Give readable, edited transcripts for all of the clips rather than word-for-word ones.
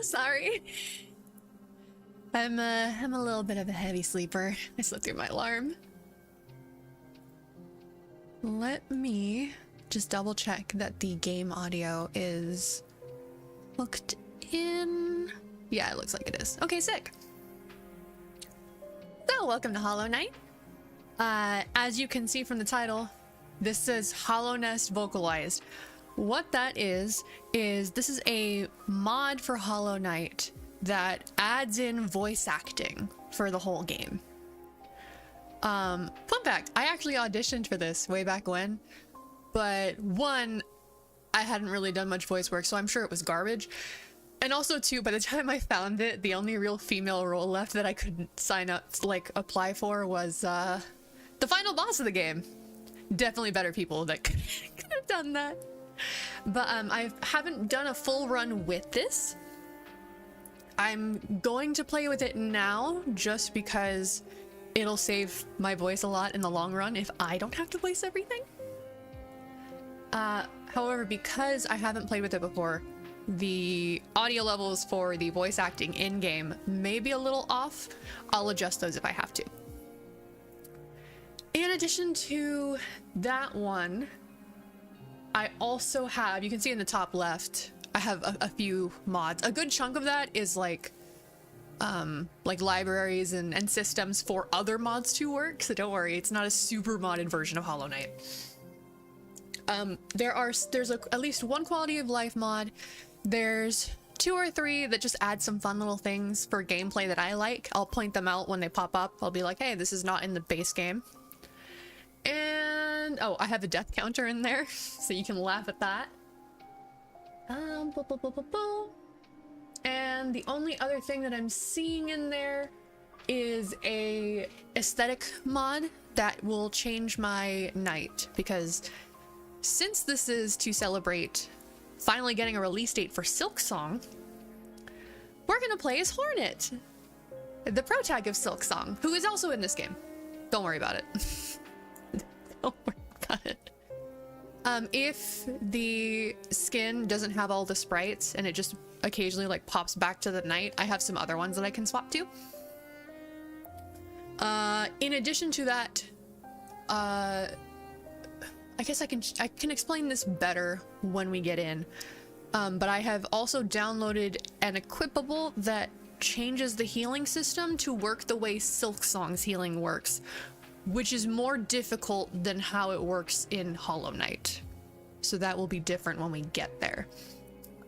so sorry. I'm a little bit of a heavy sleeper. I slept through my alarm. Let me just double check that the game audio is hooked in. Yeah, it looks like it is. Okay, sick. So, welcome to Hollow Knight. As you can see from the title, this says Hollow Nest Vocalized. What that is this is a mod for Hollow Knight that adds in voice acting for the whole game. Fun fact, I actually auditioned for this way back when, but one, I hadn't really done much voice work, so I'm sure it was garbage. And also two, by the time I found it, the only real female role left that I could sign up, like apply for was the final boss of the game. Definitely better people that could have done that. But I haven't done a full run with this. I'm going to play with it now just because it'll save my voice a lot in the long run if I don't have to voice everything. However, because I haven't played with it before, the audio levels for the voice acting in-game may be a little off. I'll adjust those if I have to. In addition to that one, I also have, you can see in the top left, I have a few mods. A good chunk of that is like libraries and systems for other mods to work, so don't worry, it's not a super modded version of Hollow Knight. There's at least one quality of life mod. There's 2 or 3 that just add some fun little things for gameplay that I like. I'll point them out when they pop up. I'll be like, hey, this is not in the base game. And oh, I have a death counter in there, so you can laugh at that. And the only other thing that I'm seeing in there is a aesthetic mod that will change my night, because since this is to celebrate finally getting a release date for Silksong, we're gonna play as Hornet, the protag of Silksong, who is also in this game. Don't worry about it. Don't worry about it. If the skin doesn't have all the sprites and it just occasionally like pops back to the night, I have some other ones that I can swap to. In addition to that, I guess I can explain this better when we get in. But I have also downloaded an equipable that changes the healing system to work the way Silksong's healing works, which is more difficult than how it works in Hollow Knight. So that will be different when we get there.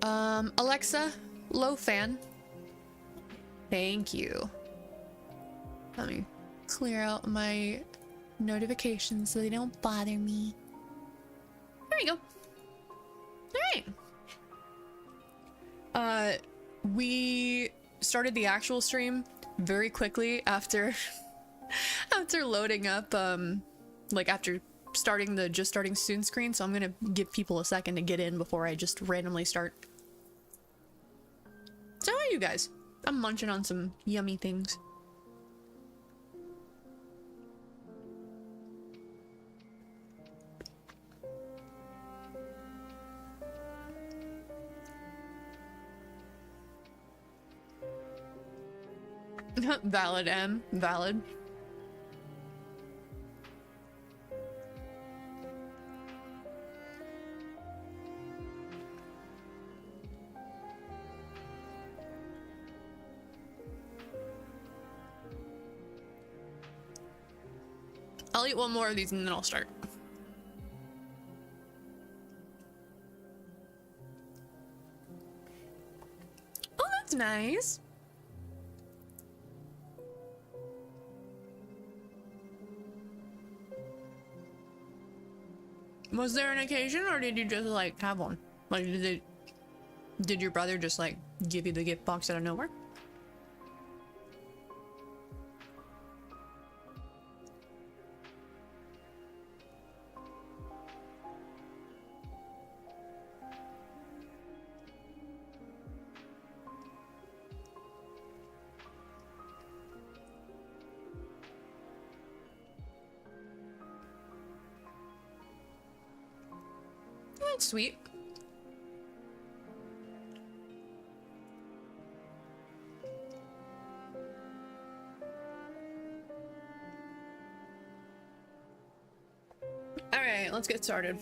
Alexa, low fan. Thank you. Let me clear out my notifications so they don't bother me. There we go. All right. We started the actual stream very quickly after after loading up, like after starting the just starting soon screen, so I'm gonna give people a second to get in before I just randomly start. So how are you guys? I'm munching on some yummy things. Valid, M. Valid. I'll eat one more of these and then I'll start. Oh, that's nice. Was there an occasion, or did you just like have one? Like, did your brother just like give you the gift box out of nowhere? That's sweet. Alright, let's get started.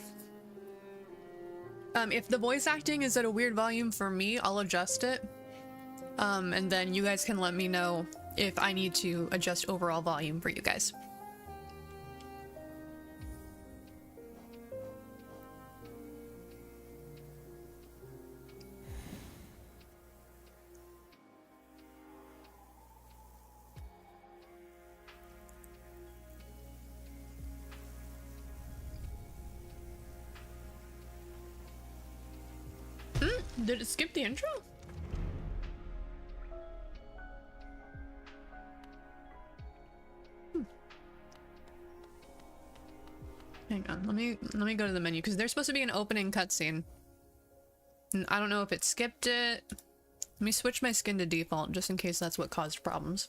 If the voice acting is at a weird volume for me, I'll adjust it. And then you guys can let me know if I need to adjust overall volume for you guys. Did it skip the intro? Hang on, let me go to the menu because there's supposed to be an opening cutscene. And I don't know if it skipped it. Let me switch my skin to default just in case that's what caused problems.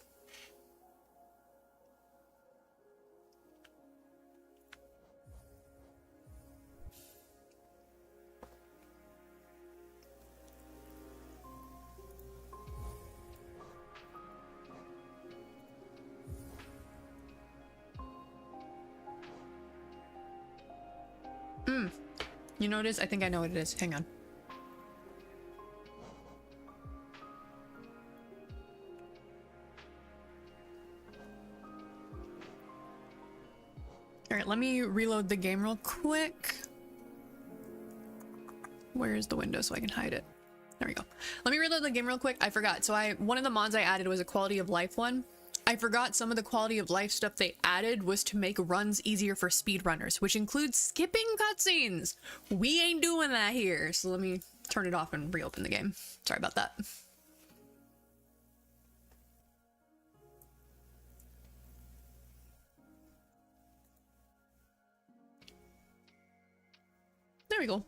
You know what it is? I think I know what it is. Hang on. Alright, let me reload the game real quick. Where's the window so I can hide it? There we go. Let me reload the game real quick. I forgot. So one of the mods I added was a quality of life one. I forgot some of the quality of life stuff they added was to make runs easier for speedrunners, which includes skipping cutscenes. We ain't doing that here. So let me turn it off and reopen the game. Sorry about that. There we go.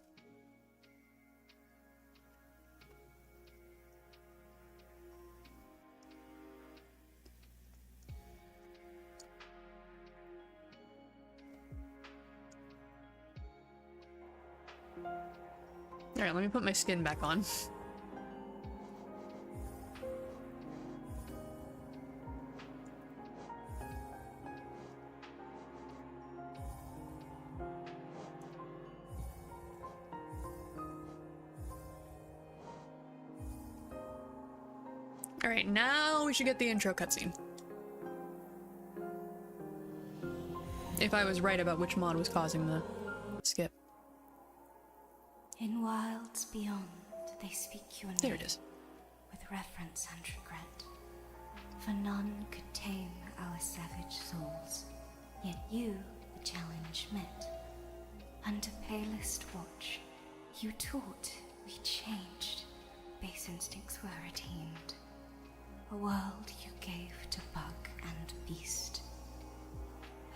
Alright, let me put my skin back on. Alright, now we should get the intro cutscene. If I was right about which mod was causing the skip. In wilds beyond, they speak your name. There it is. With reverence and regret. For none could tame our savage souls. Yet you the challenge met. Under palest watch, you taught, we changed. Base instincts were redeemed. A world you gave to bug and beast,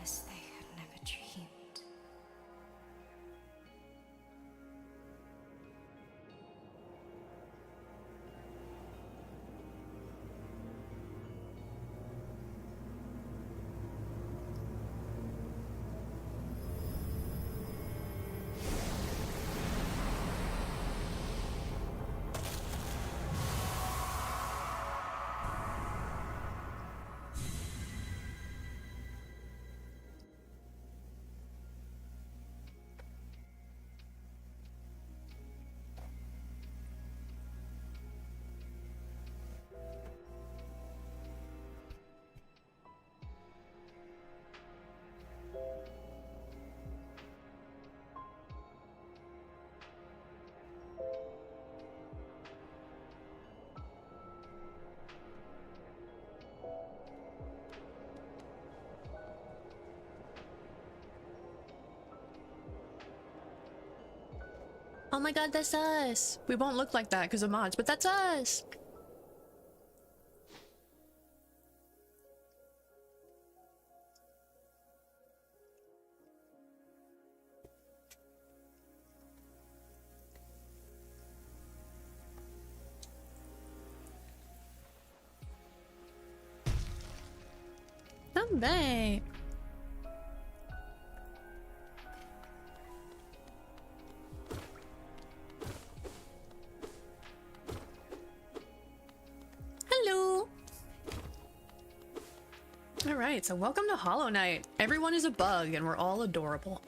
as they had never dreamed. Oh my god, that's us! We won't look like that because of mods, but that's us! Come back! Alright, so welcome to Hollow Knight. Everyone is a bug and we're all adorable.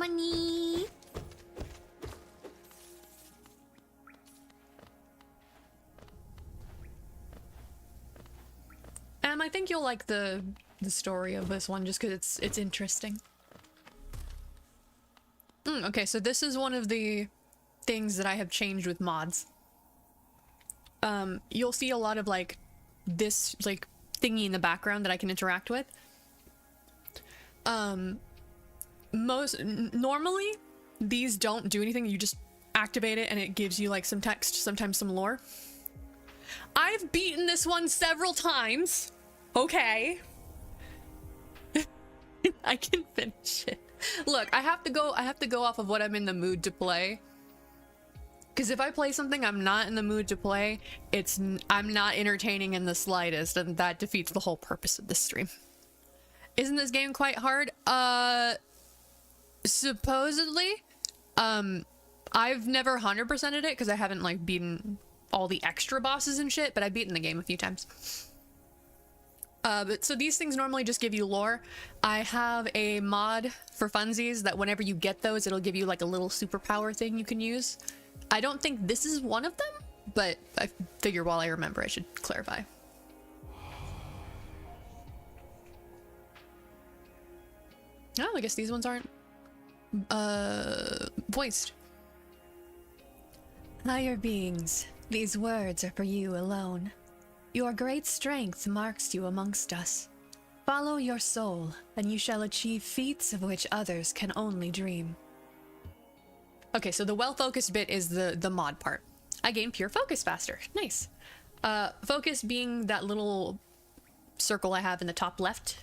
Money. I think you'll like the story of this one just because it's interesting. Okay, so this is one of the things that I have changed with mods. You'll see a lot of like this like thingy in the background that I can interact with. Normally these don't do anything. You just activate it and it gives you like some text, sometimes some lore. I've beaten this one several times. Okay. I can finish it. Look, I have to go off of what I'm in the mood to play. Because if I play something I'm not in the mood to play, I'm not entertaining in the slightest, and that defeats the whole purpose of this stream. Isn't this game quite hard? Supposedly. I've never 100%ed it because I haven't like beaten all the extra bosses and shit, but I've beaten the game a few times. But so these things normally just give you lore. I have a mod for funsies that whenever you get those, it'll give you like a little superpower thing you can use. I don't think this is one of them, but I figure while I remember, I should clarify. Oh, I guess these ones aren't voiced. Higher beings, these words are for you alone. Your great strength marks you amongst us. Follow your soul, and you shall achieve feats of which others can only dream. Okay, so the well-focused bit is the mod part. I gain pure focus faster. Nice. Focus being that little circle I have in the top left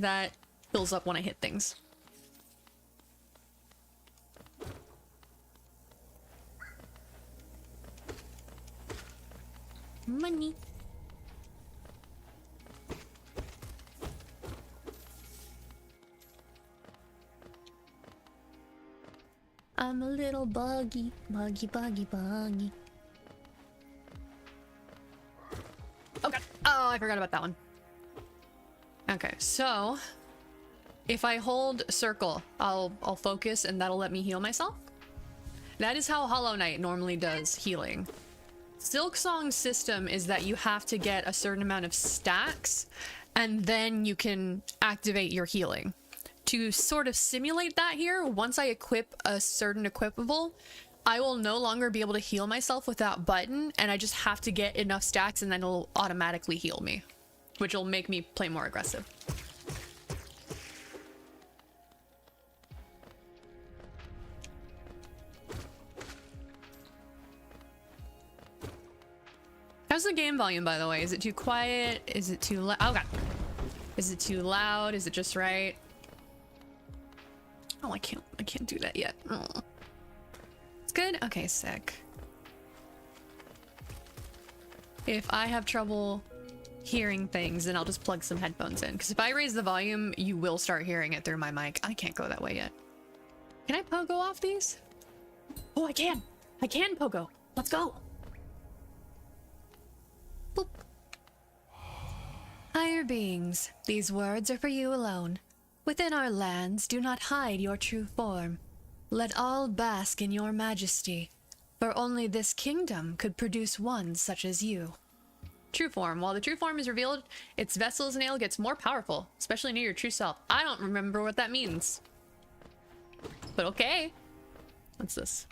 that fills up when I hit things. Money. I'm a little buggy, buggy, buggy, buggy. Oh god. Oh, I forgot about that one. Okay, so if I hold circle, I'll focus and that'll let me heal myself. That is how Hollow Knight normally does healing. Silksong's system is that you have to get a certain amount of stacks and then you can activate your healing. To sort of simulate that here, once I equip a certain equipable, I will no longer be able to heal myself with that button, and I just have to get enough stacks and then it'll automatically heal me, which will make me play more aggressive. How's the game volume, by the way? Is it too quiet? Is it too loud? Oh god. Is it too loud? Is it just right? Oh, I can't do that yet. Oh. It's good? Okay, sick. If I have trouble hearing things, then I'll just plug some headphones in. Because if I raise the volume, you will start hearing it through my mic. I can't go that way yet. Can I pogo off these? Oh, I can! I can pogo! Let's go! Boop. Higher beings, these words are for you alone. Within our lands, do not hide your true form. Let all bask in your majesty, for only this kingdom could produce one such as you. True form. While the true form is revealed, its vessel's nail gets more powerful, especially near your true self. I don't remember what that means. But okay. What's this?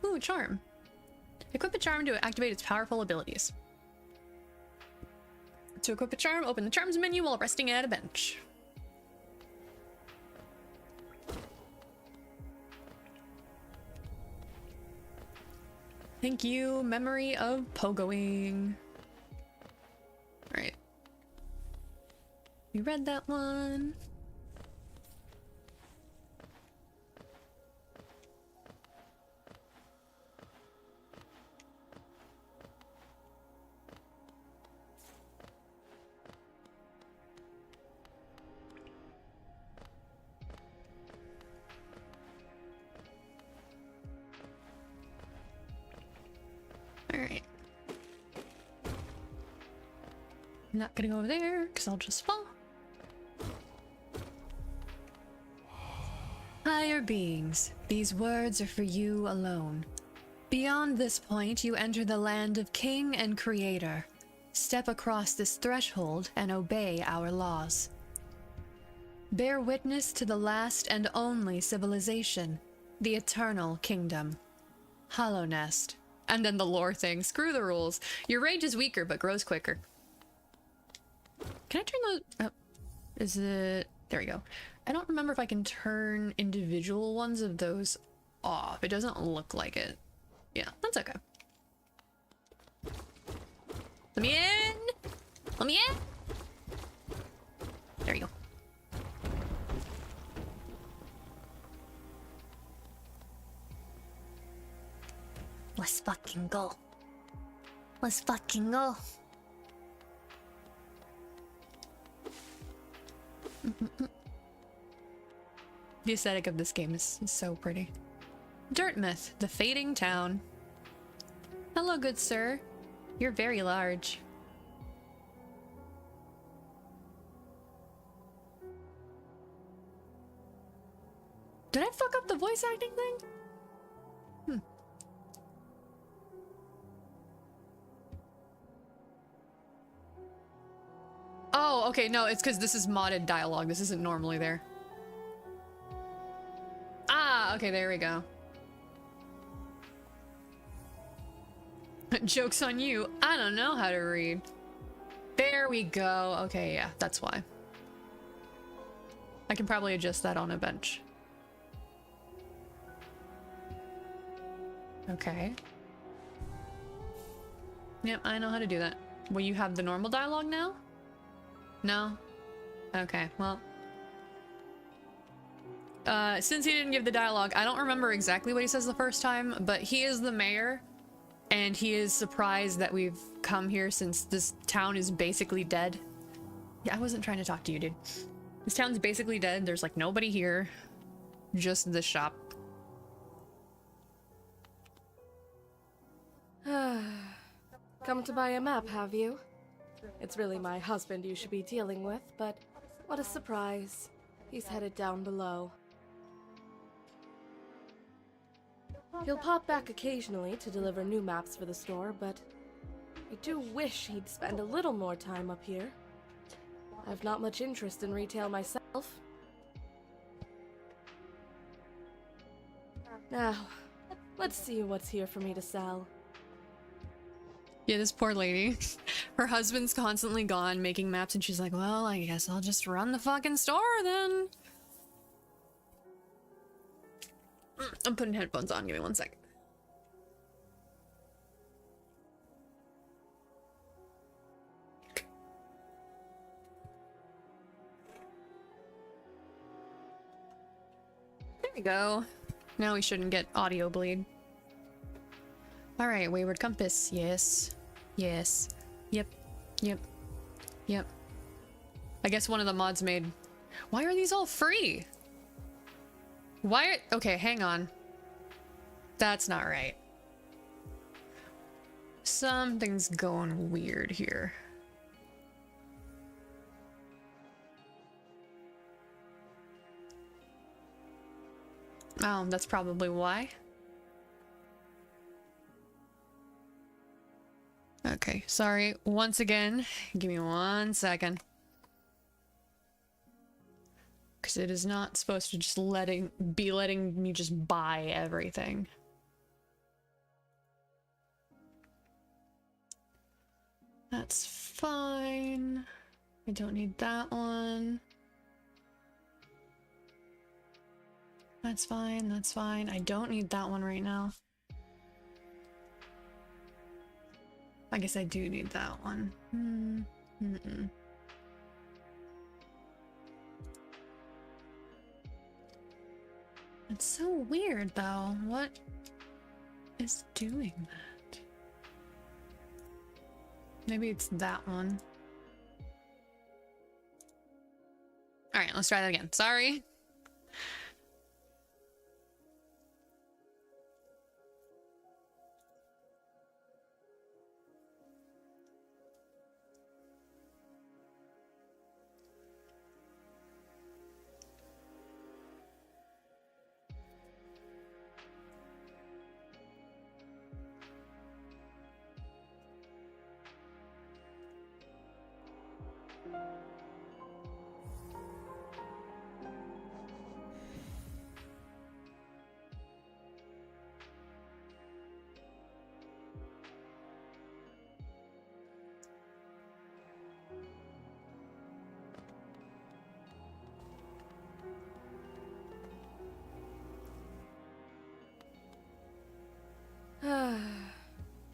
Ooh, charm. Equip a charm to activate its powerful abilities. To equip a charm, open the charms menu while resting at a bench. Thank you, memory of pogoing. Alright. We read that one. Alright. I'm not gonna go over there, because I'll just fall. Higher beings, these words are for you alone. Beyond this point, you enter the land of King and Creator. Step across this threshold and obey our laws. Bear witness to the last and only civilization, the Eternal Kingdom. Hollow Nest. And then the lore thing. Screw the rules. Your rage is weaker, but grows quicker. Can I turn those... Oh, is it... There we go. I don't remember if I can turn individual ones of those off. It doesn't look like it. Yeah, that's okay. Let me in! Let me in! There you go. Let's fucking go. Let's fucking go. The aesthetic of this game is so pretty. Dirtmouth, the fading town. Hello, good sir. You're very large. Did I fuck up the voice acting thing? Oh, okay, no, it's because this is modded dialogue. This isn't normally there. Ah, okay, there we go. Joke's on you. I don't know how to read. There we go. Okay, yeah, that's why. I can probably adjust that on a bench. Okay. Yep, I know how to do that. Will you have the normal dialogue now? No? Okay, well. Since he didn't give the dialogue, I don't remember exactly what he says the first time, but he is the mayor, and he is surprised that we've come here since this town is basically dead. Yeah, I wasn't trying to talk to you, dude. This town's basically dead. There's like nobody here. Just the shop. Come to buy a map, have you? It's really my husband you should be dealing with, but what a surprise. He's headed down below. He'll pop back occasionally to deliver new maps for the store, but I do wish he'd spend a little more time up here. I've not much interest in retail myself. Now, let's see what's here for me to sell. Yeah, this poor lady. Her husband's constantly gone making maps, and she's like, well, I guess I'll just run the fucking store then. I'm putting headphones on. Give me 1 second. There we go. Now we shouldn't get audio bleed. Alright, Wayward Compass. Yes. Yes. Yep. Yep. Yep. I guess one of the mods made... Why are these all free? Why are... Okay, hang on. That's not right. Something's going weird here. Oh, that's probably why. Okay, sorry. Once again, give me 1 second. Because it is not supposed to just letting me just buy everything. That's fine. I don't need that one. That's fine, that's fine. I don't need that one right now. I guess I do need that one. It's so weird though. What is doing that? Maybe it's that one. Alright, let's try that again. Sorry.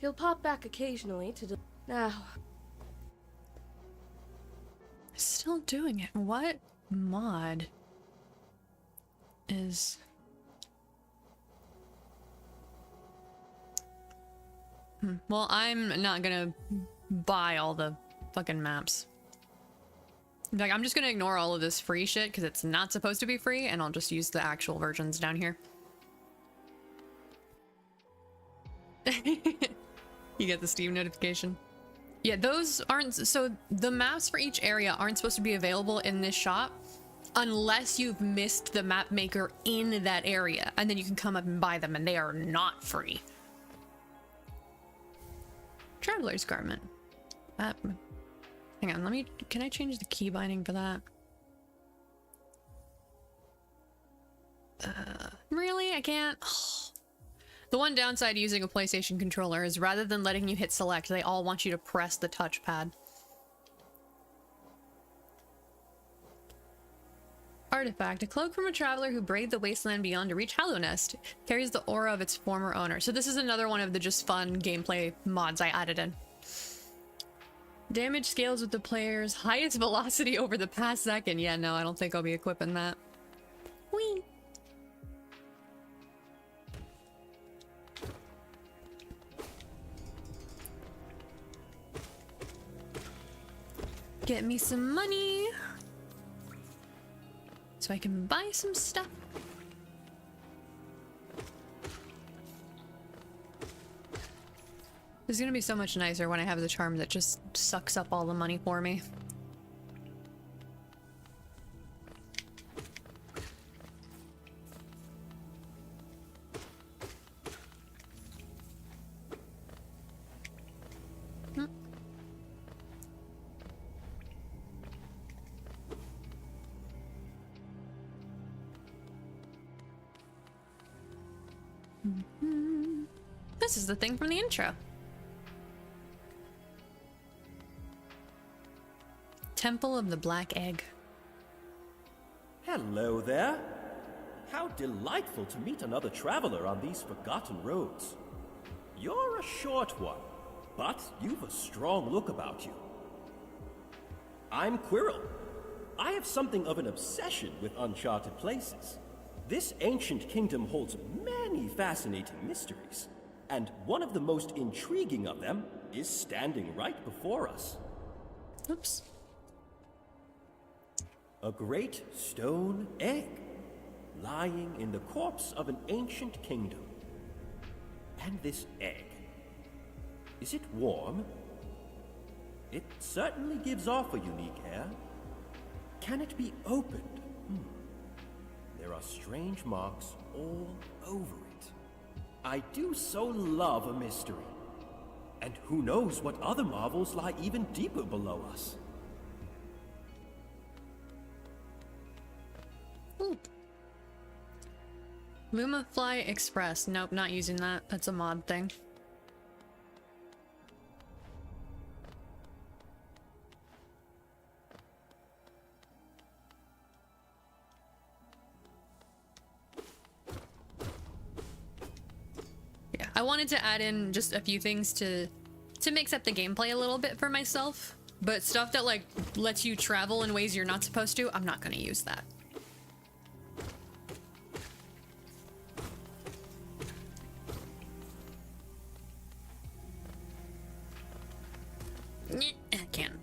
He'll pop back occasionally to now. Still doing it. What mod is... Well, I'm not gonna buy all the fucking maps. Like, I'm just gonna ignore all of this free shit because it's not supposed to be free, and I'll just use the actual versions down here. You get the Steam notification. Yeah, those aren't... So the maps for each area aren't supposed to be available in this shop unless you've missed the map maker in that area, and then you can come up and buy them, and they are not free. Traveler's Garment. Hang on, let me... Can I change the key binding for that? Really? I can't? The one downside to using a PlayStation controller is rather than letting you hit select, they all want you to press the touchpad. Artifact. A cloak from a traveler who braved the wasteland beyond to reach Hallownest. Carries the aura of its former owner. So this is another one of the just fun gameplay mods I added in. Damage scales with the player's highest velocity over the past second. Yeah, no, I don't think I'll be equipping that. Whee! Get me some money so I can buy some stuff. It's gonna be so much nicer when I have the charm that just sucks up all the money for me. This is the thing from the intro. Temple of the Black Egg. Hello there. How delightful to meet another traveler on these forgotten roads. You're a short one, but you've a strong look about you. I'm Quirrell. I have something of an obsession with uncharted places. This ancient kingdom holds many fascinating mysteries, and one of the most intriguing of them is standing right before us. Oops. A great stone egg, lying in the corpse of an ancient kingdom. And this egg, is it warm? It certainly gives off a unique air. Can it be opened? There are strange marks all over it. I do so love a mystery. And who knows what other marvels lie even deeper below us. Ooh. Lumafly Express. Nope, not using that. That's a mod thing. Yeah, I wanted to add in just a few things to mix up the gameplay a little bit for myself, but stuff that like lets you travel in ways you're not supposed to, I'm not going to use that. I can't.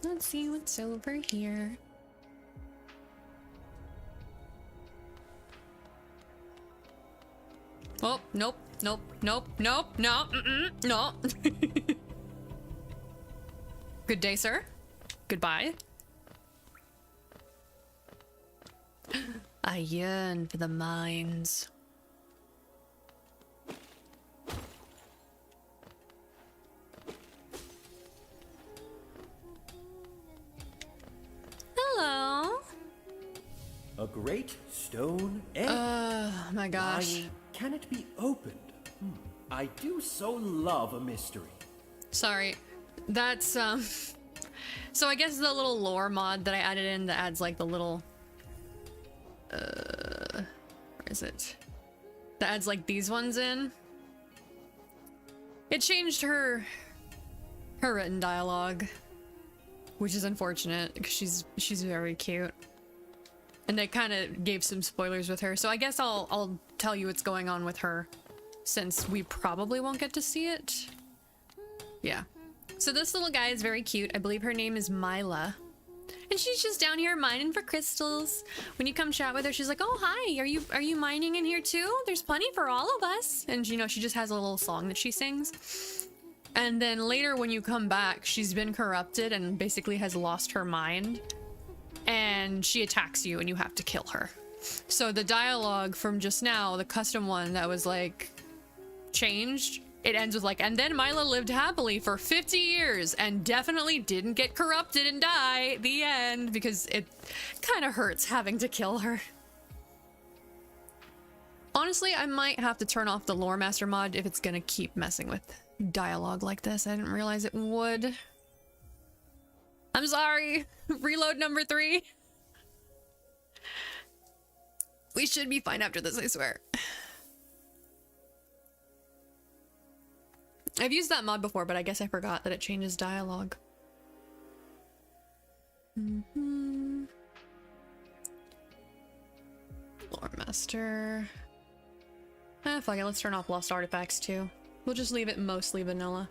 Let's see what's over here. Oh, nope, nope, nope, nope, no, no. Good day, sir. Goodbye. I yearn for the mines. Hello. A great stone egg. Oh my gosh. Can it be opened? I do so love a mystery. Sorry. That's so I guess the little lore mod that I added in that adds like the little Where is it? That adds like these ones in. It changed her written dialogue, which is unfortunate because she's very cute. And they kind of gave some spoilers with her, so I guess I'll tell you what's going on with her, since we probably won't get to see it. Yeah. So this little guy is very cute. I believe her name is Mila. And she's just down here mining for crystals. When you come chat with her, she's like, "Oh, hi, are you mining in here too? There's plenty for all of us." And you know, she just has a little song that she sings. And then later when you come back, she's been corrupted and basically has lost her mind. And she attacks you and you have to kill her. So the dialogue from just now, the custom one that was like changed, it ends with like, "And then Mila lived happily for 50 years and definitely didn't get corrupted and die." The end, because it kind of hurts having to kill her. Honestly, I might have to turn off the Lore Master mod if it's gonna keep messing with dialogue like this. I didn't realize it would. I'm sorry. Reload number 3. We should be fine after this, I swear. I've used that mod before, but I guess I forgot that it changes dialogue. Lore Master. Fuck it, let's turn off Lost Artifacts too. We'll just leave it mostly vanilla.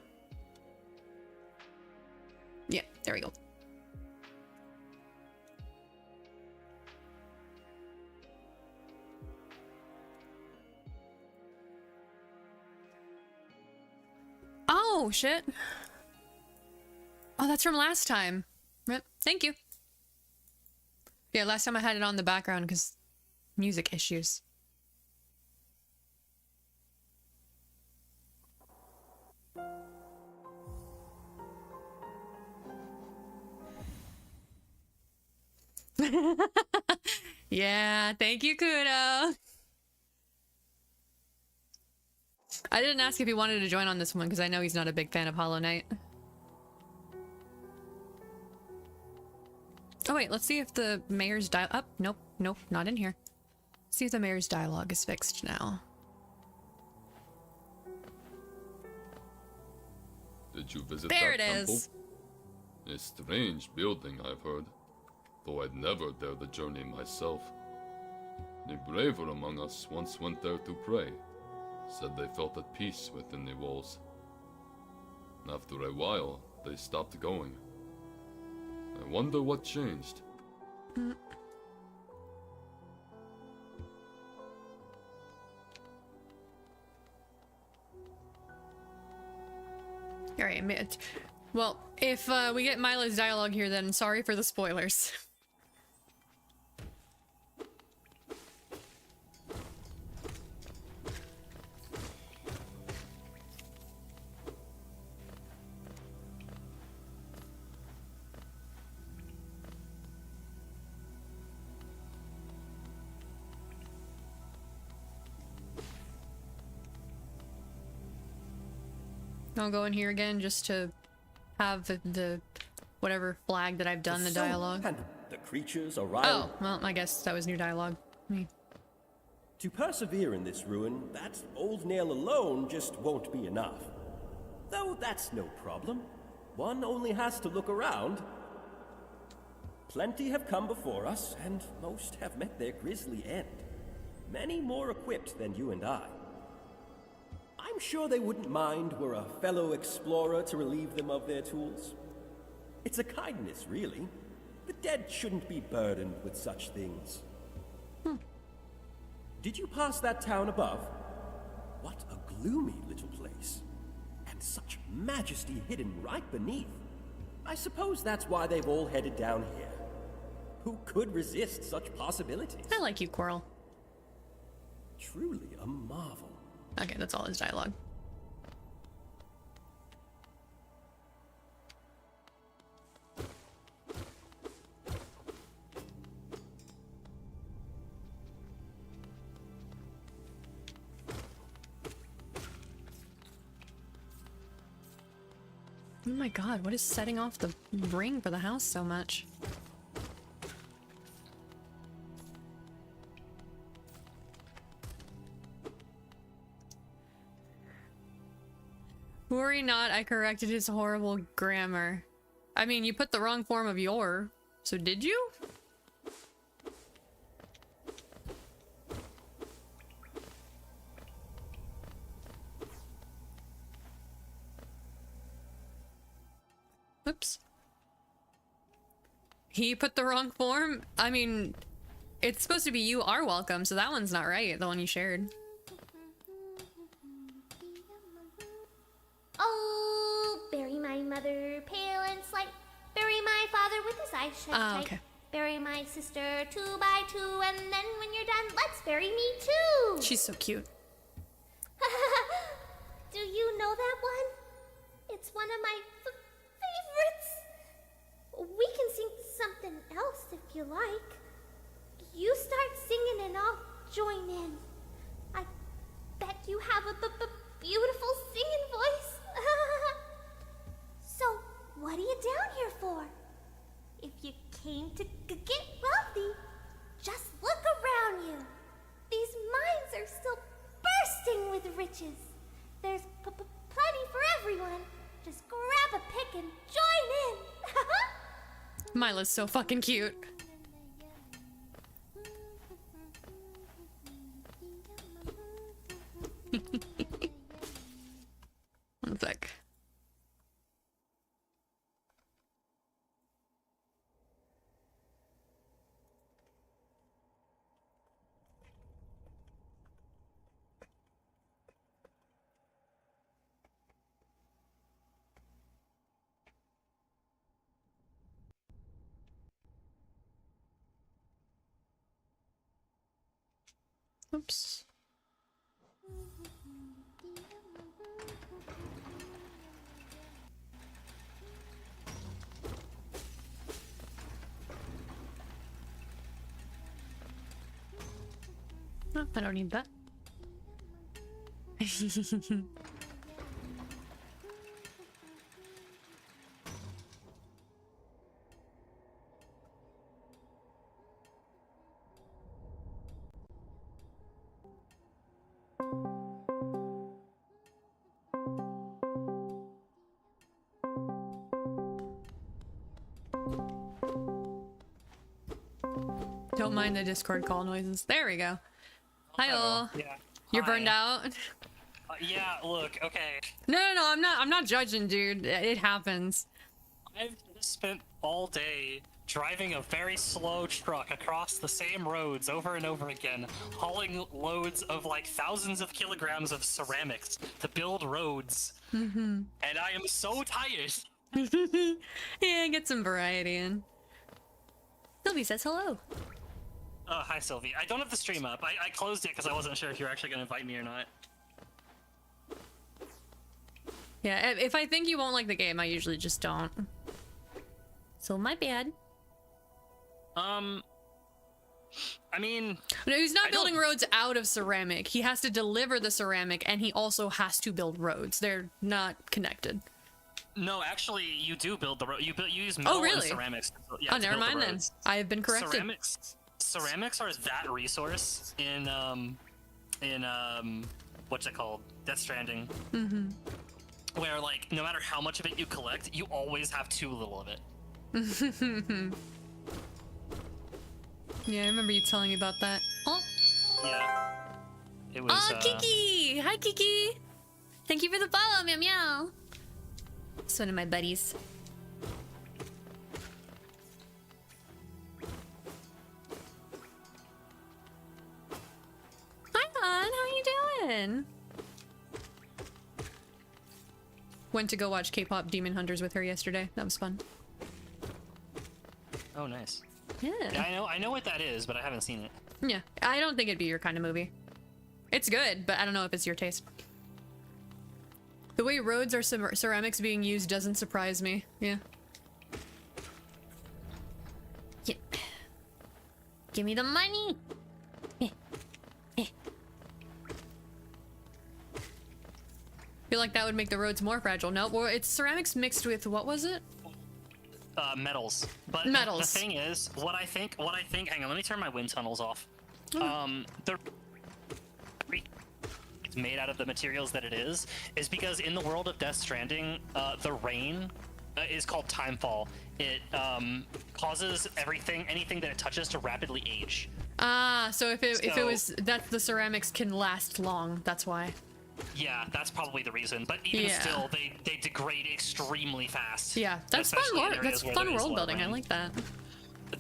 Yeah, there we go. Oh, shit. Oh, that's from last time. Yep, thank you. Yeah, last time I had it on the background because music issues. Yeah, thank you, Kudo. I didn't ask if he wanted to join on this one because I know he's not a big fan of Hollow Knight. Oh wait, let's see if the mayor's nope, not in here. See if the mayor's dialogue is fixed now. Did you visit There that it temple? is. A strange building, I've heard, though I'd never dare the journey myself. The braver among us once went there to pray, said they felt at peace within the walls. After a while, they stopped going. I wonder what changed. Alright, well, if we get Mila's dialogue here, then sorry for the spoilers. I'll go in here again just to have the whatever flag that I've done the dialogue. And the creatures arrive. Oh, well, I guess that was new dialogue. To persevere in this ruin, that old nail alone just won't be enough. Though that's no problem. One only has to look around. Plenty have come before us, and most have met their grisly end. Many more equipped than you and I. I'm sure they wouldn't mind were a fellow explorer to relieve them of their tools. It's a kindness, really. The dead shouldn't be burdened with such things. Did you pass that town above? What a gloomy little place. And such majesty hidden right beneath. I suppose that's why they've all headed down here. Who could resist such possibilities? I like you, Quirrell. Truly a marvel. Okay, that's all his dialogue. Oh my god, what is setting off the ring for the house so much? Worry not, I corrected his horrible grammar. I mean, you put the wrong form of your, so did you? Oops. He put the wrong form? I mean, it's supposed to be you are welcome, so that one's not right, the one you shared. Oh, bury my mother, pale and slight. Bury my father with his eyes shut tight. Okay. Bury my sister 2 by 2, and then when you're done, let's bury me too. She's so cute. Do you know that one? It's one of my favorites. We can sing something else if you like. You start singing and I'll join in. I bet you have a beautiful singing voice. So, what are you down here for? If you came to get wealthy, just look around you. These mines are still bursting with riches. There's plenty for everyone. Just grab a pick and join in. Mila's so fucking cute. One sec. Oops. No, I don't need that. Don't mind the Discord call noises. There we go. Hi-oh. Yeah. You're Hi. burned out? Yeah, look, okay. No, I'm not judging, dude. It happens. I've just spent all day driving a very slow truck across the same roads over and over again, hauling loads of like thousands of kilograms of ceramics to build roads. And I am so tired. Yeah, get some variety in. Sylvie says hello. Oh, hi, Sylvie. I don't have the stream up. I closed it because I wasn't sure if you were actually going to invite me or not. Yeah, if I think you won't like the game, I usually just don't. So my bad. I mean... No, he's not I building don't- roads out of ceramic. He has to deliver the ceramic, and he also has to build roads. They're not connected. No, actually, you do build the road. You use metal really? and ceramics. Oh, never mind then. I have been corrected. Ceramics are that resource in what's it called? Death Stranding. Where like no matter how much of it you collect, you always have too little of it. Yeah, I remember you telling me about that. Oh, Yeah. It was. oh, Kiki! Hi, Kiki! Thank you for the follow, meow meow. It's one of my buddies. Hi, hon. How you doing? Went to go watch K-pop Demon Hunters with her yesterday. That was fun. Oh, nice. Yeah. Yeah, I know what that is, but I haven't seen it. Yeah. I don't think it'd be your kind of movie. It's good, but I don't know if it's your taste. The way roads are ceramics being used doesn't surprise me. Yeah. Yeah. Give me the money. Feel like that would make the roads more fragile. No, well, it's ceramics mixed with, what was it? Metals. But Metals. the thing is, what I think, hang on, let me turn my wind tunnels off. The made out of the materials that it is because in the world of Death Stranding, the rain is called timefall. It causes anything that it touches to rapidly age. Ah, so if it was that the ceramics can last long, that's why. Yeah, that's probably the reason. But even still, they degrade extremely fast. Yeah, that's fun. That's fun world building. I like that.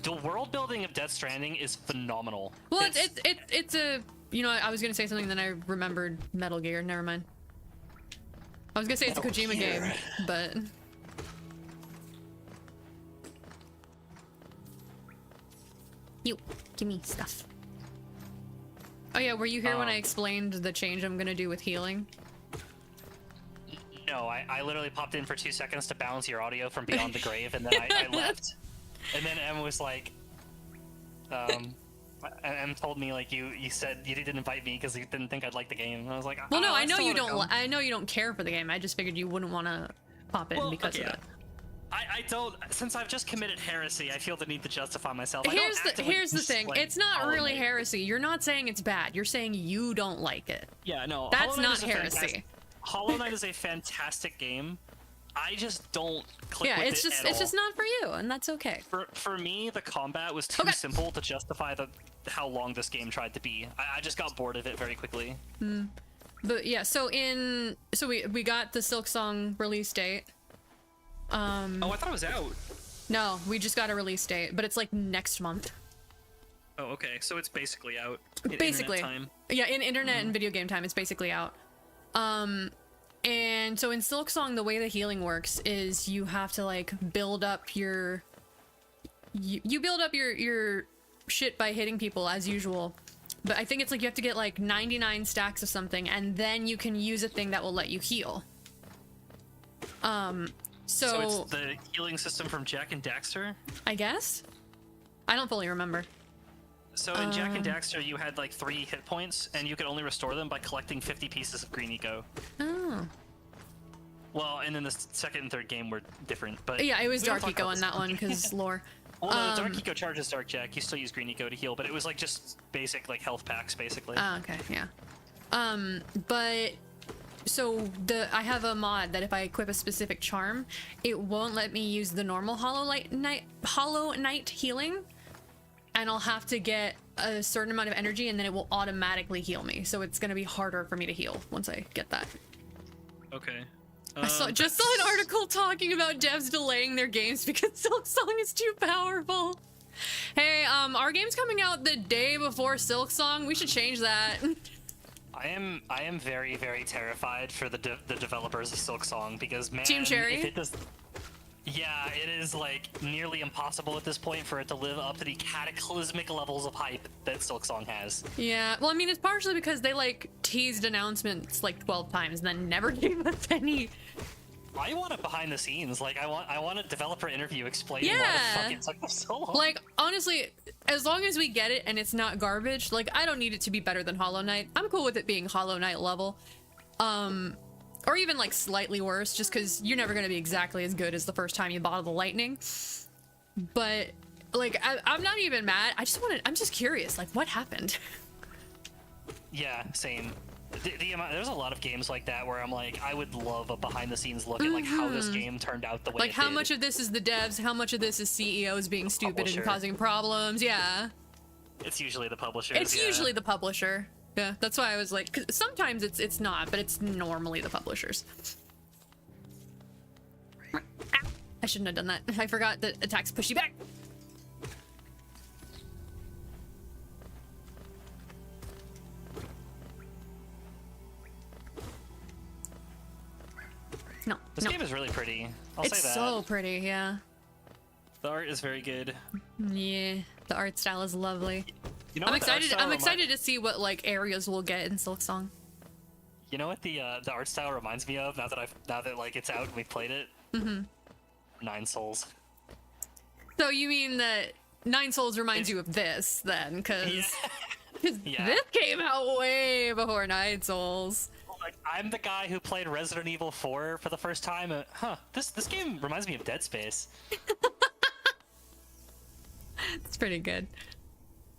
The world building of Death Stranding is phenomenal. Well, it's a, you know, I was gonna say something, then I remembered Metal Gear. Never mind. I was gonna say it's a Kojima game, but. You give me stuff. Oh yeah, were you here when I explained the change I'm gonna do with healing? No, I literally popped in for 2 seconds to balance your audio from Beyond the Grave, and then I left. And then Em was like, Em told me like you said you didn't invite me because you didn't think I'd like the game. And I was like, well, no, I know you don't. I know you don't care for the game. I just figured you wouldn't want to pop in because of it. I don't. Since I've just committed heresy, I feel the need to justify myself. Here's the thing. It's not really heresy. You're not saying it's bad. You're saying you don't like it. Yeah, no. That's not heresy. Hollow Knight is a fantastic game. I just don't click with it's just not for you, and that's okay. For me, the combat was too simple to justify how long this game tried to be. I just got bored of it very quickly. But yeah, so we got the Silksong release date. Oh, I thought it was out. No, we just got a release date, but it's like next month. Oh, okay. So it's basically out. Basically, internet time. Yeah, in internet and video game time, it's basically out. And so in Silksong, the way the healing works is you have to like build up your you build up your shit by hitting people as usual. But I think it's like you have to get like 99 stacks of something, and then you can use a thing that will let you heal. So it's the healing system from Jack and Daxter? I guess? I don't fully remember. So in Jack and Daxter, you had like 3 hit points, and you could only restore them by collecting 50 pieces of green eco. Oh. Well, and then the second and third game were different, but... Yeah, it was Dark Eco in that one, because lore. Well, no, Dark Eco charges Dark Jack. You still use green eco to heal, but it was like just basic like health packs, basically. Oh, okay, yeah. But... So I have a mod that if I equip a specific charm, it won't let me use the normal Hollow Knight healing, and I'll have to get a certain amount of energy, and then it will automatically heal me. So it's gonna be harder for me to heal once I get that. Okay. I just saw an article talking about devs delaying their games because Silksong is too powerful. Hey, our game's coming out the day before Silksong. We should change that. I am very, very terrified for the developers of Silksong because, man, Team Cherry? if it does, yeah, it is like nearly impossible at this point for it to live up to the cataclysmic levels of hype that Silksong has. Yeah, well, I mean, it's partially because they like teased announcements like 12 times and then never gave us any. I want it behind the scenes. Like, I want a developer interview explaining why the fuck it took them so long. Like, honestly, as long as we get it and it's not garbage, like, I don't need it to be better than Hollow Knight. I'm cool with it being Hollow Knight level. Or even, like, slightly worse, just because you're never going to be exactly as good as the first time you bottle the lightning. But, like, I'm not even mad. I'm just curious, like, what happened? Yeah, same. There's a lot of games like that where I'm like, I would love a behind-the-scenes look at like how this game turned out the way like it how did. much of this is the devs, how much of this is CEOs being stupid publisher. and causing problems. Yeah, it's usually the publishers. it's usually the publisher. Yeah, that's why I was like, 'cause sometimes it's not, but it's normally the publishers. I shouldn't have done that. I forgot that attacks push you back. No, This game is really pretty. I'll it's say that. so pretty, yeah. The art is very good. Yeah, the art style is lovely. You know I'm what the art excited. style I'm excited to see what like areas we'll get in Silksong. You know what the art style reminds me of now that like it's out and we've played it? Mm-hmm. 9 Souls. So you mean that 9 Souls reminds you of this then? Because Yeah. this came out way before 9 Souls. Like, I'm the guy who played Resident Evil 4 for the first time. This game reminds me of Dead Space. It's pretty good.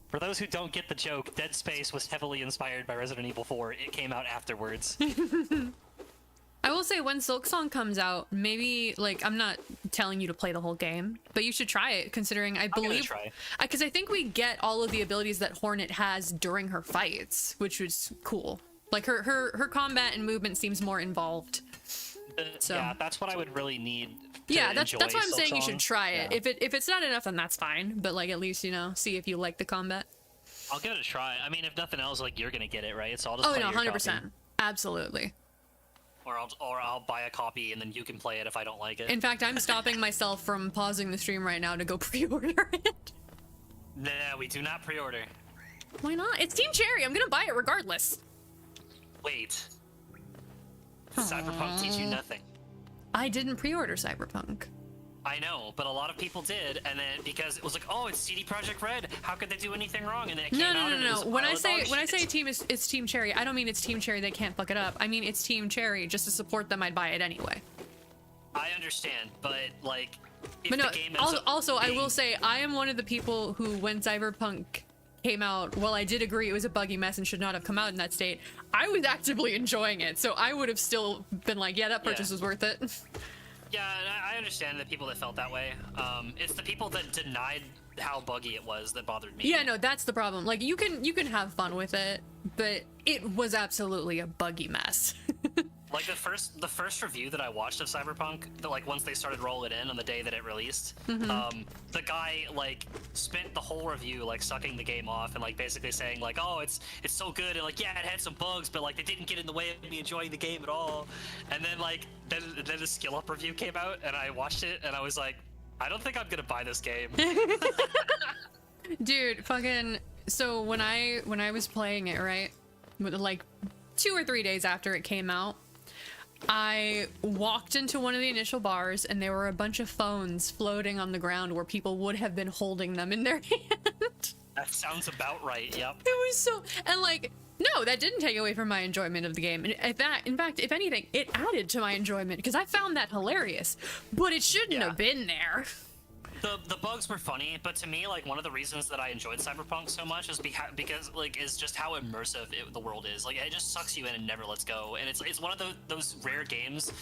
For those who don't get the joke, Dead Space was heavily inspired by Resident Evil 4. It came out afterwards. I will say when Silksong comes out, maybe, like, I'm not telling you to play the whole game, but you should try it, considering I believe... try. Because I think we get all of the abilities that Hornet has during her fights, which was cool. Like, her combat and movement seems more involved. So. Yeah, that's what I would really need to Yeah, that's enjoy why I'm saying you Silksong. should try it. Yeah. If it's not enough, then that's fine. But, like, at least, you know, see if you like the combat. I'll give it a try. I mean, if nothing else, like, you're gonna get it, right? So I'll just Oh, play no, your 100%. copy. Absolutely. Or I'll buy a copy and then you can play it if I don't like it. In fact, I'm stopping myself from pausing the stream right now to go pre-order it. Nah, we do not pre-order. Why not? It's Team Cherry. I'm gonna buy it regardless. Wait. Cyberpunk teach you nothing. I didn't pre-order Cyberpunk. I know, but a lot of people did, and then because it was like, oh, it's CD Projekt Red. How could they do anything wrong? And then it came out and it was a When pile I of say dog shit. team it's Team Cherry, I don't mean it's Team Cherry. They can't fuck it up. I mean it's Team Cherry. Just to support them, I'd buy it anyway. I understand, but like, if But no. the game ends up Also, I being- will say I am one of the people who, when Cyberpunk came out, while I did agree it was a buggy mess and should not have come out in that state, I was actively enjoying it. So I would have still been like, yeah, that purchase was worth it. Yeah, and I understand the people that felt that way. It's the people that denied how buggy it was that bothered me. Yeah, no, that's the problem. Like, you can have fun with it, but it was absolutely a buggy mess. Like the first review that I watched of Cyberpunk, like once they started rolling it in on the day that it released, the guy like spent the whole review like sucking the game off and like basically saying like, oh, it's so good and like, yeah, it had some bugs, but like they didn't get in the way of me enjoying the game at all. And then like then the skill up review came out and I watched it and I was like, I don't think I'm gonna buy this game. Dude, fucking, so when I was playing it, right, like 2 or 3 days after it came out, I walked into one of the initial bars and there were a bunch of phones floating on the ground where people would have been holding them in their hand. That sounds about right. Yep. It was so, and like, no, that didn't take away from my enjoyment of the game. And in fact, if anything, it added to my enjoyment because I found that hilarious, but it shouldn't have been there. The bugs were funny, but to me, like one of the reasons that I enjoyed Cyberpunk so much is because like is just how immersive the world is. Like it just sucks you in and never lets go. And it's one of those rare games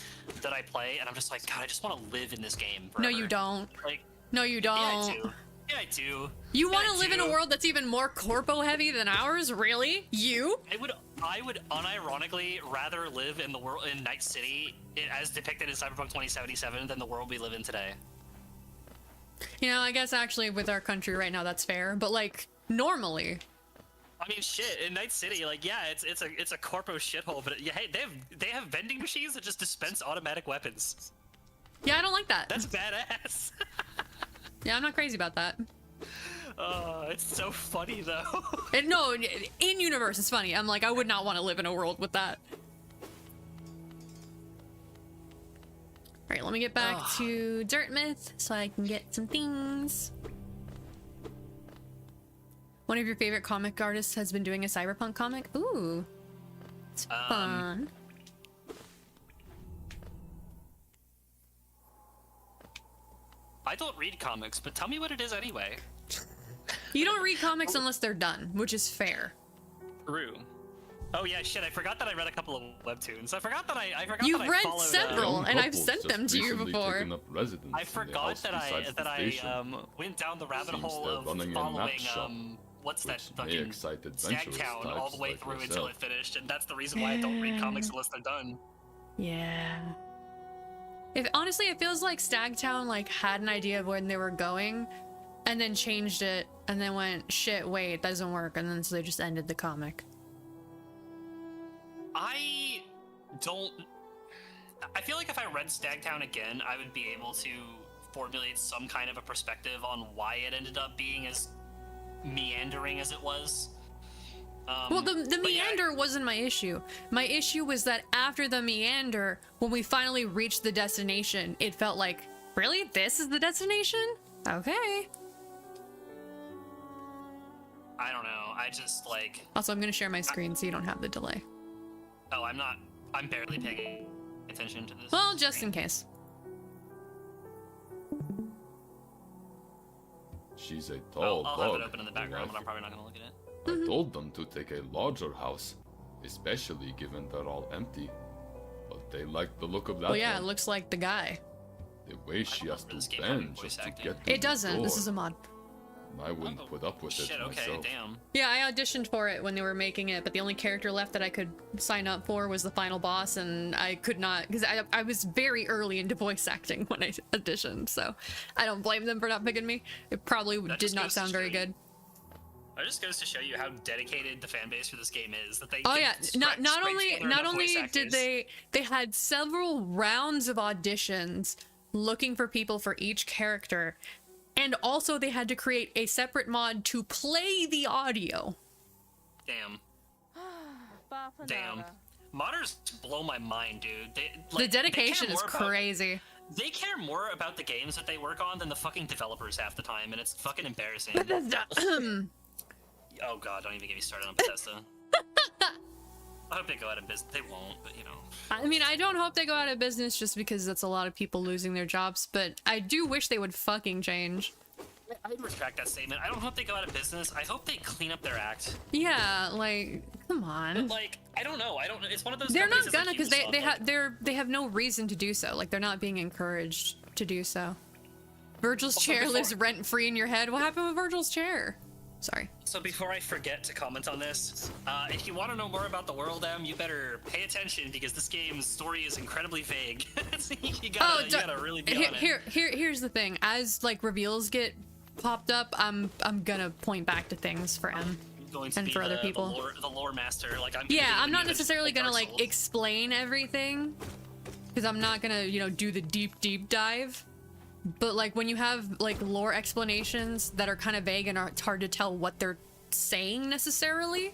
that I play, and I'm just like, God, I just want to live in this game forever. No, you don't. Like, No, you don't. yeah, I do. Yeah, I do. You Yeah, want I to live in do. a world that's even more corpo heavy than ours? Really? You? I would unironically rather live in the world in Night City as depicted in Cyberpunk 2077 than the world we live in today. You know, I guess actually with our country right now, that's fair. But like, normally. I mean, shit. In Night City, like, yeah, it's a corpo shithole, but yeah, hey, they have vending machines that just dispense automatic weapons. Yeah, I don't like that. That's badass. Yeah, I'm not crazy about that. It's so funny though. And no, in universe, it's funny. I'm like, I would not want to live in a world with that. All right, let me get back to Dirt Myth so I can get some things. One of your favorite comic artists has been doing a cyberpunk comic. Ooh, it's fun. I don't read comics, but tell me what it is anyway. You don't read comics unless they're done, which is fair. True. Oh yeah, shit! I forgot that I read a couple of webtoons. I forgot that I You've that I read followed, several. Young and I've couples sent just them to you recently before. taken up residence I in the forgot house that besides the station, went down the rabbit Seems hole they're of running a following map shop, what's that which may fucking excite adventurous Stagtown all the types way like through until yourself. it finished, and that's the reason why I don't read comics unless they're done. Yeah. If honestly, it feels like Stagtown like had an idea of when they were going, and then changed it, and then went, shit, wait, it doesn't work, and then so they just ended the comic. I feel like if I read Stagtown again, I would be able to formulate some kind of a perspective on why it ended up being as meandering as it was. Well, the but yeah, meander wasn't my issue. My issue was that after the meander, when we finally reached the destination, it felt like, really? This is the destination? Okay. I don't know. I just like. Also, I'm gonna share my screen so you don't have the delay. Oh, I'm not. I'm barely paying attention to this. Well, just in case. She's a tall I'll bug. have it open in the background, but I'm probably not gonna look at it. I told them to take a larger house, especially given they're all empty. But they like the look of that Well, yeah, it one. looks like the guy. The way she has this to game having bend voice just to acting. get through It doesn't. the This door. is a mod. I wouldn't put up with Shit, it okay, myself. damn. Yeah, I auditioned for it when they were making it, but the only character left that I could sign up for was the final boss, and I could not, because I was very early into voice acting when I auditioned, so I don't blame them for not picking me. It probably That did just not goes to sound very show you- good. It just goes to show you how dedicated the fan base for this game is. That they Oh can yeah, scrape not together only enough voice did actors. they had several rounds of auditions looking for people for each character, and also they had to create a separate mod to play the audio. Damn. Damn. Modders blow my mind, dude. The dedication is crazy. crazy. They care more about the games that they work on than the fucking developers half the time, and it's fucking embarrassing. Oh god, don't even get me started on Bethesda. I hope they go out of business. They won't, but you know. I mean, I don't hope they go out of business just because that's a lot of people losing their jobs, but I do wish they would fucking change. I respect that statement. I don't hope they go out of business. I hope they clean up their act. Yeah, like, come on. Like, I don't know. It's one of those. They're companies not that's gonna, like because Ubisoft, they have no reason to do so. Like, they're not being encouraged to do so. Virgil's Also, chair before- lives rent free in your head. What happened with Virgil's chair? Sorry. So before I forget to comment on this, if you want to know more about the world, you better pay attention because this game's story is incredibly vague. So you gotta really be on it. Here's the thing. As like reveals get popped up, I'm gonna point back to things for M. Going to and be for other people. the lore master. Like I'm. Yeah, gonna I'm not even necessarily gonna Dark like Souls. explain everything, because I'm not gonna do the deep dive. But like when you have like lore explanations that are kind of vague and it's hard to tell what they're saying necessarily,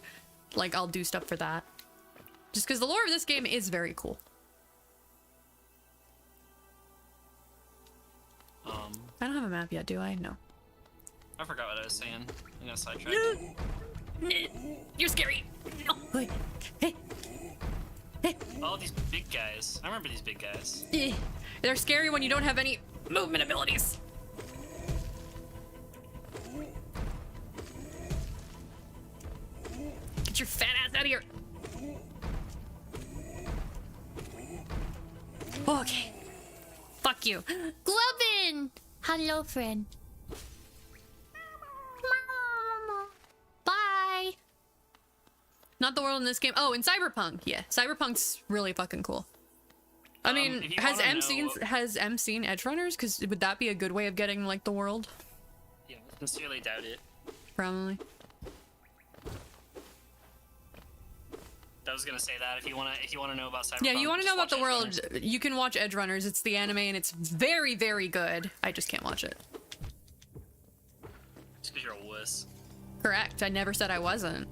like I'll do stuff for that. Just because the lore of this game is very cool. I don't have a map yet, do I? No. I forgot what I was saying. I got sidetracked. You're scary. No. Wait. Hey. Oh, these big guys. I remember these big guys. They're scary when you don't have any movement abilities. Get your fat ass out of here. Okay. Fuck you. Glovin! Hello, friend. Bye. Not the world in this game. Oh, in Cyberpunk. Yeah, Cyberpunk's really fucking cool. I mean, if you has wanna M know- seen Edge Runners? Because would that be a good way of getting like the world? Yeah, I sincerely doubt it. Probably. I was gonna say that if you wanna know about Cyberpunk. Yeah, you want to just know about watch the world? Edge Runners. You can watch Edge Runners. It's the anime, and it's very, very good. I just can't watch it. Just because you're a wuss. Correct. I never said I wasn't.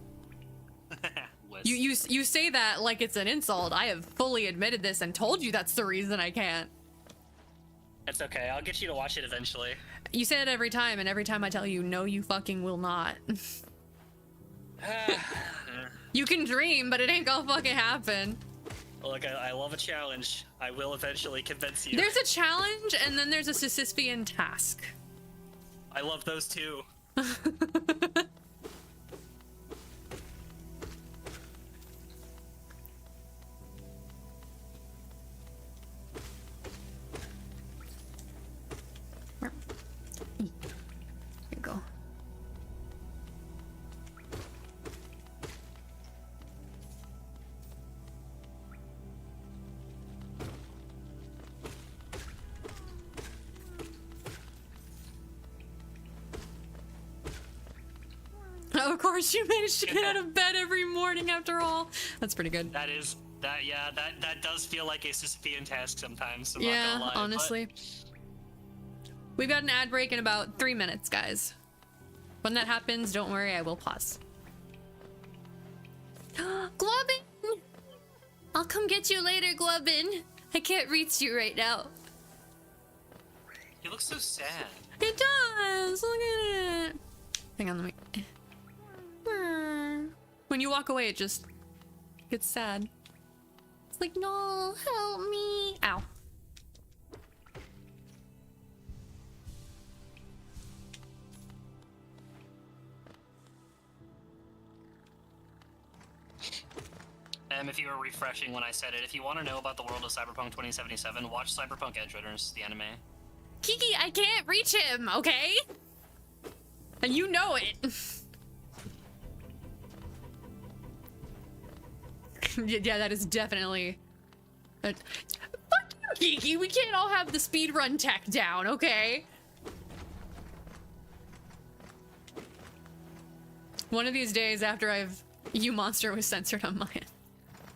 Wuss. You say that like it's an insult. I have fully admitted this and told you that's the reason I can't. It's okay. I'll get you to watch it eventually. You say it every time, and every time I tell you, no, you fucking will not. You can dream, but it ain't gonna fucking happen. Look, I love a challenge. I will eventually convince you. There's a challenge, and then there's a Sisyphean task. I love those too. Here you go. Of course, you managed to get out of bed every morning after all. That's pretty good. That does feel like a Sisyphean task sometimes. I'm not Yeah, gonna lie, but- honestly. We've got an ad break in about 3 minutes, guys. When that happens, don't worry, I will pause. Glubbin! I'll come get you later, Glubbin. I can't reach you right now. He looks so sad. It does! Look at it! Hang on, let me... When you walk away, it just gets sad. It's like, no, help me. Ow. if you were refreshing when I said it, if you want to know about the world of Cyberpunk 2077, watch Cyberpunk Edgerunners, the anime. Kiki, I can't reach him, okay? And you know it. Yeah, that is definitely... Fuck you, Kiki, we can't all have the speedrun tech down, okay? One of these days after I've... You monster was censored on my end.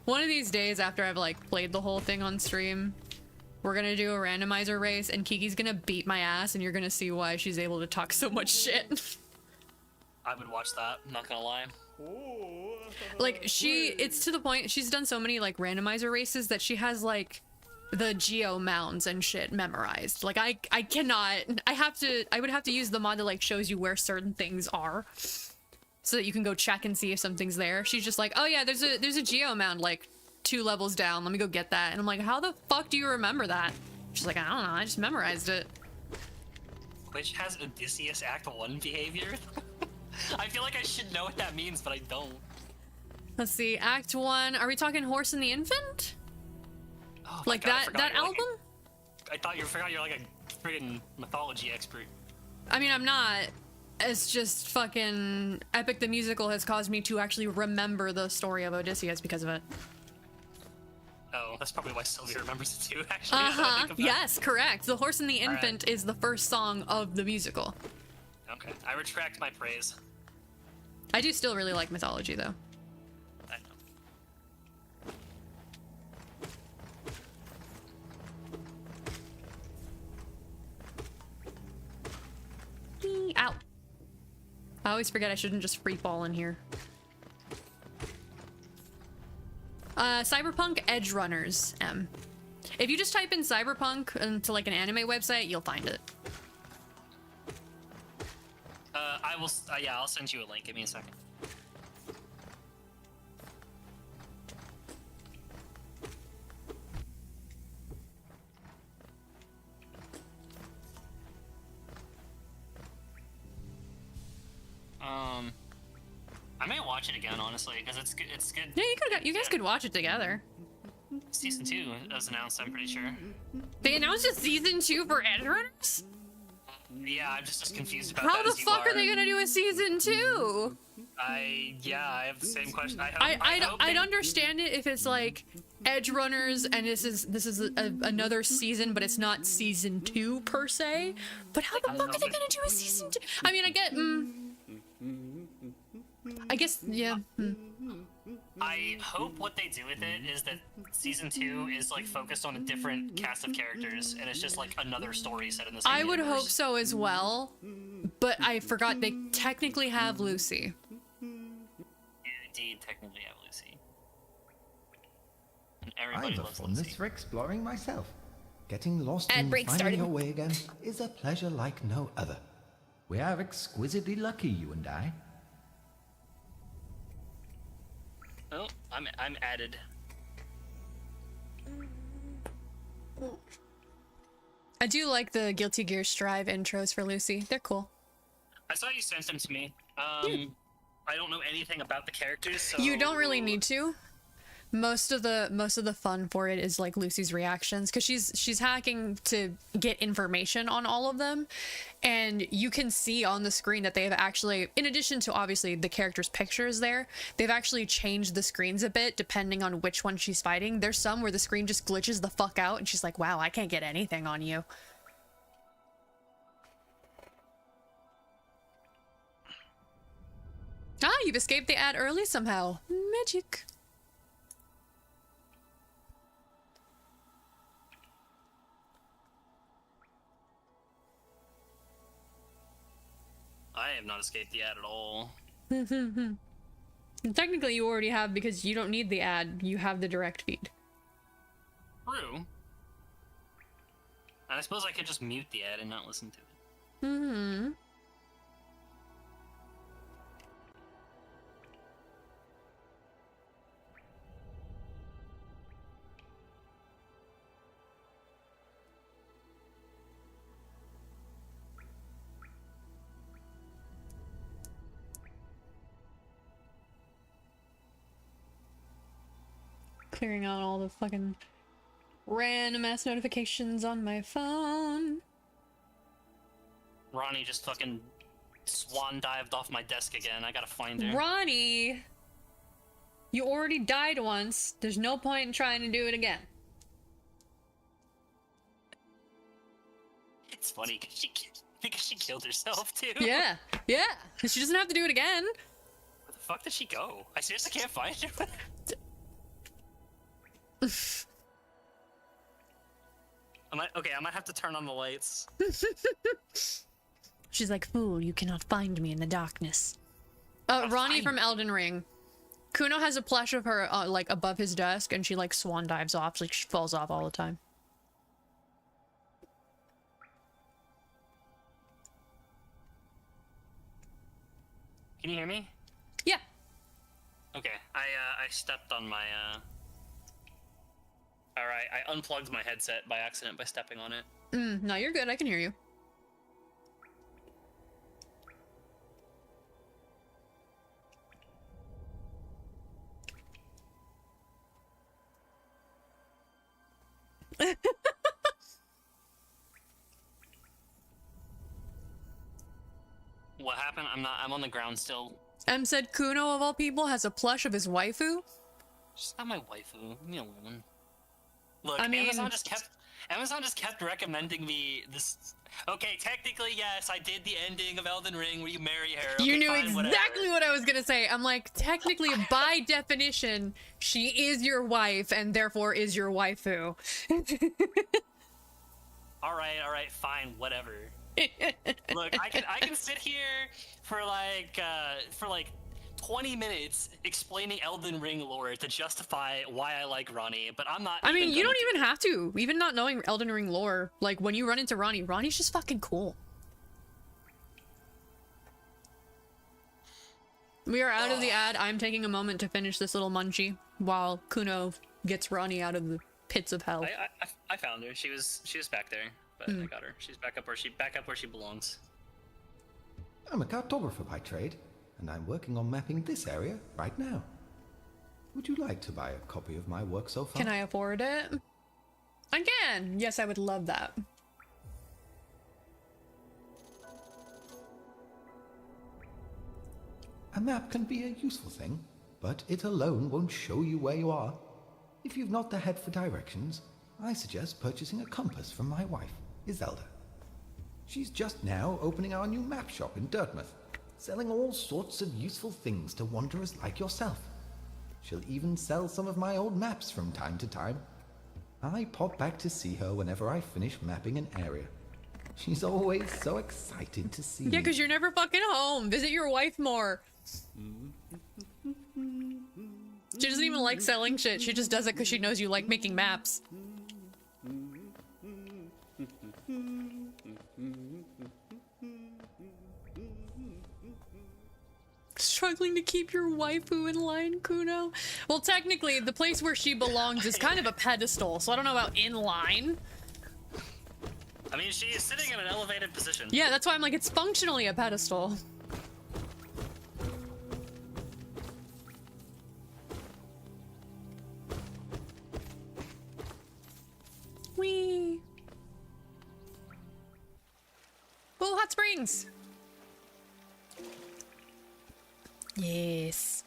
One of these days after I've, like, played the whole thing on stream, we're gonna do a randomizer race, and Kiki's gonna beat my ass, and you're gonna see why she's able to talk so much shit. I would watch that, not gonna lie. Like, it's to the point, she's done so many, like, randomizer races that she has, like, the geo mounds and shit memorized. Like, I would have to use the mod that, like, shows you where certain things are, so that you can go check and see if something's there. She's just like, oh yeah, there's a geo mound, like, 2 levels down, let me go get that. And I'm like, how the fuck do you remember that? She's like, I don't know, I just memorized it. Which has Odysseus Act 1 behavior? I feel like I should know what that means, but I don't. Let's see, Act 1, are we talking Horse and the Infant? Oh like God, that album? I thought you forgot you're like a friggin' mythology expert. I mean, I'm not. It's just fucking Epic the Musical has caused me to actually remember the story of Odysseus because of it. Oh, that's probably why Sylvia remembers it too, actually. now that I think about it. Yes, correct. The Horse and the Infant is the first song of the musical. Okay, I retract my praise. I do still really like mythology, though. I know. Ow. I always forget I shouldn't just free fall in here. Cyberpunk Edgerunners, M. If you just type in Cyberpunk into like an anime website, you'll find it. I will, yeah, I'll send you a link. Give me a second. I may watch it again, honestly, because it's good. It's good. Yeah, you guys could watch it together. Season 2 was announced, I'm pretty sure. They announced a season 2 for Edgerunners? Yeah, I'm just as confused about How that the as you fuck are are they gonna do a season 2? I have the same question. I'd understand it if it's like Edgerunners and this is another season, but it's not season 2 per se. But how the fuck are they gonna do a season 2? I mean, I guess, yeah. I hope what they do with it is that season 2 is like focused on a different cast of characters, and it's just like another story set in the same I would universe. hope so as well, but I forgot they technically have Lucy. You indeed technically have Lucy. And everybody I've a loves fondness Lucy. for exploring myself. Getting lost Ad and break finding started. your way again is a pleasure like no other. We are exquisitely lucky, you and I. Oh, I'm added. I do like the Guilty Gear Strive intros for Lucy. They're cool. I saw you sent them to me. I don't know anything about the characters, so You don't really need to. Most of the fun for it is like Lucy's reactions, because she's hacking to get information on all of them, and you can see on the screen that they have actually, in addition to obviously the characters' pictures there, they've actually changed the screens a bit depending on which one she's fighting. There's some where the screen just glitches the fuck out and she's like, wow, I can't get anything on you. Ah, you've escaped the ad early somehow. Magic. I have not escaped the ad at all. Technically you already have, because you don't need the ad, you have the direct feed. True. And I suppose I could just mute the ad and not listen to it. Mm-hmm. Clearing out all the fucking random ass notifications on my phone. Ronnie just fucking swan dived off my desk again. I gotta find her. Ronnie! You already died once. There's no point in trying to do it again. It's funny because she killed herself too. Yeah, yeah. She doesn't have to do it again. Where the fuck did she go? I seriously can't find her. I might have to turn on the lights. She's like, fool, you cannot find me in the darkness. Ronnie from Elden Ring. Kuno has a plush of her, like, above his desk, and she, like, swan dives off. Like, she falls off all the time. Can you hear me? Yeah. Okay, I stepped on my, Alright, I unplugged my headset by accident by stepping on it. No, you're good. I can hear you. What happened? I'm on the ground still. M said Kuno, of all people, has a plush of his waifu. She's not my waifu. Leave me alone. Look, I mean, Amazon just kept recommending me this. Okay, technically, yes, I did the ending of Elden Ring where you marry her. Okay, you knew fine, exactly whatever. what I was gonna say. I'm like, technically, by definition, she is your wife and therefore is your waifu. All right, fine, whatever. Look, I can sit here for like 20 minutes explaining Elden Ring lore to justify why I like Ronnie, but I'm not. I mean, you don't even have to. Even not knowing Elden Ring lore, like when you run into Ronnie, Ronnie's just fucking cool. We are out of the ad. I'm taking a moment to finish this little munchie while Kuno gets Ronnie out of the pits of hell. I found her. She was back there, but I got her. She's back up where she belongs. I'm a cartographer by trade, and I'm working on mapping this area right now. Would you like to buy a copy of my work so far? Can I afford it? I can. Yes, I would love that. A map can be a useful thing, but it alone won't show you where you are. If you've not the head for directions, I suggest purchasing a compass from my wife, Iselda. She's just now opening our new map shop in Dirtmouth, selling all sorts of useful things to wanderers like yourself. She'll even sell some of my old maps from time to time. I pop back to see her whenever I finish mapping an area. She's always so excited to see me. Yeah, because you're never fucking home. Visit your wife more. She doesn't even like selling shit. She just does it because she knows you like making maps. Struggling to keep your waifu in line, Kuno? Well, technically, the place where she belongs is kind of a pedestal, so I don't know about in line. I mean, she is sitting in an elevated position. Yeah, that's why I'm like, it's functionally a pedestal. Whee! Oh, hot springs! Yes.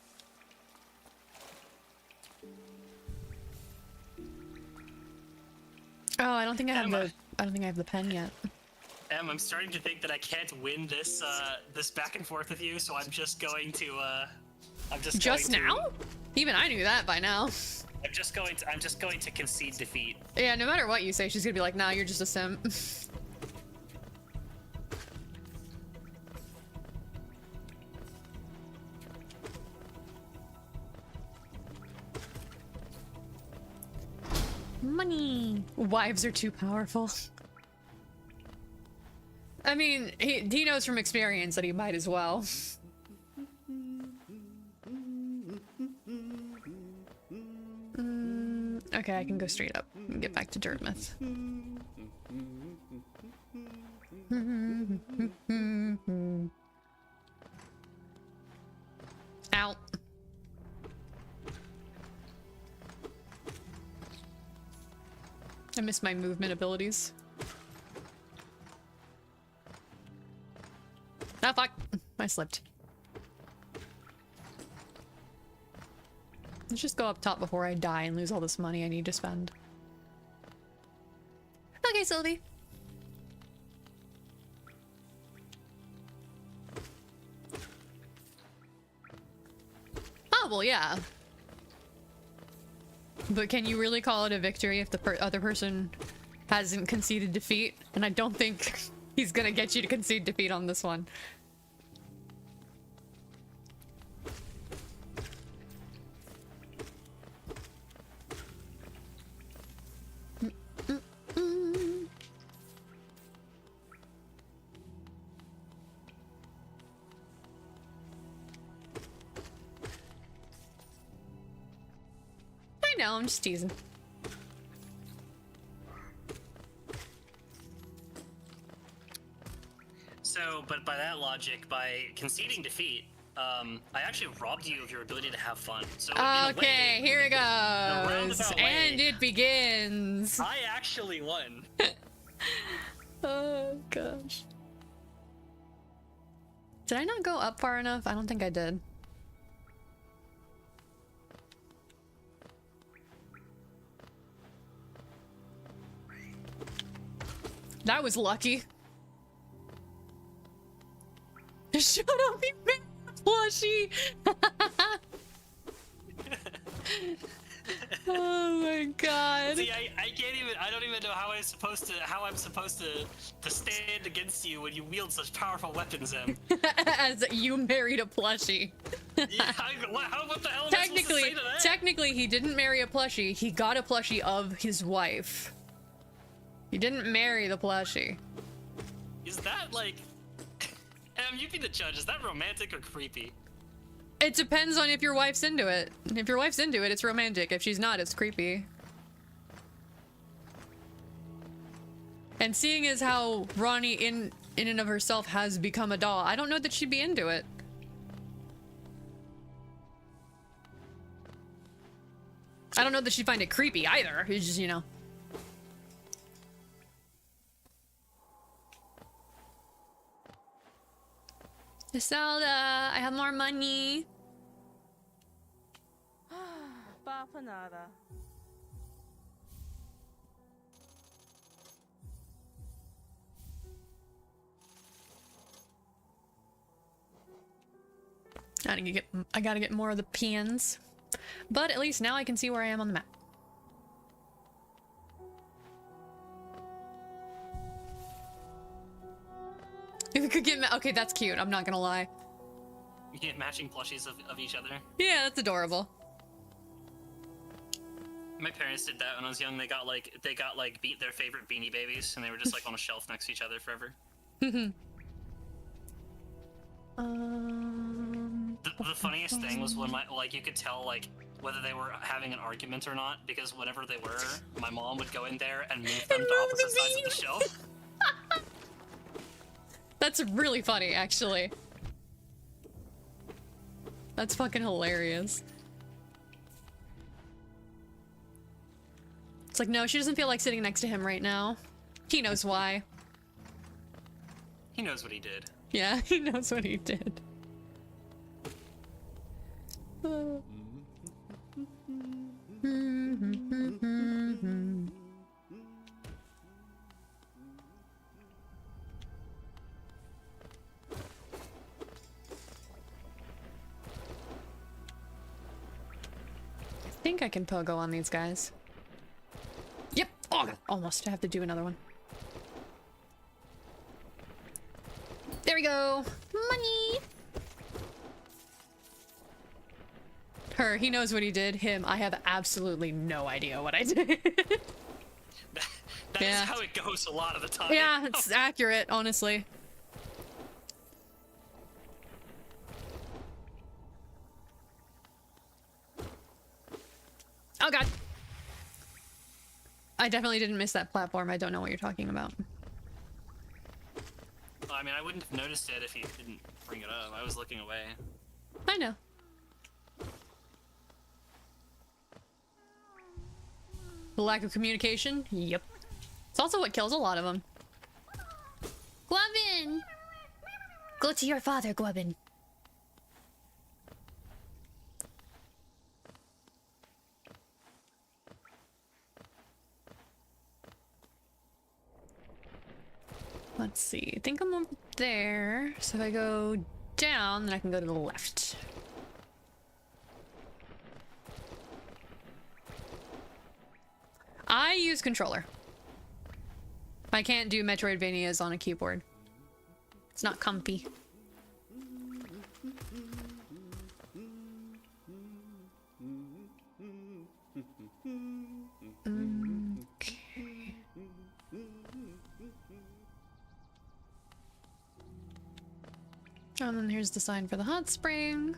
Oh, I don't think I have the pen yet. I'm starting to think that I can't win this this back and forth with you, so I'm just going to now? Even I knew that by now. I'm just going to concede defeat. Yeah, no matter what you say, she's gonna be like, nah, you're just a simp. Money! Wives are too powerful. I mean, he knows from experience that he might as well. Okay, I can go straight up and get back to Dirtmouth. Out. I miss my movement abilities. Ah, fuck. I slipped. Let's just go up top before I die and lose all this money I need to spend. Okay, Sylvie. Oh, well, yeah. But can you really call it a victory if the other person hasn't conceded defeat? And I don't think he's gonna get you to concede defeat on this one. I know, I'm just teasing. So, but by that logic, by conceding defeat, I actually robbed you of your ability to have fun. So Okay, here it goes. roundabout way, And it begins. I actually won. Oh, gosh. Did I not go up far enough? I don't think I did. That was lucky. Shut up, you big plushie! Oh my god. See, I can't even. I don't even know how I'm supposed to stand against you when you wield such powerful weapons, Em. As you married a plushie. Yeah, what the hell am I supposed to say to that? Technically, he didn't marry a plushie. He got a plushie of his wife. He didn't marry the plushie. Is that like? You be the judge. Is that romantic or creepy? It depends on if your wife's into it. If your wife's into it, it's romantic. If she's not, it's creepy. And seeing as how Ronnie in and of herself has become a doll, I don't know that she'd be into it. I don't know that she'd find it creepy either. It's just, you know. Zelda, I have more money. Bapanada. I gotta get more of the pins. But at least now I can see where I am on the map. If we could get okay, that's cute. I'm not gonna lie. You get matching plushies of each other. Yeah, that's adorable. My parents did that when I was young. They got beat their favorite Beanie Babies, and they were just like on a shelf next to each other forever. The The funniest thing was when you could tell whether they were having an argument or not, because whenever they were, my mom would go in there and move them to opposite sides of the shelf. That's really funny, actually. That's fucking hilarious. It's like, no, she doesn't feel like sitting next to him right now. He knows why. He knows what he did. Yeah, he knows what he did. I think I can pogo on these guys. Yep. Oh, almost. I have to do another one. There we go. Money. Her. He knows what he did. Him. I have absolutely no idea what I did. That is how it goes a lot of the time. Yeah, it's accurate, honestly. Oh god. I definitely didn't miss that platform. I don't know what you're talking about. I mean, I wouldn't have noticed it if you didn't bring it up. I was looking away. I know. The lack of communication? Yep. It's also what kills a lot of them. Guavin! Go to your father, Guavin. Let's see. I think I'm over there. So if I go down, then I can go to the left. I use controller. I can't do Metroidvanias on a keyboard. It's not comfy. Okay. And then here's the sign for the hot spring.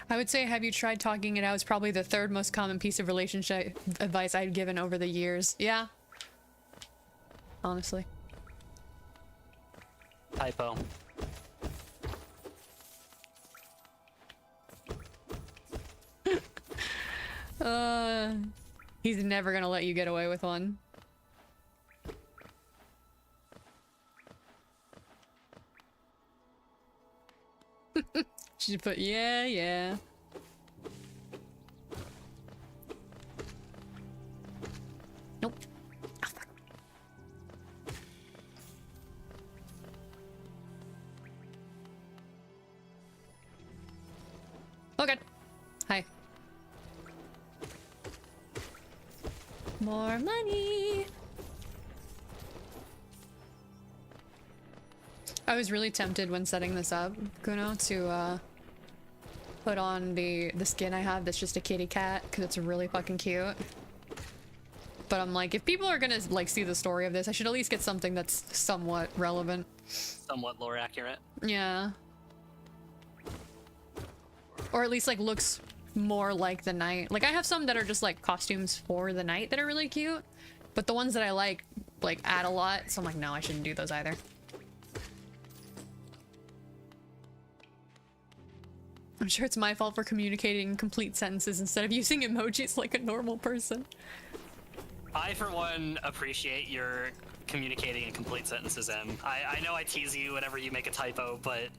I would say, have you tried talking it out? It's probably the third most common piece of relationship advice I've given over the years. Yeah. Honestly. Typo. He's never gonna let you get away with one. She put, yeah, yeah. Nope. Oh, fuck. Okay. Hi. More money. I was really tempted when setting this up, Kuno, to put on the skin I have that's just a kitty cat because it's really fucking cute. But I'm like, if people are gonna like see the story of this, I should at least get something that's somewhat relevant. Somewhat lore accurate. Yeah. Or at least like looks more like the knight. Like I have some that are just like costumes for the knight that are really cute, but the ones that I like add a lot, so I'm like, no, I shouldn't do those either. I'm sure it's my fault for communicating complete sentences instead of using emojis like a normal person. I, for one, appreciate your communicating in complete sentences, Em. I know I tease you whenever you make a typo, but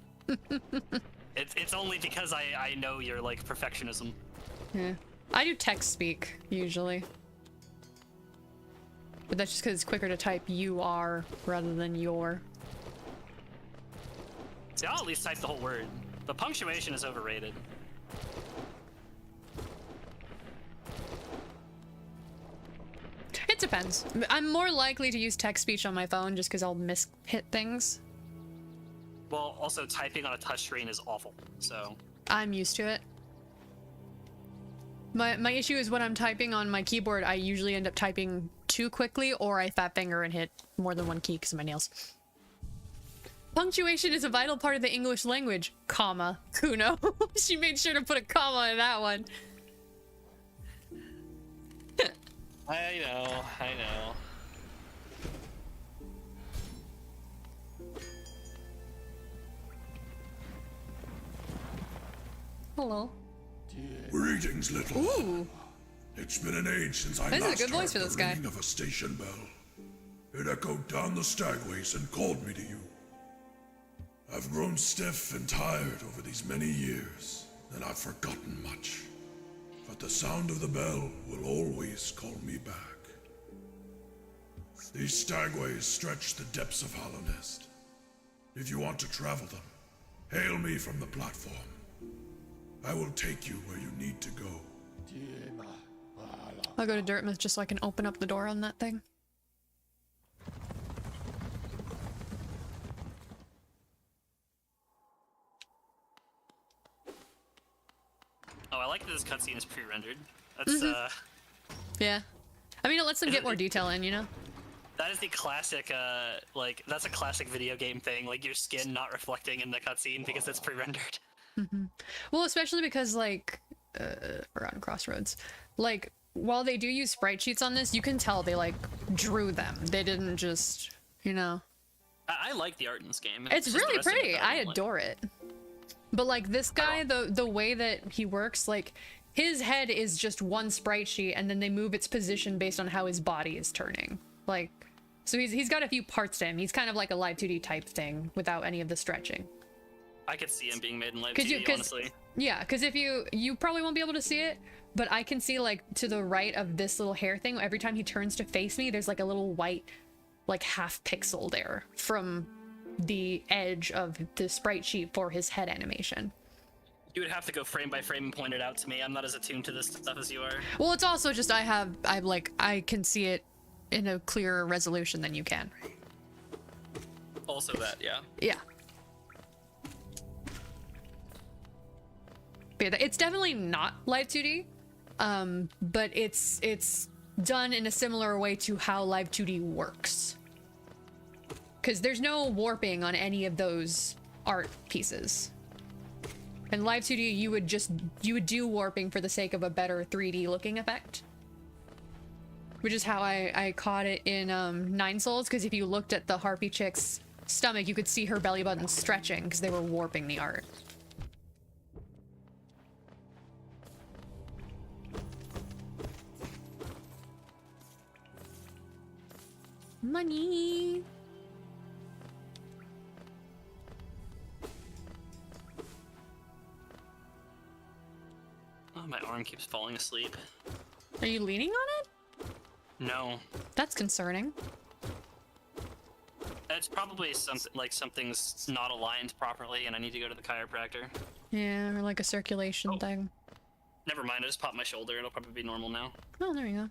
it's only because I know your, like, perfectionism. Yeah. I do text speak, usually. But that's just because it's quicker to type you are rather than your. See, I'll at least type the whole word. The punctuation is overrated. It depends. I'm more likely to use text speech on my phone just because I'll hit things. Well, also typing on a touchscreen is awful, so... I'm used to it. My issue is when I'm typing on my keyboard, I usually end up typing too quickly, or I fat finger and hit more than one key because of my nails. Punctuation is a vital part of the English language, comma, Kuno. She made sure to put a comma in that one. I know. Hello. Greetings, little. Ooh. It's been an age since I This is a last good voice heard for this the guy. ringing of a station bell. It echoed down the stagways and called me to you. I've grown stiff and tired over these many years, and I've forgotten much. But the sound of the bell will always call me back. These stagways stretch the depths of Hallownest. If you want to travel them, hail me from the platform. I will take you where you need to go. I'll go to Dirtmouth just so I can open up the door on that thing. Oh, I like that this cutscene is pre-rendered. That's, Yeah. I mean, it lets them get more detail in, you know? That is the classic, like, that's a classic video game thing, like your skin not reflecting in the cutscene because it's pre-rendered. Well, especially because, like, around Crossroads, like, while they do use sprite sheets on this, you can tell they, like, drew them. They didn't just, you know. I like the art in this game. It's just the really rest of it pretty. that I don't like. adore it. But, like, this guy, the way that he works, like, his head is just one sprite sheet, and then they move its position based on how his body is turning. Like, so he's got a few parts to him. He's kind of like a live 2D type thing without any of the stretching. I could see him being made in live 2D, honestly. Yeah, because if you probably won't be able to see it, but I can see, like, to the right of this little hair thing, every time he turns to face me, there's like a little white, like, half pixel there from the edge of the sprite sheet for his head animation. You would have to go frame by frame and point it out to me. I'm not as attuned to this stuff as you are. Well, it's also just I can see it in a clearer resolution than you can. Also that, yeah. Yeah. But yeah, it's definitely not live 2D, but it's done in a similar way to how live 2D works. Because there's no warping on any of those art pieces. In live 2D, you would do warping for the sake of a better 3D looking effect. Which is how I caught it in Nine Souls, because if you looked at the Harpy chick's stomach, you could see her belly button stretching because they were warping the art. Money. Oh, my arm keeps falling asleep. Are you leaning on it? No. That's concerning. It's probably something like something's not aligned properly and I need to go to the chiropractor. Yeah, or like a circulation thing. Never mind, I just popped my shoulder. It'll probably be normal now. Oh, there you go.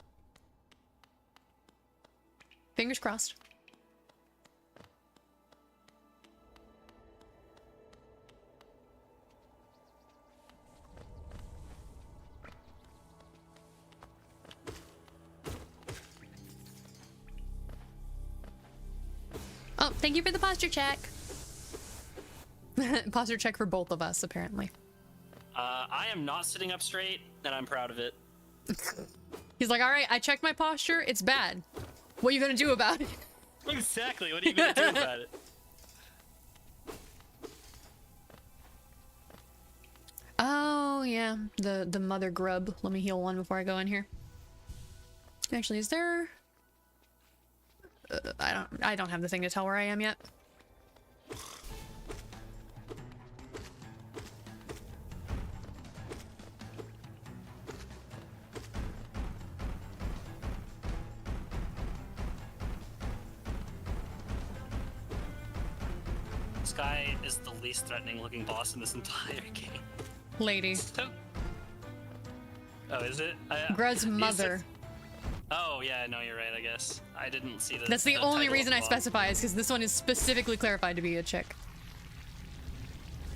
Fingers crossed. Oh, thank you for the posture check. Posture check for both of us, apparently. I am not sitting up straight, and I'm proud of it. He's like, all right, I checked my posture. It's bad. What are you gonna do about it? Exactly. What are you gonna do about it? Oh yeah, the mother grub. Let me heal one before I go in here. Actually, is there? I don't have the thing to tell where I am yet. This guy is the least threatening looking boss in this entire game. Lady. Oh, is it? Grud's mother. Oh, yeah, no, you're right, I guess. I didn't see the That's the only title reason I above. specify is because this one is specifically clarified to be a chick.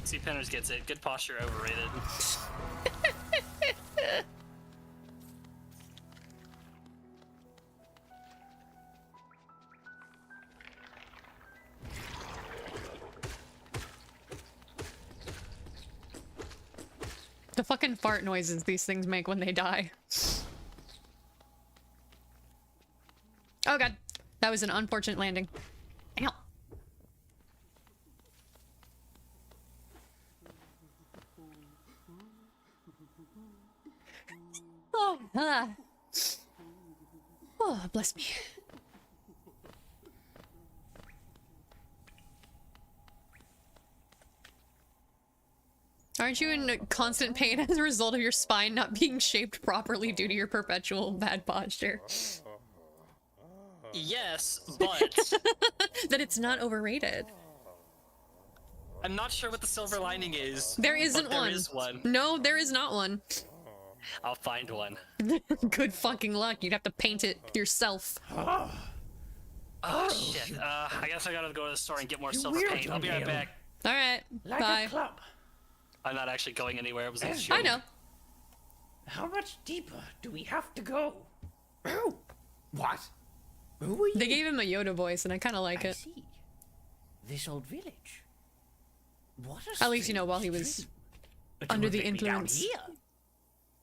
See, Penners gets it. Good posture overrated. The fucking fart noises these things make when they die. Oh god, that was an unfortunate landing. Ow. Oh, oh, bless me. Aren't you in constant pain as a result of your spine not being shaped properly due to your perpetual bad posture? Yes, but... That it's not overrated. I'm not sure what the silver lining is. There isn't but one. There is one. No, there is not one. I'll find one. Good fucking luck. You'd have to paint it yourself. Oh, shit. I guess I gotta go to the store and get more silver paint. I'll be right back. Alright, bye. I'm not actually going anywhere. It was a show. I know. How much deeper do we have to go? Oh, what? Who are you? They gave him a Yoda voice, and I kind of like it. See. This old village. What a At least, you know, while he was strange- under To the have let me down influence. here.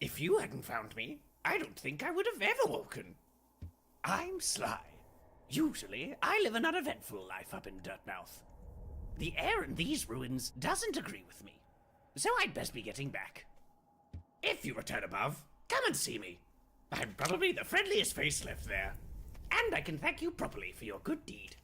If you hadn't found me, I don't think I would have ever woken. I'm Sly. Usually, I live an uneventful life up in Dirtmouth. The air in these ruins doesn't agree with me, so I'd best be getting back. If you return above, come and see me. I'm probably the friendliest face left there. And I can thank you properly for your good deed.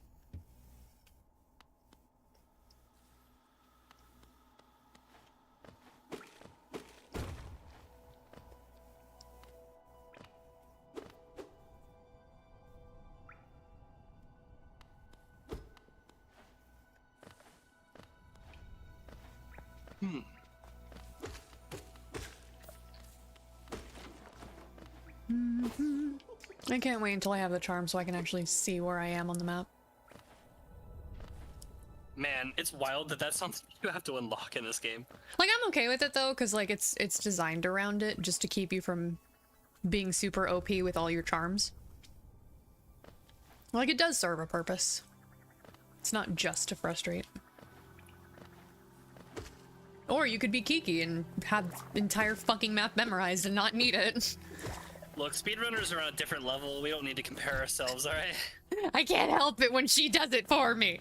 I can't wait until I have the charm so I can actually see where I am on the map. Man, it's wild that that's something you have to unlock in this game. Like, I'm okay with it though, because like it's designed around it just to keep you from being super OP with all your charms. Like, it does serve a purpose. It's not just to frustrate. Or you could be Kiki and have the entire fucking map memorized and not need it. Look, speedrunners are on a different level. We don't need to compare ourselves, alright? I can't help it when she does it for me.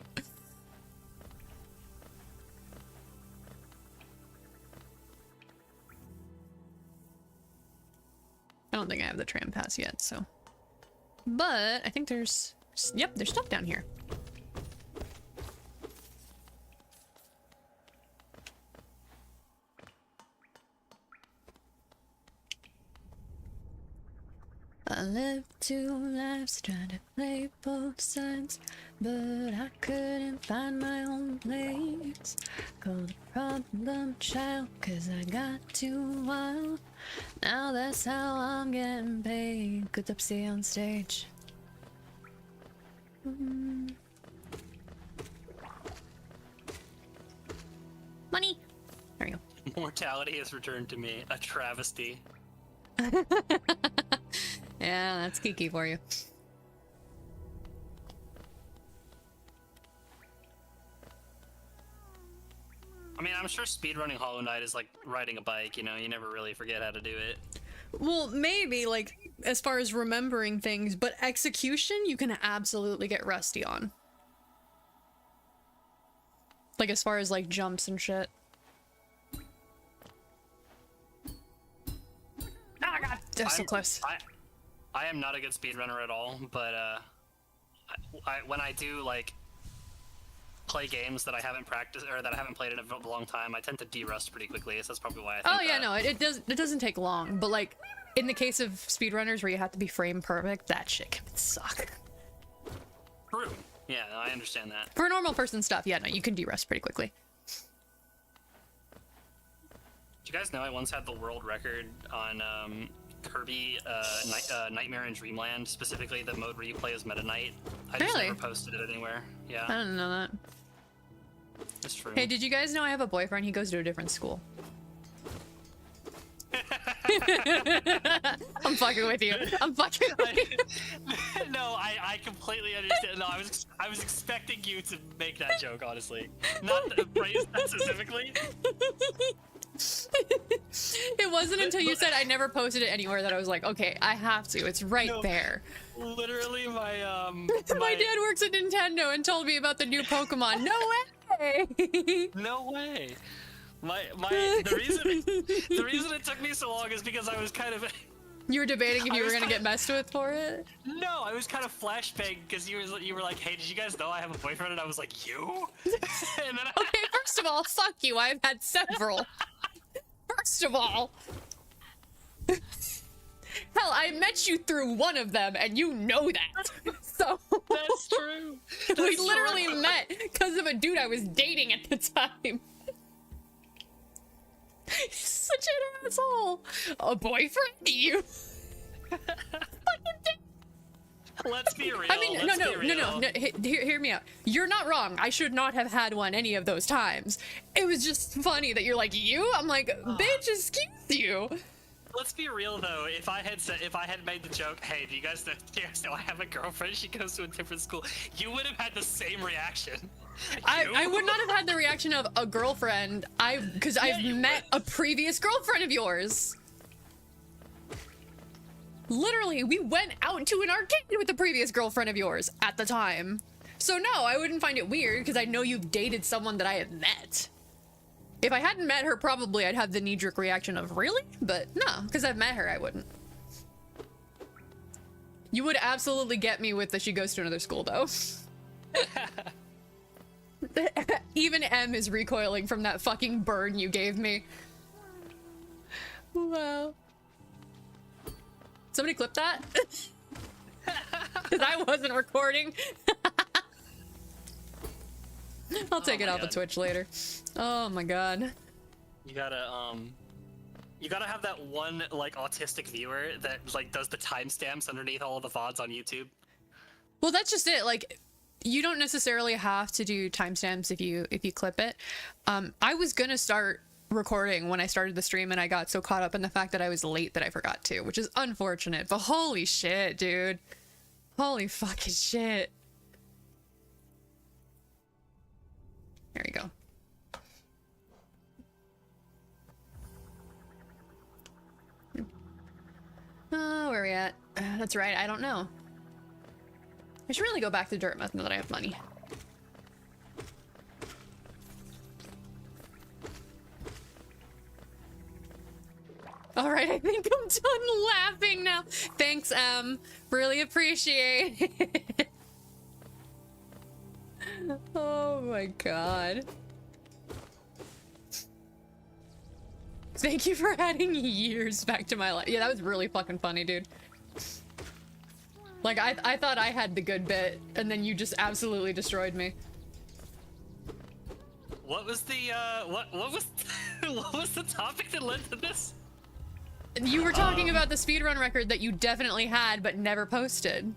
I don't think I have the tram pass yet, so. But I think there's, yep, there's stuff down here. I lived two lives trying to play both sides, but I couldn't find my own place. Called a problem child, cause I got too wild. Now that's how I'm getting paid. Good to see on stage. Money! There you go. Mortality has returned to me. A travesty. Yeah, that's Kiki for you. I mean, I'm sure speedrunning Hollow Knight is like riding a bike, you know? You never really forget how to do it. Well, maybe, like, as far as remembering things, but execution, you can absolutely get rusty on. Like, as far as, like, jumps and shit. Oh, God! They're so close. I am not a good speedrunner at all, but when I do, like, play games that I haven't practiced, or that I haven't played in a long time, I tend to de-rust pretty quickly, so that's probably why I think Oh, yeah, no, it doesn't take long, but, like, in the case of speedrunners where you have to be frame perfect, that shit can suck. True. Yeah, I understand that. For normal person stuff, yeah, no, you can de-rust pretty quickly. Do you guys know I once had the world record on Kirby Nightmare in Dreamland, specifically the mode where you play as Meta Knight? I just Really? never posted it anywhere. Yeah. I didn't know that. That's true. Hey, did you guys know I have a boyfriend? He goes to a different school. I'm fucking with you. I'm fucking with you. No, I completely understand. No, I was expecting you to make that joke, honestly. Not to phrase that specifically. It wasn't until you said I never posted it anywhere that I was like, okay, I have to. It's right there. Literally, my my dad works at Nintendo and told me about the new Pokemon. No way. No way. The reason it took me so long is because I was kind of. You were debating if you were gonna get messed with for it? No, I was kind of flashbang because you were like, hey, did you guys know I have a boyfriend? And I was like, you? And then Okay, first of all, fuck you. I've had several. First of all. Hell, I met you through one of them, and you know that. So that's true. We literally met because of a dude I was dating at the time. He's such an asshole. A boyfriend? You? Let's be real. I mean, no. Hear me out. You're not wrong. I should not have had one any of those times. It was just funny that you're like, you? I'm like, bitch, excuse you. Let's be real though. If I had made the joke, hey, do you guys know I have a girlfriend? She goes to a different school. You would have had the same reaction. I would not have had the reaction of a girlfriend. Because I've met a previous girlfriend of yours. Literally, we went out to an arcade with a previous girlfriend of yours at the time. So no, I wouldn't find it weird because I know you've dated someone that I have met. If I hadn't met her, probably I'd have the knee-jerk reaction of, really? But no, because I've met her, I wouldn't. You would absolutely get me with the she goes to another school, though. Even M is recoiling from that fucking burn you gave me. Wow. Somebody clip that? Because I wasn't recording. I'll take it off of Twitch later. Oh my god. You gotta have that one like autistic viewer that like does the timestamps underneath all of the VODs on YouTube. Well, that's just it. Like, you don't necessarily have to do timestamps if you clip it. I was gonna start recording when I started the stream, and I got so caught up in the fact that I was late that I forgot to, which is unfortunate. But holy shit, dude. Holy fucking shit. There you go. Oh, where are we at? That's right, I don't know. I should really go back to Dartmouth now that I have money. Alright, I think I'm done laughing now. Thanks, really appreciate it. Oh my god. Thank you for adding years back to my life. Yeah, that was really fucking funny, dude. Like, I thought I had the good bit, and then you just absolutely destroyed me. What was the, what was, what was the topic that led to this? You were talking about the speedrun record that you definitely had, but never posted.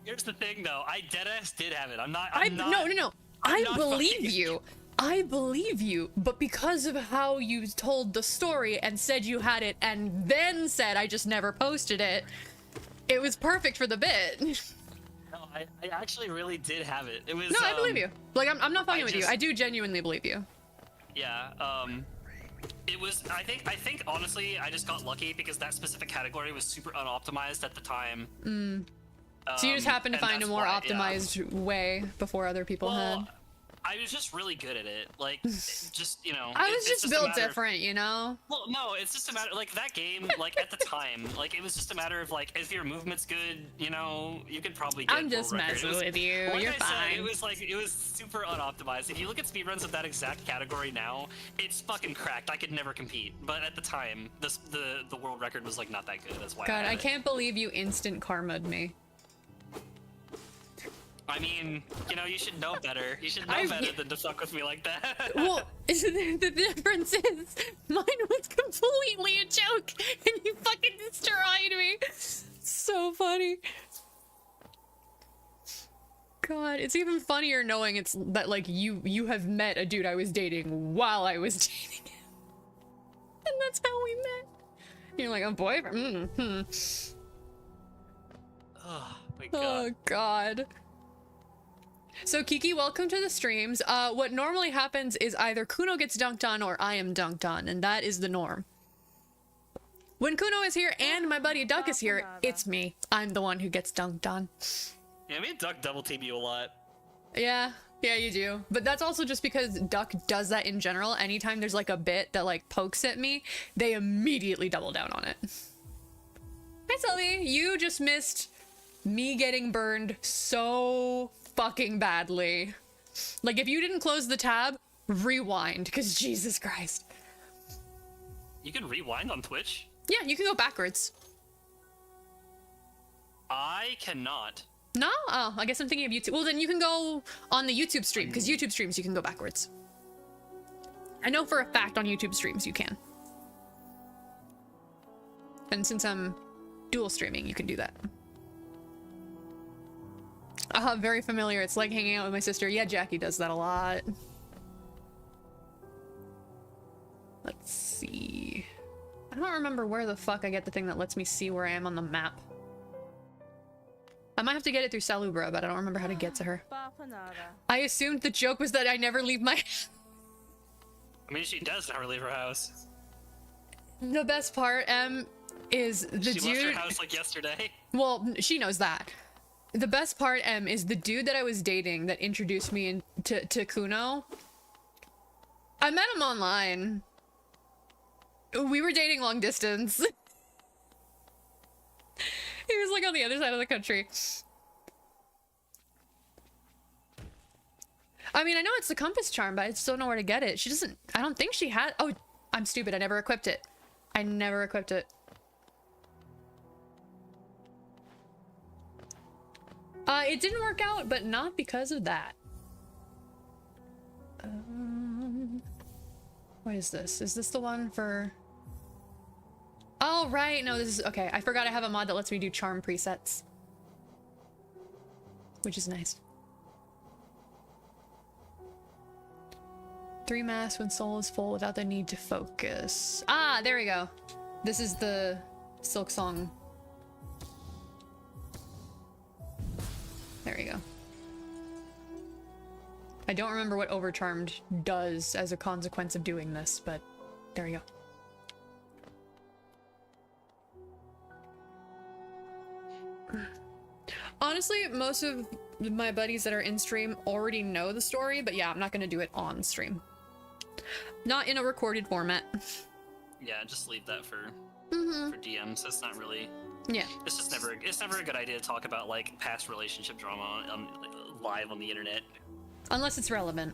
Here's the thing, though. I deadass did have it. No. I believe you. I believe you, but because of how you told the story and said you had it and then said I just never posted it, it was perfect for the bit. No, I actually really did have it. It was. No, I believe you. Like, I'm not fucking with you. I do genuinely believe you. Yeah. It was. I think honestly, I just got lucky because that specific category was super unoptimized at the time. So you just happened to find a more optimized way before other people had. I was just really good at it. Like, just, you know. I was just built different, you know? Well, no, it's just a matter, like, that game, like, at the time, like, it was just a matter of, like, if your movement's good, you know, you could probably get I'm just messing with you. Like You're I fine. said, it was, like, it was super unoptimized. If you look at speedruns of that exact category now, it's fucking cracked. I could never compete. But at the time, the world record was, like, not that good. That's why God, I can't believe you instant karma'd me. I mean, you know, you should know better. You should know better than to fuck with me like that. Well, the difference is, mine was completely a joke, and you fucking destroyed me. So funny. God, it's even funnier knowing it's that, like, you have met a dude I was dating while I was dating him. And that's how we met. You're like, a boyfriend? Oh, my God. Oh, God. So Kiki, welcome to the streams. What normally happens is either Kuno gets dunked on or I am dunked on, and that is the norm. When Kuno is here and my buddy Duck is here, it's me. I'm the one who gets dunked on. Yeah, me and Duck double team you a lot. Yeah, you do. But that's also just because Duck does that in general. Anytime there's like a bit that like pokes at me, they immediately double down on it. Hi Sully, you just missed me getting burned so fucking badly. Like, if you didn't close the tab, rewind, because Jesus Christ. You can rewind on Twitch? Yeah, you can go backwards. I cannot. No? Oh, I guess I'm thinking of YouTube. Well, then you can go on the YouTube stream, because YouTube streams you can go backwards. I know for a fact on YouTube streams you can. And since I'm dual streaming, you can do that. Very familiar. It's like hanging out with my sister. Yeah, Jackie does that a lot. Let's see. I don't remember where the fuck I get the thing that lets me see where I am on the map. I might have to get it through Salubra, but I don't remember how to get to her. I assumed the joke was that I never leave my... I mean, she does never leave her house. The best part, is the dude... She left her house like yesterday. Well, she knows that. The best part, is the dude that I was dating that introduced me to Kuno. I met him online. We were dating long distance. He was like on the other side of the country. I mean, I know it's the compass charm, but I just don't know where to get it. She doesn't, I don't think she had, oh, I'm stupid. I never equipped it. I never equipped it. It didn't work out, but not because of that. What is this? Is this the one for... Oh, right. No, this is... Okay, I forgot I have a mod that lets me do charm presets. Which is nice. 3 masks when soul is full without the need to focus. Ah, there we go. This is the Silksong. There we go. I don't remember what Overcharmed does as a consequence of doing this, but there we go. Honestly, most of my buddies that are in stream already know the story, but yeah, I'm not gonna do it on stream. Not in a recorded format. Yeah, just leave that for DMs. That's not really... Yeah. It's just never a good idea to talk about like past relationship drama live on the internet. Unless it's relevant.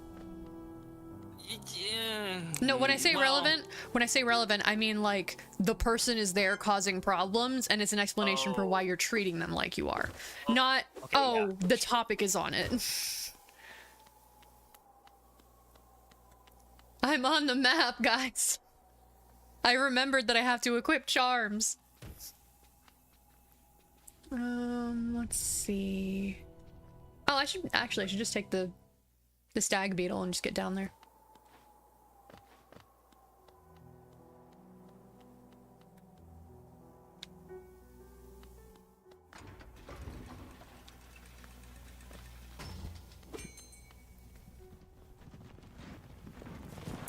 Yeah. No, when I say relevant, I mean like the person is there causing problems and it's an explanation for why you're treating them like you are. Not, okay, yeah, the topic is on it. I'm on the map, guys. I remembered that I have to equip charms. Let's see. Oh, I should just take the stag beetle and just get down there.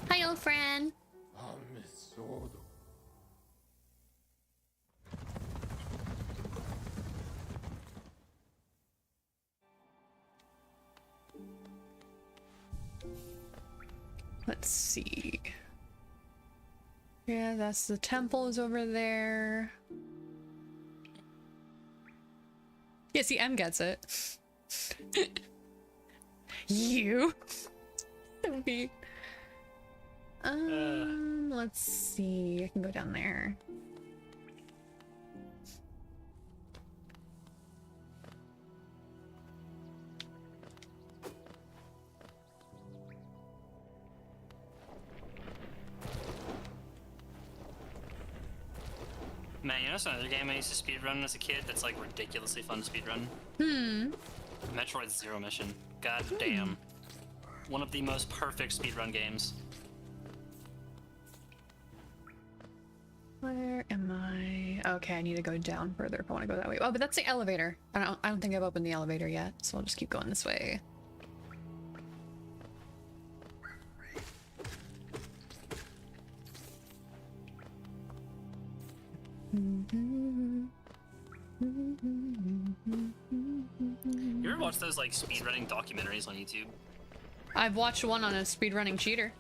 Hi, old friend. Let's see. Yeah, that's the temple is over there. Yeah, see, M gets it. You. So mean. Let's see. I can go down there. Man, you know, it's another game I used to speedrun as a kid that's like ridiculously fun to speedrun. Metroid Zero Mission. God damn. One of the most perfect speedrun games. Where am I? Okay, I need to go down further if I want to go that way. Oh, but that's the elevator. I don't think I've opened the elevator yet, so I'll just keep going this way. You ever watch those like speedrunning documentaries on YouTube? I've watched one on a speedrunning cheater.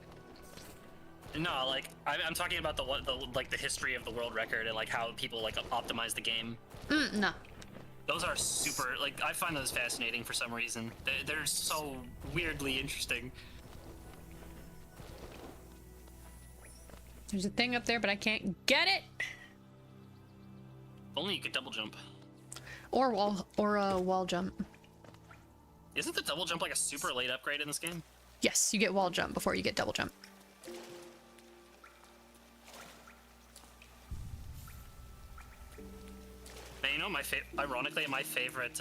No, like I'm talking about the history of the world record and like how people like optimize the game. No. Those are super, like, I find those fascinating for some reason. They're so weirdly interesting. There's a thing up there, but I can't get it. If only you could double jump. Or wall jump. Isn't the double jump like a super late upgrade in this game? Yes, you get wall jump before you get double jump. Man, you know, ironically, my favorite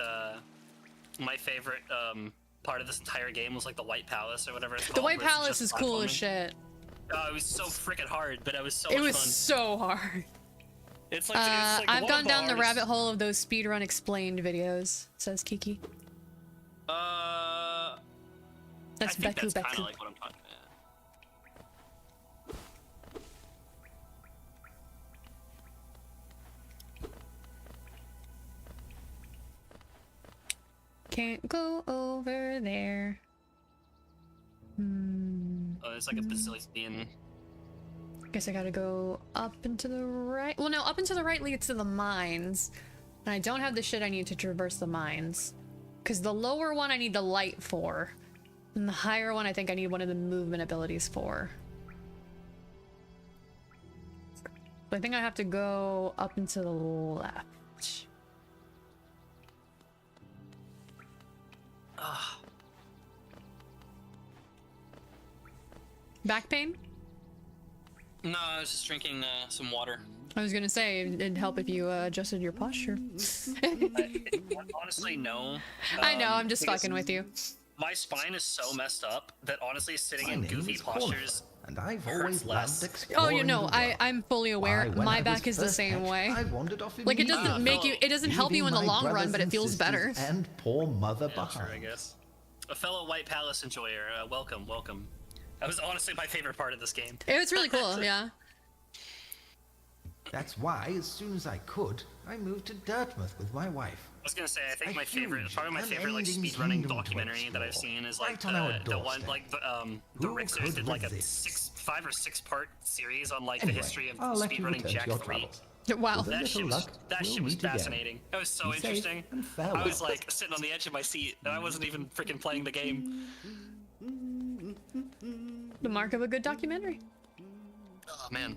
part of this entire game was like the White Palace or whatever it's called. The White Palace is cool as shit. It was so freaking hard, but it was so much fun. It was so hard. It's like, I've gone down the rabbit hole of those speedrun explained videos, says Kiki. That's I think Beku. that's kind of like what I'm talking about. Can't go over there. Oh, it's like a bazillion. Guess I gotta go up and to the right. Well, no, up and to the right leads to the mines. And I don't have the shit I need to traverse the mines. Because the lower one I need the light for. And the higher one I think I need one of the movement abilities for. So I think I have to go up and to the left. Ugh. Back pain? No, I was just drinking some water. I was gonna say, it'd help if you adjusted your posture. Honestly, no. I know, I'm just because fucking with you. My spine is so messed up that honestly sitting My in name goofy is Cornwall, postures and I've hurts always less. loved exploring Oh, you know, the world. I'm fully aware. Why, when My I back was is the first same hatched, way. I wandered off Like, it doesn't immediately, make you, it doesn't help you in the leaving my long run, brothers but it and feels better. sisters And poor mother Yeah, sure, I behind. guess. A fellow White Palace enjoyer, welcome, welcome. That was honestly my favorite part of this game. It was really cool, yeah. That's why, as soon as I could, I moved to Dartmouth with my wife. I was gonna say, I think A my favorite, huge, probably my favorite like unending speedrunning kingdom to documentary that I've explore, seen is like right on our the one doorstep. like the Who Rixers could did like a resist? 5 or 6 part series on like Anyway, the history of I'll let you speedrunning return to Jack your 3. travels. Wow. With a That little shit was, luck, that we'll shit was meet again. fascinating. That was so Be safe interesting. and I farewell. was like sitting on the edge of my seat and I wasn't even freaking playing the game. The mark of a good documentary. Oh man.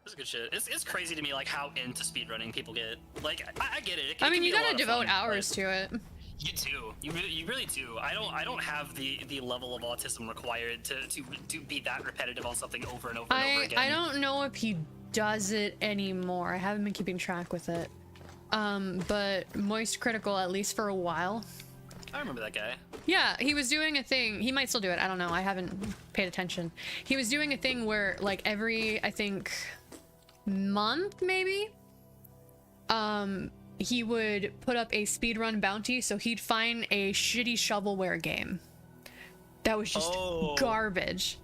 This is good shit. It's crazy to me like how into speedrunning people get. Like I get it. I mean, you can be a lot gotta of devote fun, hours but to it. You do. You really do. I don't have the level of autism required to be that repetitive on something over and over and over again. I don't know if he does it anymore. I haven't been keeping track with it. But Moist Critical, at least for a while. I remember that guy. Yeah, he was doing a thing. He might still do it. I don't know. I haven't paid attention. He was doing a thing where, like, every, I think, month, maybe? He would put up a speedrun bounty, so he'd find a shitty shovelware game that was just garbage.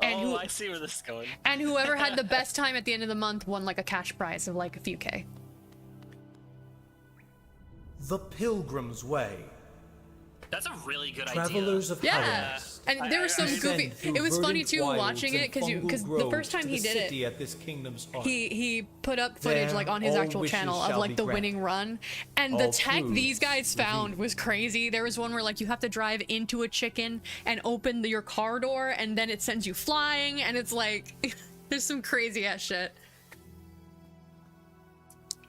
And I see where this is going. and whoever had the best time at the end of the month won, like, a cash prize of, like, a few K. The Pilgrim's Way. That's a really good Travelers idea. of Yeah, Paradise. and there was some goofy. It was funny too watching it because the first time he did it, at this kingdom's heart. he put up footage There, like on his all actual wishes channel of shall like be the granted. winning run, and the All tech these truths guys found was crazy. There was one where like you have to drive into a chicken and open your car door, and then it sends you flying, and it's like there's some crazy ass shit.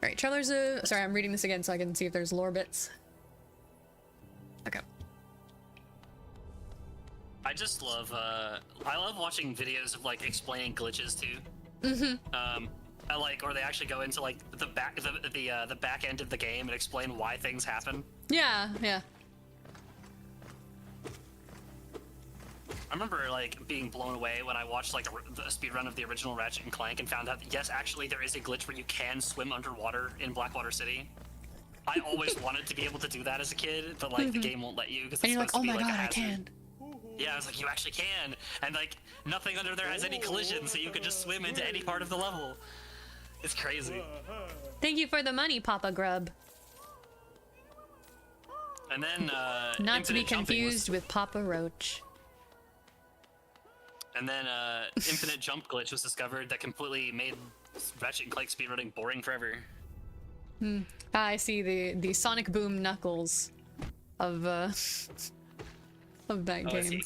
All right, Travelers of... Sorry, I'm reading this again so I can see if there's lore bits. Okay. I just love I love watching videos of like explaining glitches too. I like, or they actually go into like the back end of the game and explain why things happen. Yeah, yeah. I remember like being blown away when I watched like the speedrun of the original Ratchet and Clank and found out that yes, actually there is a glitch where you can swim underwater in Blackwater City. I always wanted to be able to do that as a kid, but like the game won't let you because And it's you're like, supposed oh to be my like a god, I hazard. can. Yeah, I was like, you actually can, and like nothing under there has any collision, so you can just swim into any part of the level. It's crazy. Thank you for the money, Papa Grub. And then Not to be Infinite Jumping confused with Papa Roach. And then Infinite Jump glitch was discovered that completely made Ratchet and Clank speedrunning boring forever. I see the Sonic Boom Knuckles of of that Oh, game.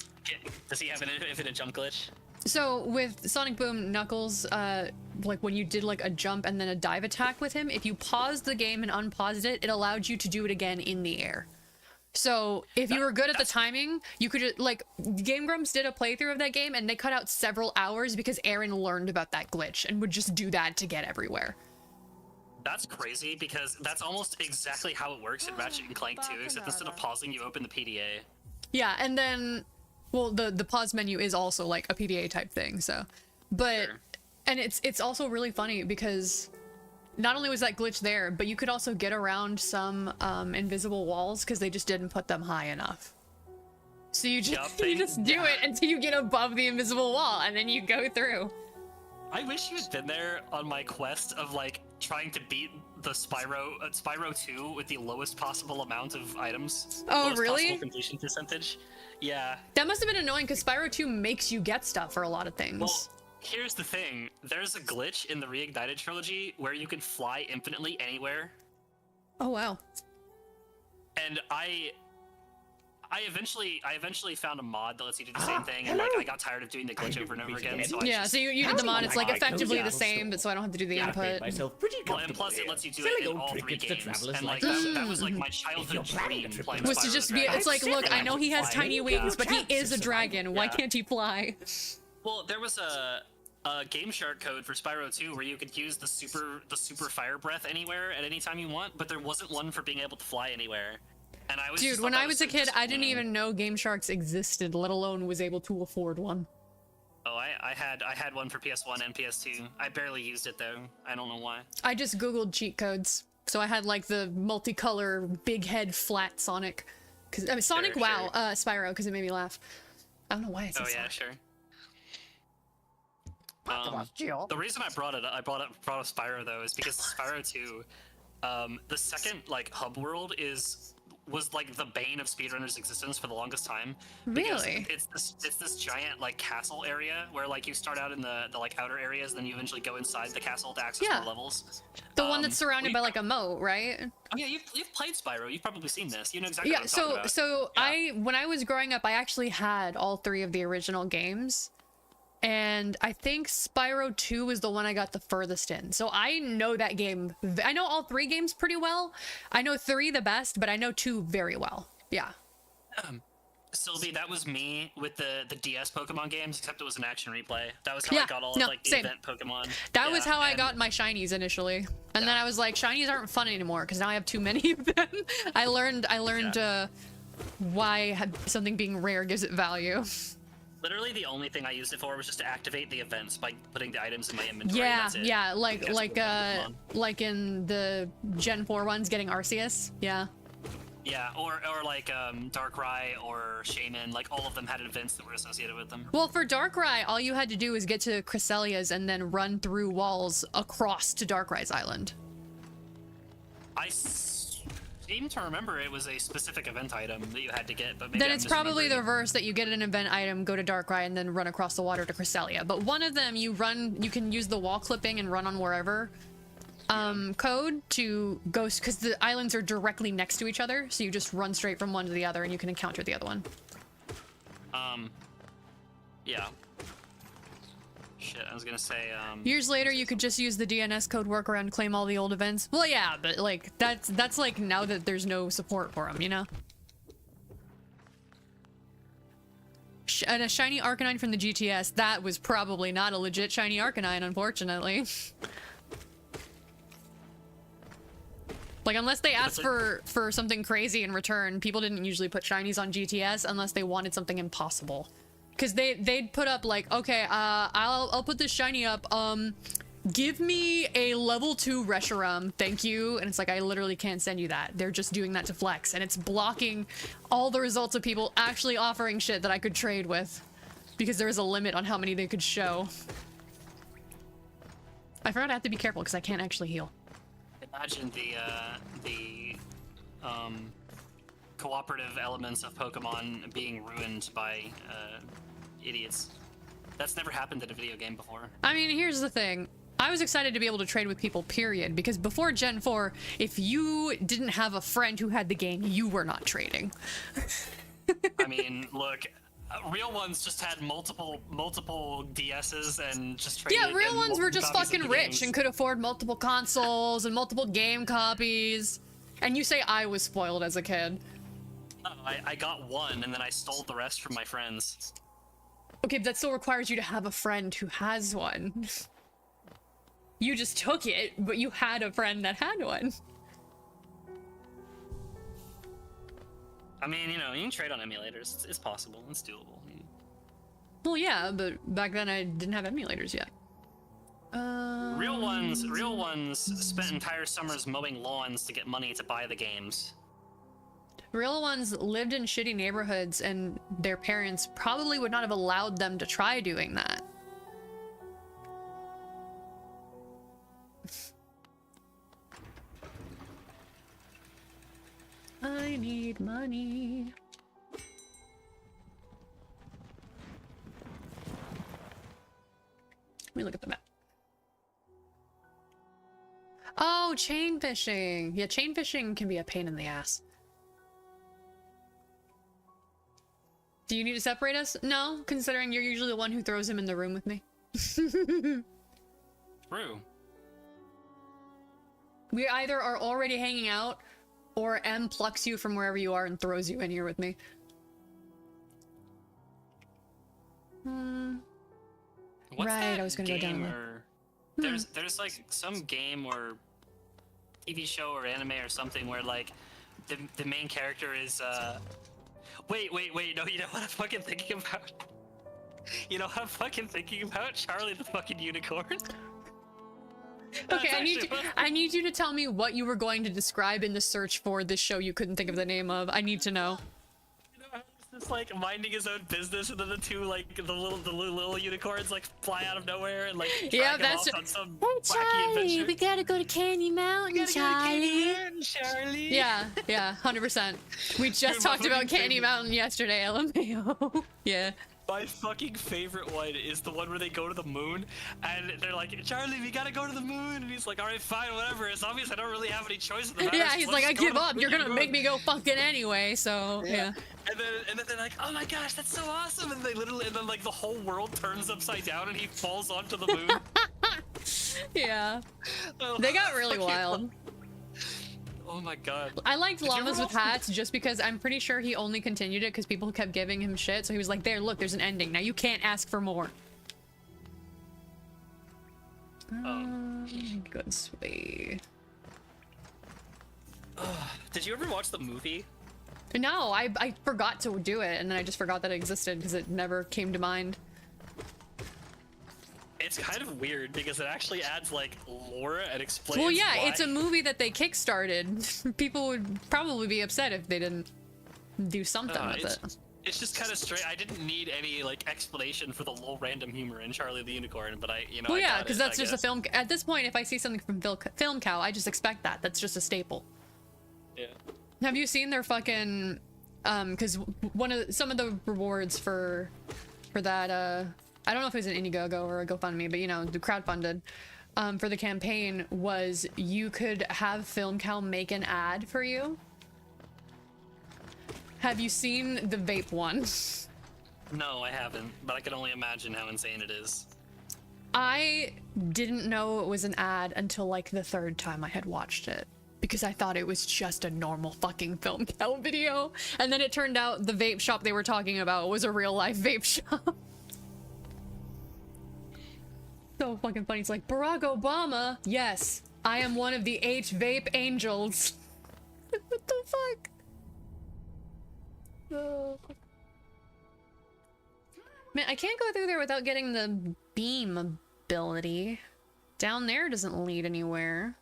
does he have an Infinite Jump glitch? So with Sonic Boom Knuckles, like when you did like a jump and then a dive attack with him, if you paused the game and unpaused it, it allowed you to do it again in the air. So if you were good at the timing, you could just, like, Game Grumps did a playthrough of that game and they cut out several hours because Aaron learned about that glitch and would just do that to get everywhere. That's crazy because that's almost exactly how it works in Ratchet and Clank 2, except instead of pausing, you open the PDA. Yeah, and then, well, the pause menu is also like a PDA type thing, so. But, Sure. and it's also really funny because not only was that glitch there, but you could also get around some invisible walls because they just didn't put them high enough. So you just, you just do it until you get above the invisible wall and then you go through. I wish you had been there on my quest of like trying to beat the Spyro 2 with the lowest possible amount of items. Oh, lowest really? Possible completion percentage. Yeah. That must have been annoying because Spyro 2 makes you get stuff for a lot of things. Well, here's the thing. There's a glitch in the Reignited trilogy where you can fly infinitely anywhere. Oh wow. And I eventually found a mod that lets you do the same thing, and like I got tired of doing the glitch over and over again. So yeah, so you did the mod. It's like effectively the same, but so I don't have to do the input. Well, and plus it lets you do it in all 3 games, and like that was like my childhood dream playing Was to Spyro just the be. Dragon. It's like, look, I know he has tiny wings, but he is a dragon. Why Yeah. can't he fly? Well, there was a Game Shark code for Spyro 2 where you could use the super fire breath anywhere at any time you want, but there wasn't one for being able to fly anywhere. And I was Dude, just when thought I that was a kid, just, I didn't even know Game Sharks existed, let alone was able to afford one. Oh, I had one for PS1 and PS2. I barely used it though. I don't know why. I just googled cheat codes, so I had like the multicolor, big head, flat Sonic. Cause I mean Sonic, Sure, wow, Spyro, because it made me laugh. I don't know why it's. Oh yeah, sure. The reason I brought up Spyro though is because Spyro 2, the second like hub world was like the bane of speedrunners' existence for the longest time. Really? It's this giant like castle area where like you start out in the like outer areas, then you eventually go inside the castle to access Yeah. more levels. The one that's surrounded by like a moat, right? Oh yeah, you've played Spyro. You've probably seen this. You know exactly Yeah. what I'm talking about. So when I was growing up, I actually had all 3 of the original games. And I think Spyro 2 is the one I got the furthest in. So I know that game. I know all 3 games pretty well. I know 3 the best, but I know 2 very well. Yeah. Sylvie, that was me with the DS Pokemon games, except it was an action replay. That was how Yeah, I got all no, of like the same. event Pokemon. That was Yeah, how I and- got my shinies initially. And then I was like, shinies aren't fun anymore because now I have too many of them. I learned why something being rare gives it value. Literally, the only thing I used it for was just to activate the events by putting the items in my inventory. Yeah, That's it. yeah, like That's Pokemon. like in the Gen 4 ones, getting Arceus. Yeah. Yeah, or like Darkrai or Shaman, like all of them had events that were associated with them. Well, for Darkrai, all you had to do was get to Cryselia's and then run through walls across to Darkrai's island. I seem to remember it was a specific event item that you had to get, but maybe Then I'm it's probably the misremembering. reverse, that you get an event item, go to Darkrai, and then run across the water to Cresselia. But one of them, you can use the wall clipping and run on wherever code to go, because the islands are directly next to each other, so you just run straight from one to the other and you can encounter the other one. Yeah. Shit, I was gonna say, Years later, you could just use the DNS code workaround, claim all the old events. Well, yeah, but like that's like now that there's no support for them, you know. And a shiny Arcanine from the GTS, that was probably not a legit shiny Arcanine, unfortunately. Like, unless they asked for something crazy in return, people didn't usually put shinies on GTS unless they wanted something impossible. Because they'd put up like, okay, I'll put this shiny up, give me a level 2 Reshiram, thank you. And it's like, I literally can't send you that. They're just doing that to flex, and it's blocking all the results of people actually offering shit that I could trade with. Because there was a limit on how many they could show. I forgot I have to be careful because I can't actually heal. imagine the cooperative elements of Pokemon being ruined by idiots. That's never happened in a video game before. I mean, here's the thing. I was excited to be able to trade with people, period, because before Gen 4, if you didn't have a friend who had the game, you were not trading. I mean, look, real ones just had multiple DSs and just traded. Yeah, real and ones were just copies of fucking the rich games. and could afford multiple consoles and multiple game copies. And you say I was spoiled as a kid. No, I got one and then I stole the rest from my friends. Okay, but that still requires you to have a friend who has one. You just took it, but you had a friend that had one. I mean, you know, you can trade on emulators. It's possible. It's doable. Well, yeah, but back then I didn't have emulators yet. Real ones spent entire summers mowing lawns to get money to buy the games. Real ones lived in shitty neighborhoods, and their parents probably would not have allowed them to try doing that. I need money. Let me look at the map. Oh, chain fishing. Yeah, chain fishing can be a pain in the ass. Do you need to separate us? No, considering you're usually the one who throws him in the room with me. True. We either are already hanging out, or M plucks you from wherever you are and throws you in here with me. What's right, that I was gonna go down or... There's like some game or TV show or anime or something where like the main character is wait, no, you know what I'm fucking thinking about? You know what I'm fucking thinking about? Charlie the fucking unicorn. Okay, I need you to tell me what you were going to describe in the search for this show you couldn't think of the name of. I need to know. You know how he's just like minding his own business, and then the two like the little unicorns like fly out of nowhere and like yeah, drag him that's off on some hey, wacky Charlie, adventure. we gotta go to Candy Mountain, Charlie. Charlie. Yeah, 100%. We just talked about Candy Mountain yesterday, LMAO. Yeah. My fucking favorite one is the one where they go to the moon, and they're like, Charlie, we gotta go to the moon, and he's like, alright, fine, whatever, as obvious I don't really have any choice in the matter. Yeah, so he's let's like, I just go give to the up, moon, you're gonna make me go fucking anyway, so, yeah. And then they're like, oh my gosh, that's so awesome, and then like the whole world turns upside down, and he falls onto the moon. Yeah. They got really wild. Oh my god. I liked Llamas with Hats just because I'm pretty sure he only continued it because people kept giving him shit. So he was like, there, look, there's an ending. Now you can't ask for more. Good sweet. Did you ever watch the movie? No, I forgot to do it, and then I just forgot that it existed because it never came to mind. It's kind of weird because it actually adds like lore and explains. Well, yeah, why. it's a movie that they kickstarted. People would probably be upset if they didn't do something with it. It's just kind of straight. I didn't need any like explanation for the little random humor in Charlie the Unicorn, but Well, yeah, because that's just a film. At this point, if I see something from Film Cow, I just expect that. That's just a staple. Yeah. Have you seen their fucking? Because some of the rewards for that I don't know if it was an Indiegogo or a GoFundMe, but you know, the crowdfunded for the campaign was you could have Film Cow make an ad for you. Have you seen the vape one? No, I haven't, but I can only imagine how insane it is. I didn't know it was an ad until like the third time I had watched it. Because I thought it was just a normal fucking Film Cow video. And then it turned out the vape shop they were talking about was a real life vape shop. So fucking funny. It's like, Barack Obama, yes, I am one of the H-Vape Angels. What the fuck? Man, I can't go through there without getting the beam ability. Down there doesn't lead anywhere.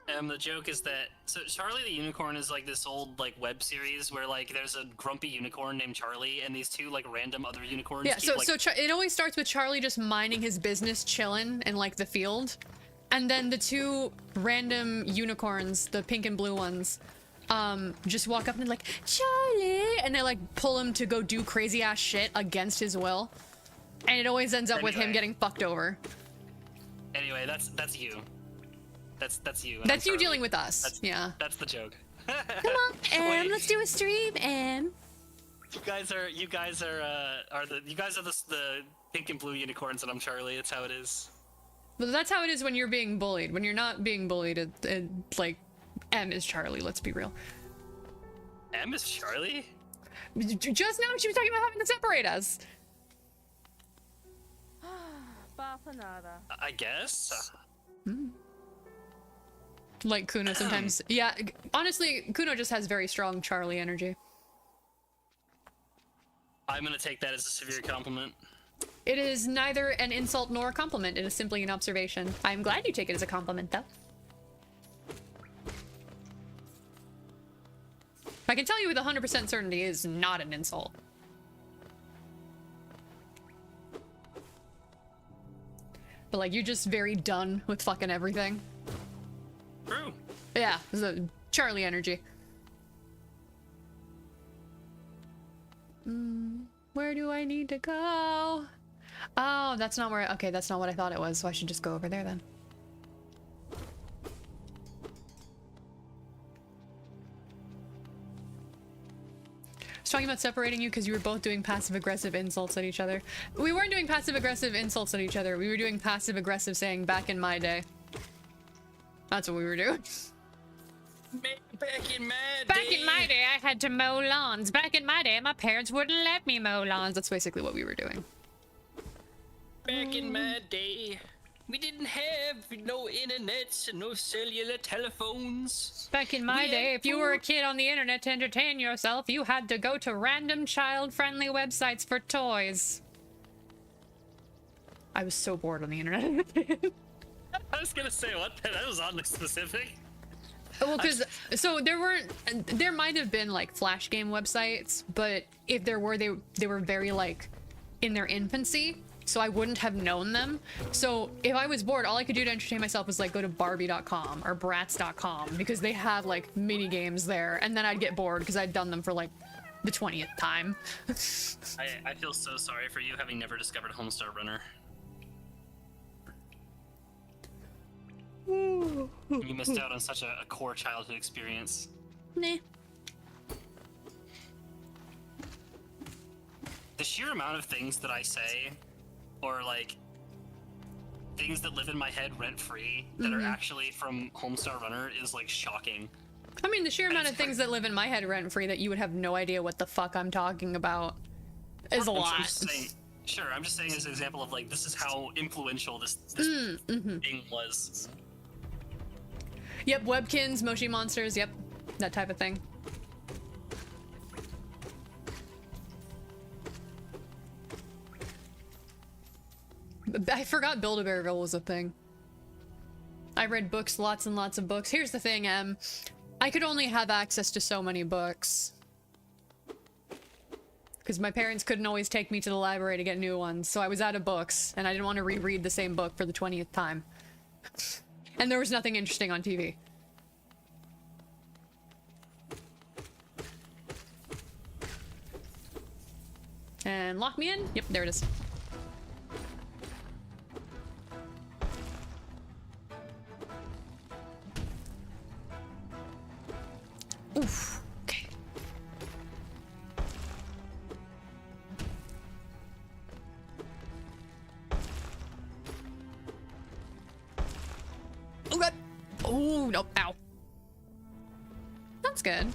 The joke is that so Charlie the Unicorn is like this old like web series where like there's a grumpy unicorn named Charlie and these two like random other unicorns. Yeah, keep, so it always starts with Charlie just minding his business, chilling in like the field, and then the two random unicorns, the pink and blue ones, just walk up and they're like, Charlie, and they like pull him to go do crazy ass shit against his will, and it always ends up with him getting fucked over. Anyway, that's you. That's you. That's you dealing with us. Yeah. That's the joke. Come on, Em, let's do a stream, Em. You guys are the pink and blue unicorns, and I'm Charlie. It's how it is. But that's how it is when you're being bullied. When you're not being bullied, it like M is Charlie. Let's be real. M is Charlie? Just now she was talking about having to separate us. I guess. Like Kuno sometimes. Yeah, honestly, Kuno just has very strong Charlie energy. I'm gonna take that as a severe compliment. It is neither an insult nor a compliment. It is simply an observation. I'm glad you take it as a compliment, though. I can tell you with 100% certainty it is not an insult. But like, you're just very done with fucking everything. True. Yeah, it's a Charlie energy. Where do I need to go? Oh, that's not where. Okay, that's not what I thought it was, so I should just go over there then. I was talking about separating you because you were both doing passive-aggressive insults at each other. We weren't doing passive-aggressive insults at each other. We were doing passive-aggressive saying back in my day. That's what we were doing. Back in my day. Back in my day, I had to mow lawns. Back in my day, my parents wouldn't let me mow lawns. That's basically what we were doing. Back in my day, we didn't have no internets and no cellular telephones. Back in my day, if you were a kid on the internet to entertain yourself, you had to go to random child-friendly websites for toys. I was so bored on the internet. I was gonna say, what? That was oddly specific. Well, because, so there might have been, like, Flash game websites, but if there were, they were very, like, in their infancy, so I wouldn't have known them. So if I was bored, all I could do to entertain myself was, like, go to Barbie.com or Bratz.com, because they have, like, mini games there, and then I'd get bored because I'd done them for, like, the 20th time. I feel so sorry for you having never discovered Homestar Runner. You missed out on such a core childhood experience. Nah. The sheer amount of things that I say, or like things that live in my head rent-free that are actually from Homestar Runner is like shocking. I mean, the sheer amount of things that live in my head rent-free that you would have no idea what the fuck I'm talking about is a lot. Sure, I'm just saying as an example of like, this is how influential this thing was. Yep, Webkins, Moshi Monsters, yep, that type of thing. I forgot Build-A-Bearville was a thing. I read books, lots and lots of books. Here's the thing, I could only have access to so many books. Because my parents couldn't always take me to the library to get new ones, so I was out of books, and I didn't want to reread the same book for the 20th time. And there was nothing interesting on TV. And lock me in? Yep, there it is. Oof. Okay. Oh god. Oh no. Ow. That's good.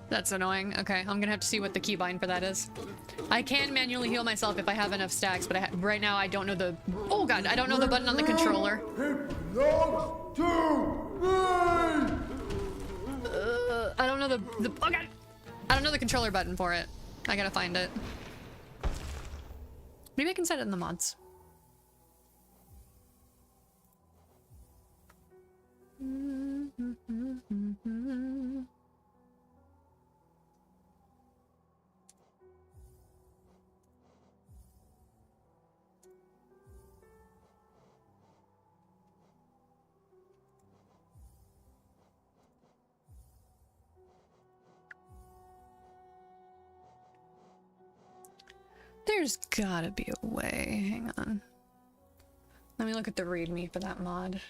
That's annoying. Okay, I'm gonna have to see what the keybind for that is. I can manually heal myself if I have enough stacks, but right now I don't know the... Oh god, I don't know the button on the controller. I don't know the... Oh god! I don't know the controller button for it. I gotta find it. Maybe I can set it in the mods. There's gotta be a way. Hang on. Let me look at the readme for that mod.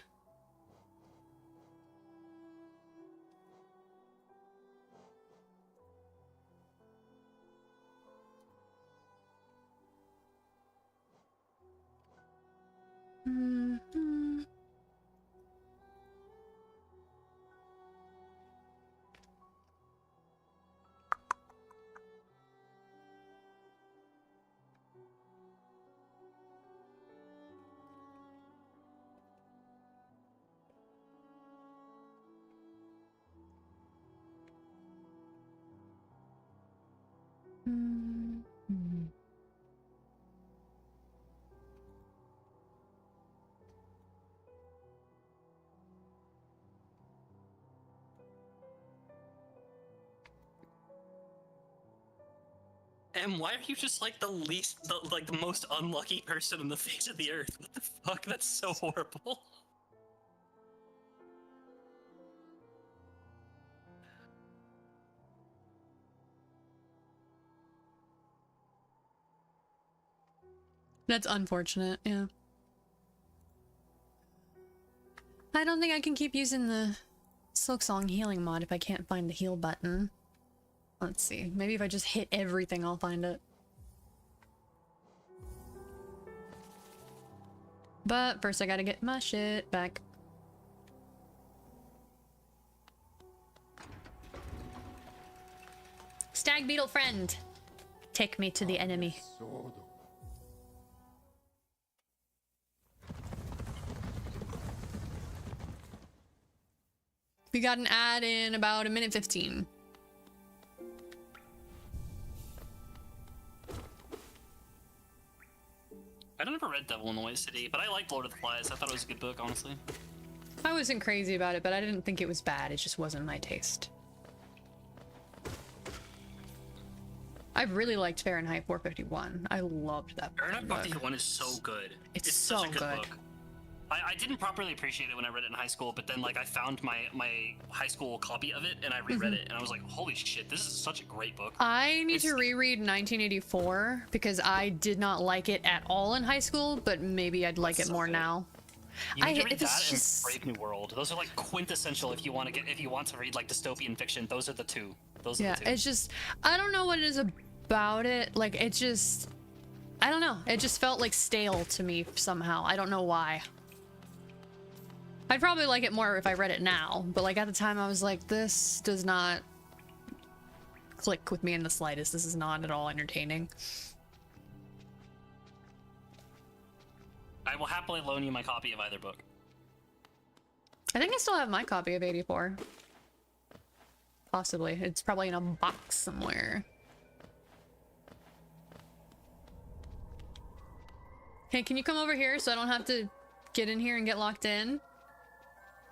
Em, why are you just like the most unlucky person on the face of the earth? What the fuck? That's so horrible. That's unfortunate, yeah. I don't think I can keep using the Silksong healing mod if I can't find the heal button. Let's see. Maybe if I just hit everything, I'll find it. But first I gotta get my shit back. Stag beetle friend, take me to the enemy. We got an ad in about 1:15. I never read Devil in the White City, but I liked Lord of the Flies. I thought it was a good book, honestly. I wasn't crazy about it, but I didn't think it was bad. It just wasn't my taste. I really liked Fahrenheit 451. I loved that book. Fahrenheit 451 is so good. It's such so a good good. book. I didn't properly appreciate it when I read it in high school, but then like I found my high school copy of it and I reread it and I was like, holy shit, this is such a great book. I need to reread 1984 because I did not like it at all in high school, but maybe I'd like it more now. You need to read it's that just- and Brave New World. Those are like quintessential if you want to read like dystopian fiction. Those are the two. Those are Yeah, the two. it's just, I don't know what it is about it. Like, it just, I don't know. It just felt like stale to me somehow. I don't know why. I'd probably like it more if I read it now, but like at the time I was like, this does not click with me in the slightest. This is not at all entertaining. I will happily loan you my copy of either book. I think I still have my copy of 84. Possibly. It's probably in a box somewhere. Hey, can you come over here so I don't have to get in here and get locked in?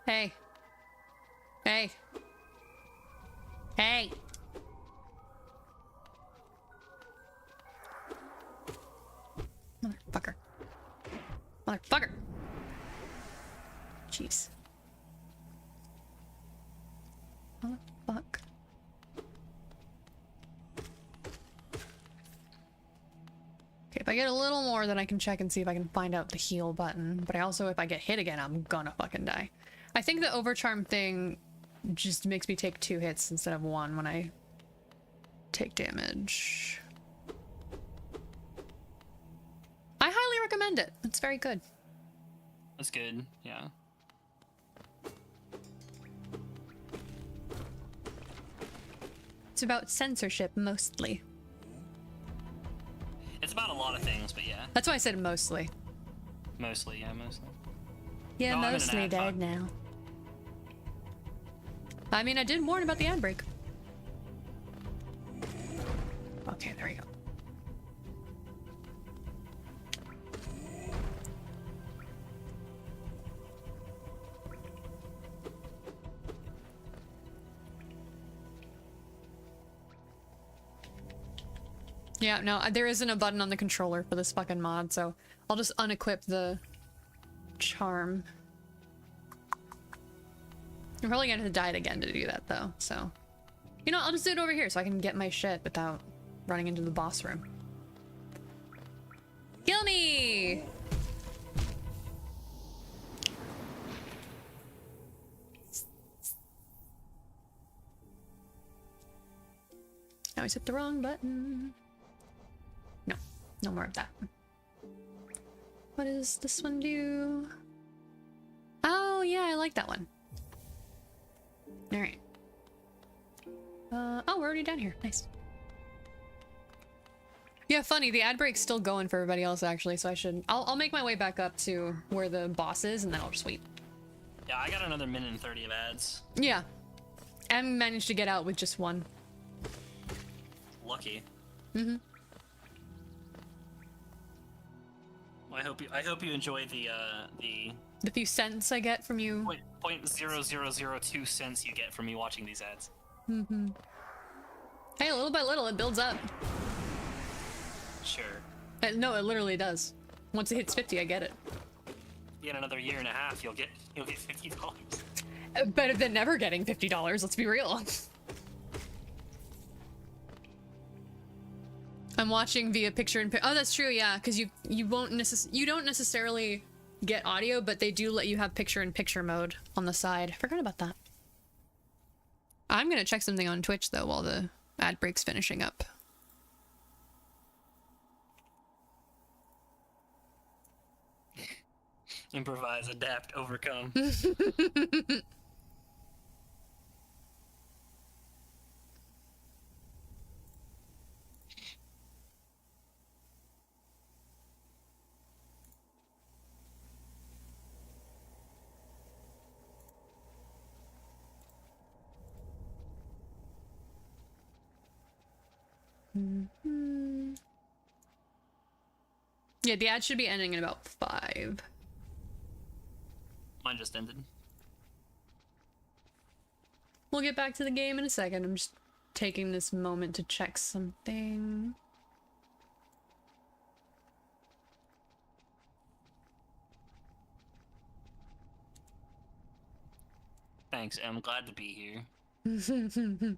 Hey. Hey. Hey. Motherfucker. Motherfucker. Jeez. Motherfuck. Okay, if I get a little more, then I can check and see if I can find out the heal button. But I also, if I get hit again, I'm gonna fucking die. I think the overcharm thing just makes me take 2 hits instead of 1 when I take damage. I highly recommend it. It's very good. That's good, yeah. It's about censorship, mostly. It's about a lot of things, but yeah. That's why I said mostly. Mostly, yeah, mostly. Yeah, No, I'm in an mostly ad, dead fuck. now. I mean, I did warn about the ad break. Okay, there we go. Yeah, no, there isn't a button on the controller for this fucking mod, so I'll just unequip the charm. I'm probably gonna have to die again to do that, though, so... You know, I'll just do it over here so I can get my shit without running into the boss room. Kill me! I always hit the wrong button. No, no more of that. What does this one do? Oh, yeah, I like that one. Alright. Oh, we're already down here. Nice. Yeah, funny. The ad break's still going for everybody else, actually, so I should... I'll make my way back up to where the boss is, and then I'll just wait. Yeah, I got another minute and 30 of ads. Yeah. And managed to get out with just 1. Lucky. Mm-hmm. Well, I hope you enjoy the The few cents I get from you. 0.0002 cents you get from me watching these ads. Mm-hmm. Hey, little by little, it builds up. Sure. No, it literally does. Once it hits 50, I get it. In another year and a half, you'll get $50. Better than never getting $50, let's be real. I'm watching via picture in oh, that's true, yeah, because you don't necessarily get audio, but they do let you have picture in picture mode on the side. Forgot about that. I'm gonna check something on Twitch though while the ad break's finishing up. Improvise, adapt, overcome. Yeah, the ad should be ending in about 5. Mine just ended. We'll get back to the game in a second. I'm just taking this moment to check something. Thanks, I'm glad to be here.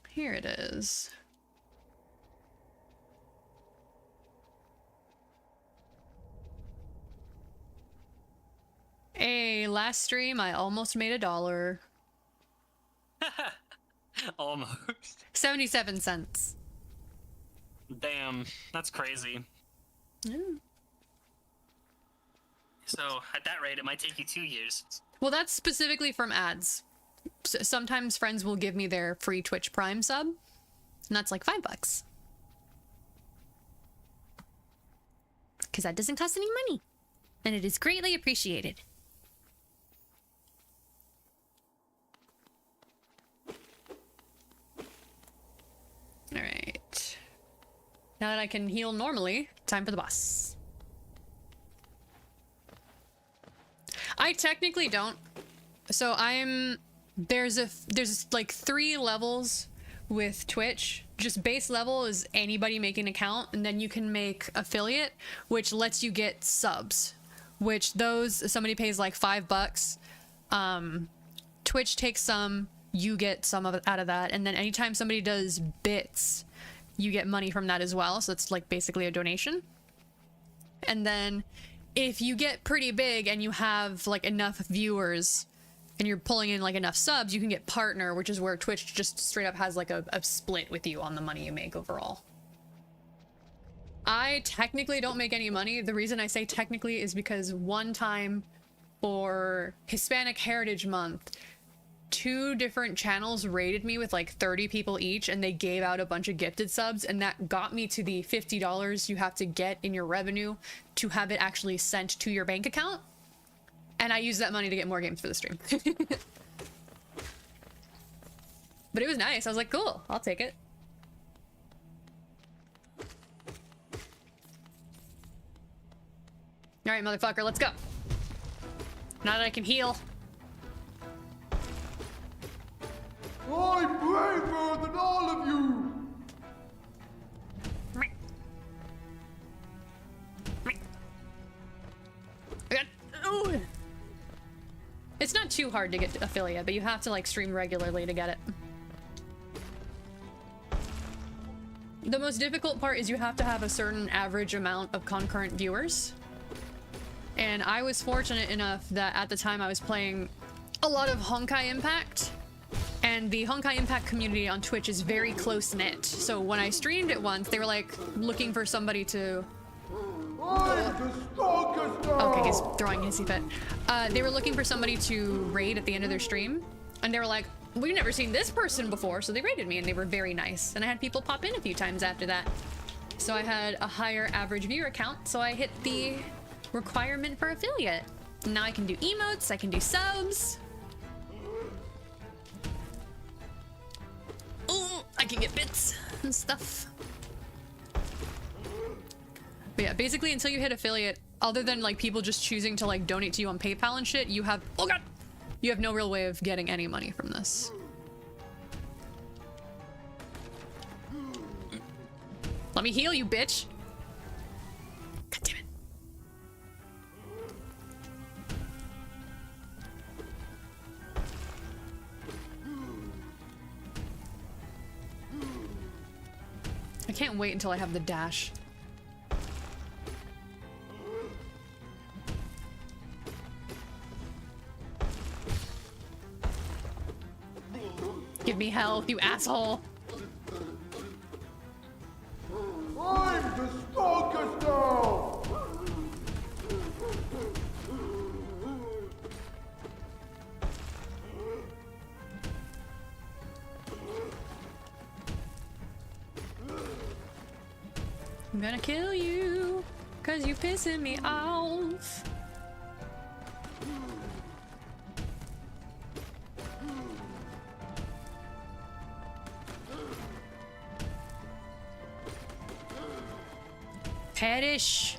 Here it is. Hey, last stream I almost made $1. Almost. 77 cents. Damn, that's crazy. Yeah. So, at that rate, it might take you 2 years. Well, that's specifically from ads. Sometimes friends will give me their free Twitch Prime sub, and that's like $5. Because that doesn't cost any money, and it is greatly appreciated. Alright. Now that I can heal normally, time for the boss. I technically don't. So there's like 3 levels with Twitch. Just base level is anybody making an account, and then you can make affiliate, which lets you get subs, which those somebody pays like $5. Twitch takes some, you get some of it out of that, and then anytime somebody does bits, you get money from that as well. So it's like basically a donation. And then if you get pretty big and you have like enough viewers and you're pulling in like enough subs, you can get partner, which is where Twitch just straight up has like a split with you on the money you make overall. I technically don't make any money. The reason I say technically is because one time for Hispanic Heritage Month, 2 different channels rated me with like 30 people each, and they gave out a bunch of gifted subs, and that got me to the $50 you have to get in your revenue to have it actually sent to your bank account. And I used that money to get more games for the stream. But it was nice. I was like, cool, I'll take it. Alright, motherfucker, let's go. Now that I can heal. I'm braver than all of you! It's not too hard to get affiliate, but you have to like stream regularly to get it. The most difficult part is you have to have a certain average amount of concurrent viewers. And I was fortunate enough that at the time I was playing a lot of Honkai Impact. And the Honkai Impact community on Twitch is very close-knit. So when I streamed it once, they were like looking for somebody to... Okay, he's throwing hissy fit. They were looking for somebody to raid at the end of their stream. And they were like, we've never seen this person before. So they raided me, and they were very nice. And I had people pop in a few times after that. So I had a higher average viewer count. So I hit the requirement for affiliate. Now I can do emotes, I can do subs. Ooh, I can get bits and stuff. But yeah, basically until you hit affiliate, other than like people just choosing to like donate to you on PayPal and shit, you have, oh god, you have no real way of getting any money from this. me heal you, bitch. God damn it. I can't wait until I have the dash. Give me health, you asshole. I'm the strongest now! I'm gonna kill you, cause you pissing me off. Perish.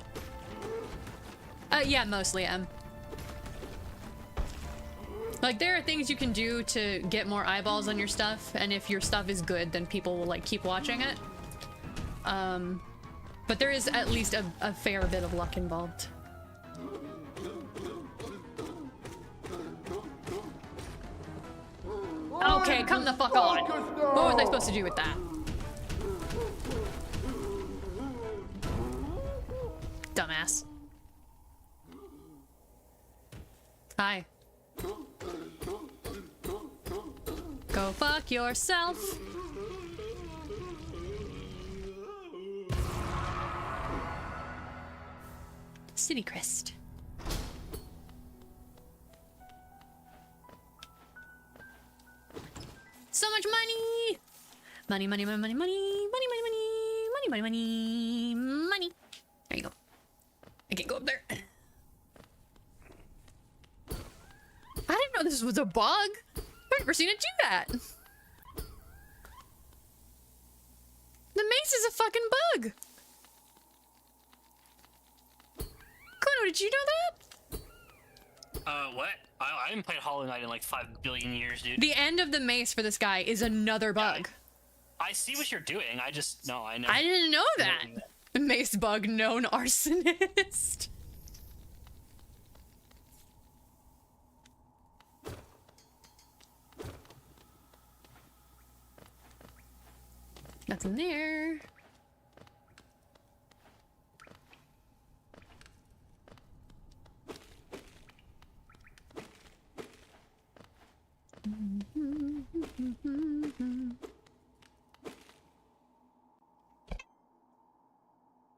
Yeah, mostly am. Like, there are things you can do to get more eyeballs on your stuff, and if your stuff is good, then people will, like, keep watching it. But there is at least a fair bit of luck involved. Okay, come the fuck on. What was I supposed to do with that? Dumbass. Hi. Go fuck yourself. City Crest. So much money! Money, money, money, money, money, money, money, money, money, money, money, money. There you go. I can't go up there. I didn't know this was a bug. I've never seen it do that. The mace is a fucking bug. Kono, did you know that? What? I haven't played Hollow Knight in like 5 billion years, dude. The end of the mace for this guy is another bug. I see what you're doing. I know. I didn't know that. Mace bug known arsonist. Nothing there.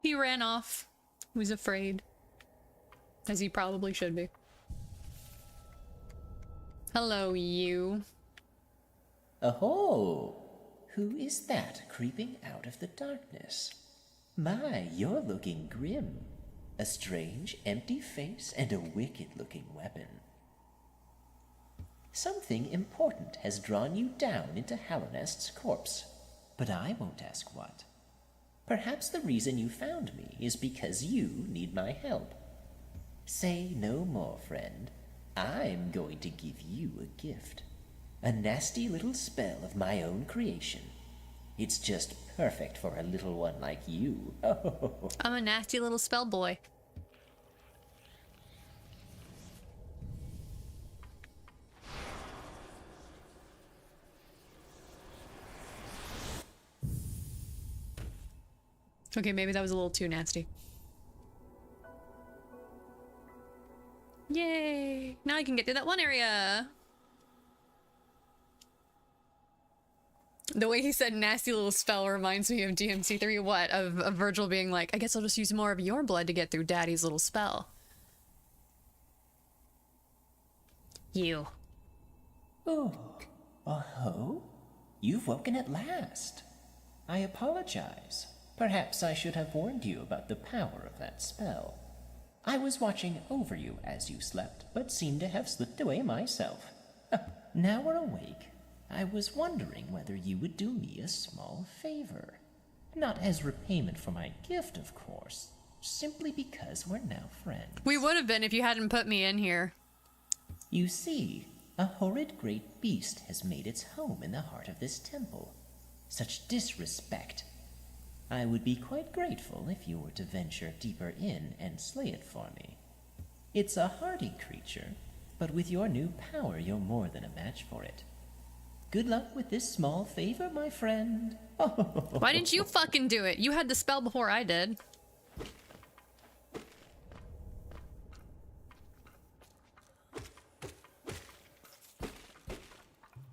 He ran off. He was afraid. As he probably should be. Hello, you. Aho! Who is that creeping out of the darkness? My, you're looking grim. A strange, empty face and a wicked-looking weapon. Something important has drawn you down into Hallownest's corpse, but I won't ask what. Perhaps the reason you found me is because you need my help. Say no more, friend. I'm going to give you a gift. A nasty little spell of my own creation. It's just perfect for a little one like you. I'm a nasty little spell boy. Okay, maybe that was a little too nasty. Yay! Now I can get to that one area! The way he said nasty little spell reminds me of DMC3. What? Of Virgil being like, I guess I'll just use more of your blood to get through Daddy's little spell. You. Oh, oh, you've woken at last. I apologize. Perhaps I should have warned you about the power of that spell. I was watching over you as you slept, but seemed to have slipped away myself. Now we're awake. I was wondering whether you would do me a small favor. Not as repayment for my gift, of course. Simply because we're now friends. We would have been if you hadn't put me in here. You see, a horrid great beast has made its home in the heart of this temple. Such disrespect. I would be quite grateful if you were to venture deeper in and slay it for me. It's a hardy creature, but with your new power, you're more than a match for it. Good luck with this small favor, my friend. Why didn't you fucking do it? You had the spell before I did.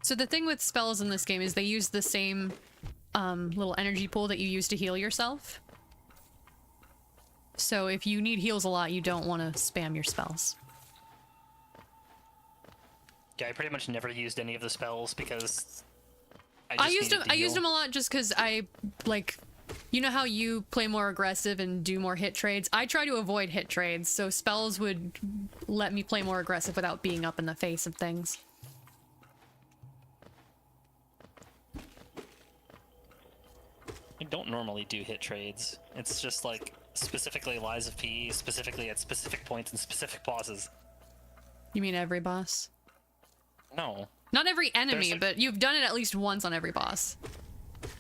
So the thing with spells in this game is they use the same little energy pool that you use to heal yourself. So if you need heals a lot, you don't want to spam your spells. Yeah, I pretty much never used any of the spells because I used them a lot just because I like, you know how you play more aggressive and do more hit trades? I try to avoid hit trades, so spells would let me play more aggressive without being up in the face of things. I don't normally do hit trades. It's just like specifically Lies of P, specifically at specific points and specific bosses. You mean every boss? No. Not every enemy, but you've done it at least once on every boss.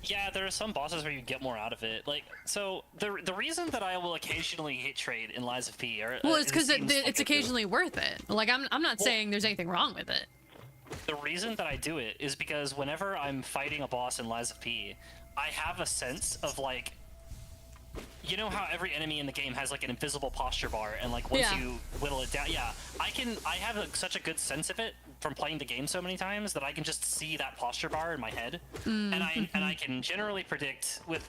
Yeah, there are some bosses where you get more out of it. Like, so the reason that I will occasionally hit trade in Lies of P, or well, it's because it's occasionally worth it. Like, I'm not saying there's anything wrong with it. The reason that I do it is because whenever I'm fighting a boss in Lies of P, I have a sense of like, you know how every enemy in the game has like an invisible posture bar, and like once you whittle it down, I have such a good sense of it from playing the game so many times that I can just see that posture bar in my head, and I can generally predict with.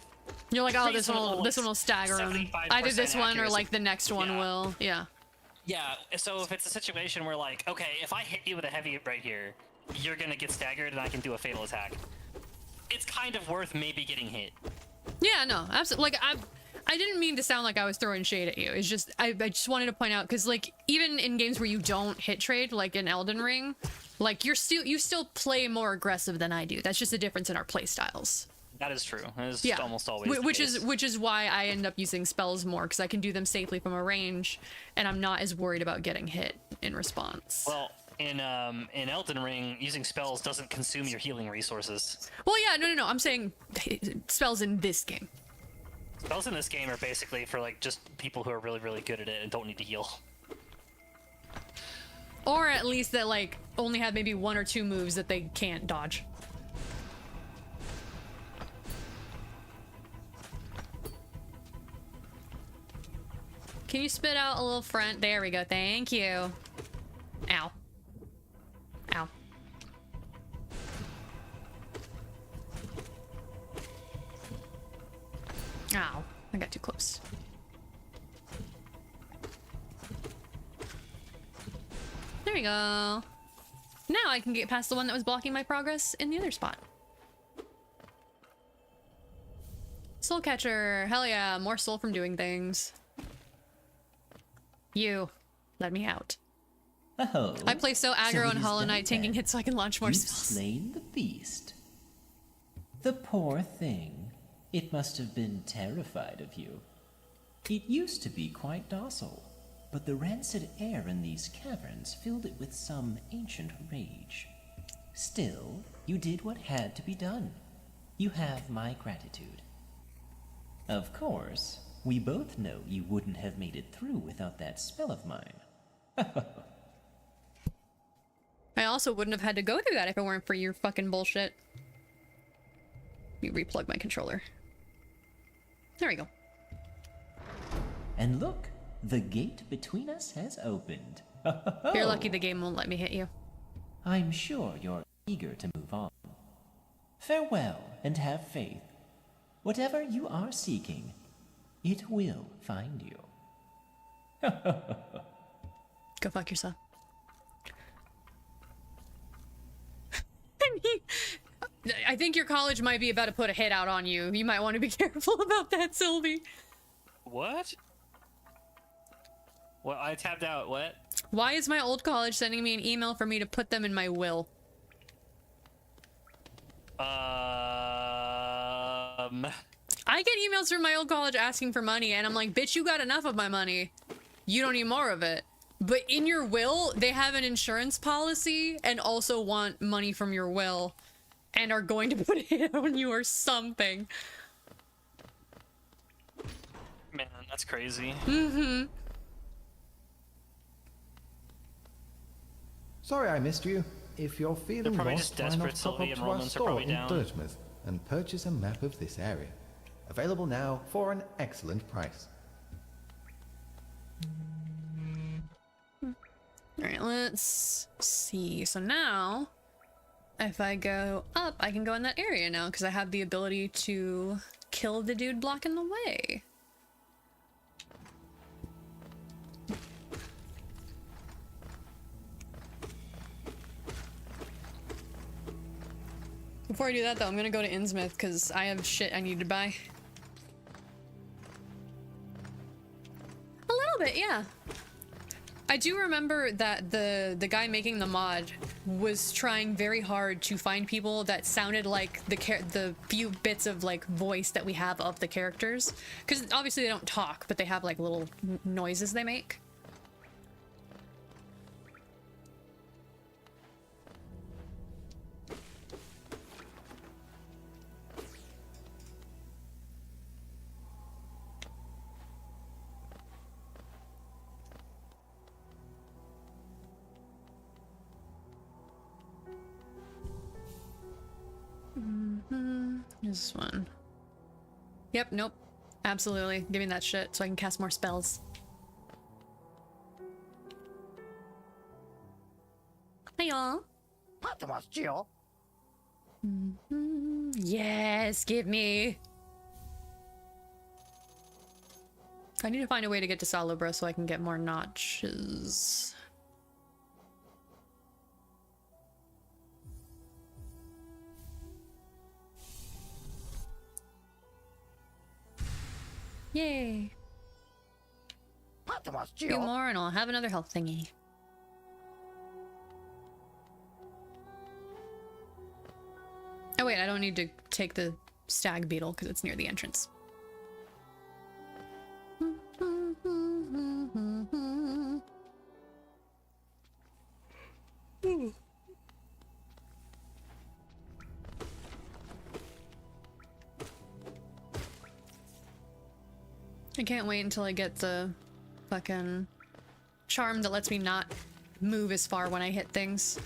You're like, oh, this one will stagger him. Either this one or like the next one will. Yeah. Yeah. So if it's a situation where like, okay, if I hit you with a heavy right here, you're gonna get staggered, and I can do a fatal attack. It's kind of worth maybe getting hit. Yeah, no, absolutely. Like I didn't mean to sound like I was throwing shade at you. It's just I just wanted to point out because like even in games where you don't hit trade, like in Elden Ring, like you still play more aggressive than I do. That's just a difference in our play styles. That is true. That is almost always which is why I end up using spells more because I can do them safely from a range, and I'm not as worried about getting hit in response. Well, in Elden Ring, using spells doesn't consume your healing resources. Well, yeah, no. I'm saying spells in this game. Spells in this game are basically for like just people who are really, really good at it and don't need to heal. Or at least that like only have maybe one or two moves that they can't dodge. Can you spit out a little front? There we go. Thank you. Ow. Ow. Ow. I got too close. There we go. Now I can get past the one that was blocking my progress in the other spot. Soul catcher. Hell yeah. More soul from doing things. You. Let me out. Oh, I play so aggro it on is Hollow done Knight, taking then. hits so I can launch more You've spells. slain the beast. The poor thing. It must have been terrified of you. It used to be quite docile, but the rancid air in these caverns filled it with some ancient rage. Still, you did what had to be done. You have my gratitude. Of course, we both know you wouldn't have made it through without that spell of mine. I also wouldn't have had to go through that if it weren't for your fucking bullshit. Let me replug my controller. There we go. And look, the gate between us has opened. You're lucky the game won't let me hit you. I'm sure you're eager to move on. Farewell, and have faith. Whatever you are seeking, it will find you. Go fuck yourself. I think your college might be about to put a hit out on you. You might want to be careful about that, Sylvie. What? Well, I tapped out. What? Why is my old college sending me an email for me to put them in my will? I get emails from my old college asking for money, and I'm like, bitch, you got enough of my money. You don't need more of it. But in your will, they have an insurance policy and also want money from your will and are going to put a hit on you or something. That's crazy. Mm-hmm. Sorry I missed you. If you're feeling probably lost, just why not desperate, pop so the up to our enrollments are store probably in down. Dirtmouth and purchase a map of this area. Available now for an excellent price. Alright, let's see. So now, if I go up, I can go in that area now, because I have the ability to kill the dude blocking the way. Before I do that, though, I'm gonna go to Innsmouth, because I have shit I need to buy. A little bit, yeah. I do remember that the guy making the mod was trying very hard to find people that sounded like the few bits of like voice that we have of the characters, because obviously they don't talk, but they have like little noises they make. This one. Yep, nope. Absolutely. Give me that shit so I can cast more spells. Hey y'all. Yes, give me. I need to find a way to get to Salubra so I can get more notches. Yay! A few more and I'll have another health thingy. Oh wait, I don't need to take the stag beetle because it's near the entrance. I can't wait until I get the fucking charm that lets me not move as far when I hit things.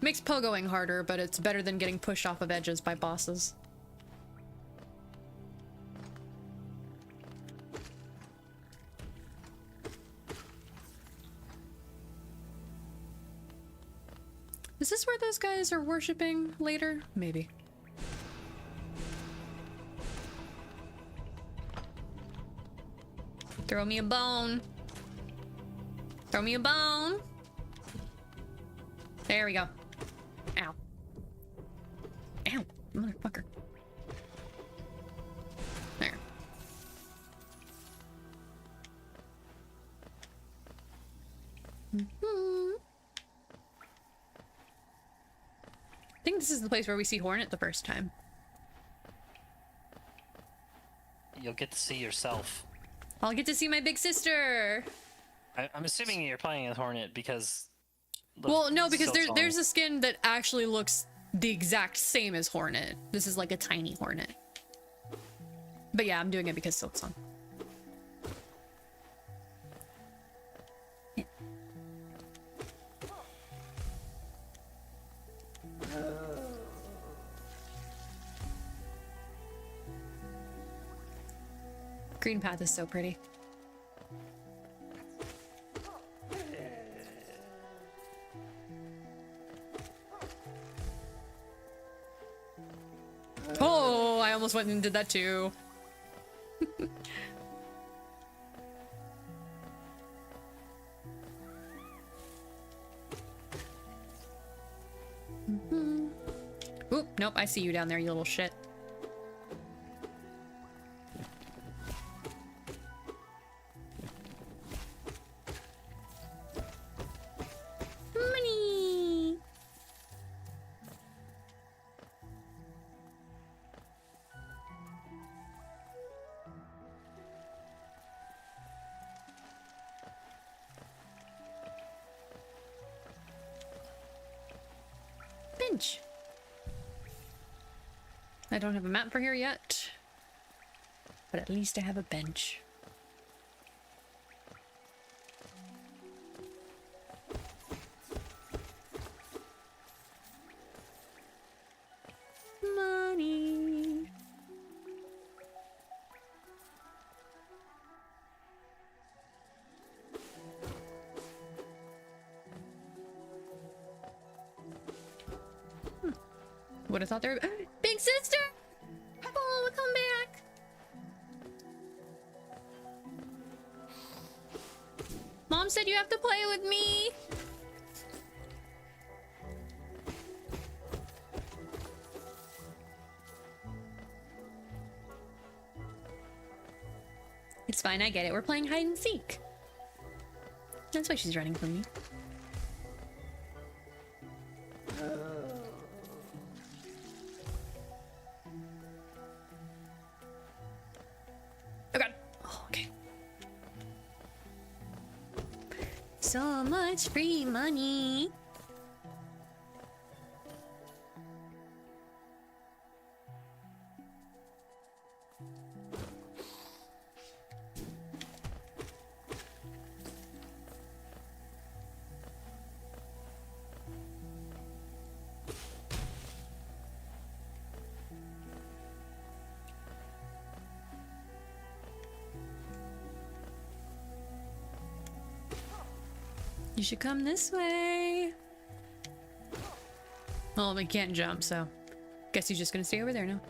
Makes pogoing harder, but it's better than getting pushed off of edges by bosses. Is this where those guys are worshipping later? Maybe. Throw me a bone. Throw me a bone. There we go. Ow. Ow, motherfucker. There. I think this is the place where we see Hornet the first time. You'll get to see yourself. I'll get to see my big sister. I'm assuming you're playing as Hornet because... Well, no, because Silksong. there's a skin that actually looks the exact same as Hornet. This is like a tiny Hornet. But yeah, I'm doing it because Silksong. Yeah. Green path is so pretty. Oh, I almost went and did that too. Oop, nope, I see you down there, you little shit. Money! Bench. I don't have a map for here yet, but at least I have a bench. Would have thought they were big sister. Oh, come back. Mom said you have to play with me. It's fine, I get it. We're playing hide and seek. That's why she's running from me. Oh god. Oh, okay. So much free money. You should come this way. Well, I can't jump, so guess he's just gonna stay over there now.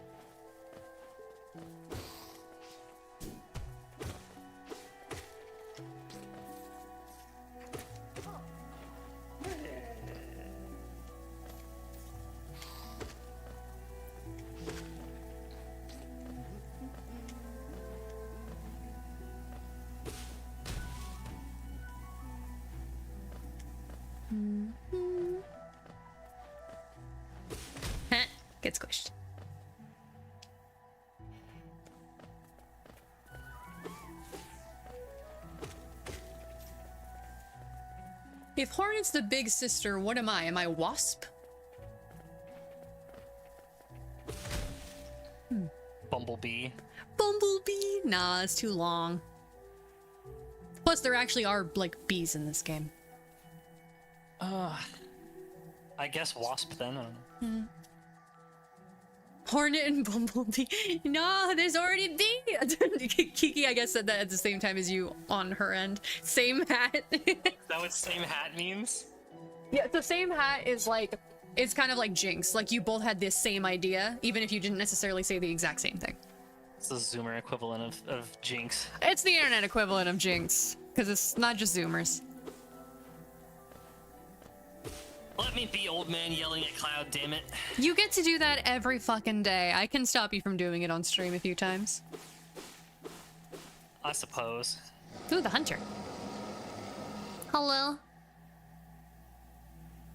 Get squished. If Hornet's the big sister, what am I? Am I Wasp? Bumblebee. Bumblebee? Nah, it's too long. Plus, there actually are, like, bees in this game. I guess Wasp then. I don't know. Hornet and Bumblebee. No, there's already bee. Kiki, I guess, said that at the same time as you on her end. Same hat. Is that what same hat means? Yeah, the same hat is like, it's kind of like Jinx. Like, you both had this same idea, even if you didn't necessarily say the exact same thing. It's the Zoomer equivalent of Jinx. It's the internet equivalent of Jinx, because it's not just Zoomers. Let me be old man yelling at Cloud, damn it. You get to do that every fucking day. I can stop you from doing it on stream a few times. I suppose. Ooh, the hunter. Hello.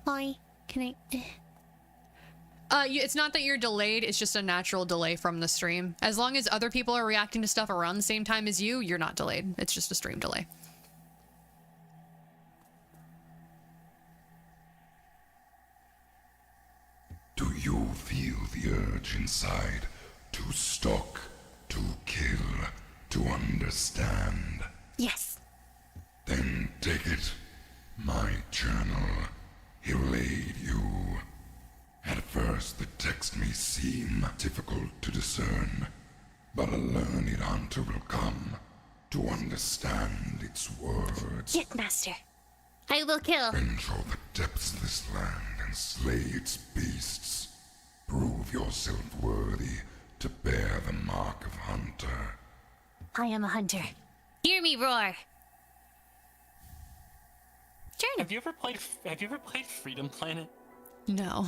Hi. Can it's not that you're delayed, it's just a natural delay from the stream. As long as other people are reacting to stuff around the same time as you, you're not delayed. It's just a stream delay. Do you feel the urge inside to stalk, to kill, to understand? Yes. Then take it. My journal. He'll aid you. At first, the text may seem difficult to discern, but a learned hunter will come to understand its words. Yes, master. I will kill. Venture the depths of this land and slay its beasts. Prove yourself worthy to bear the mark of hunter. I am a hunter. Hear me roar. Turn. Have you ever played Freedom Planet? No.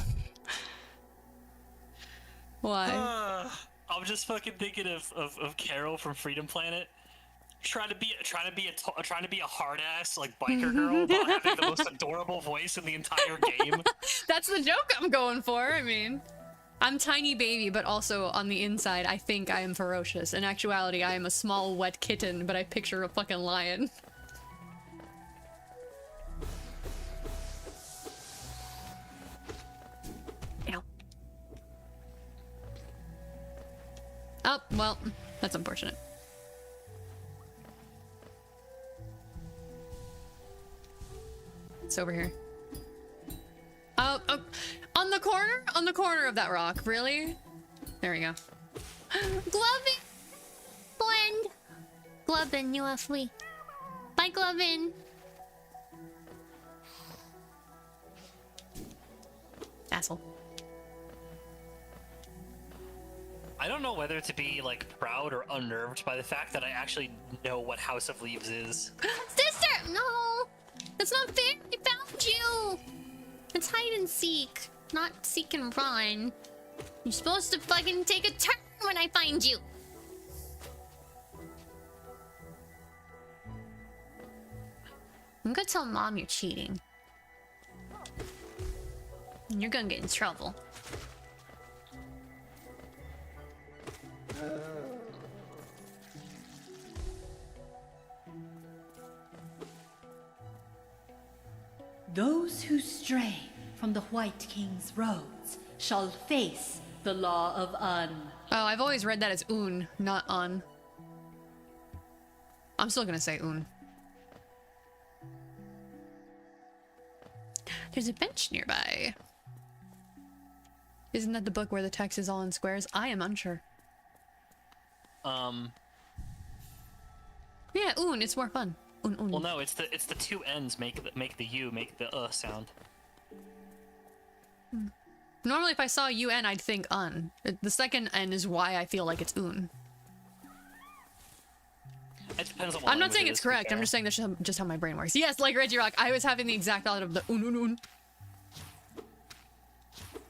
Why? I'm just fucking thinking of Carol from Freedom Planet. Trying to be a hard ass like biker girl, but having the most adorable voice in the entire game. That's the joke I'm going for. I mean, I'm tiny baby, but also on the inside, I think I am ferocious. In actuality, I am a small wet kitten, but I picture a fucking lion. Ow. Oh, well, that's unfortunate. It's over here. Oh, on the corner of that rock. Really? There we go. Glovin! Blend! Glovin, you are free. Bye, Glovin. Asshole. I don't know whether to be like proud or unnerved by the fact that I actually know what House of Leaves is. Sister! No! That's not fair! I found you! It's hide and seek, not seek and run. You're supposed to fucking take a turn when I find you! I'm gonna tell Mom you're cheating. And you're gonna get in trouble. Those who stray from the White King's roads shall face the law of Un. Oh, I've always read that as Un, not Un. I'm still gonna say Un. There's a bench nearby. Isn't that the book where the text is all in squares? I am unsure. Yeah, Un, it's more fun. Un. Well, no, it's the two N's make the U make the sound. Normally, if I saw UN, I'd think Un. The second N is why I feel like it's Un. It depends on what I'm not language saying it it's is, to be correct. I'm fair. just saying that's just how my brain works. Yes, like Reggie Rock, I was having the exact thought of the Un.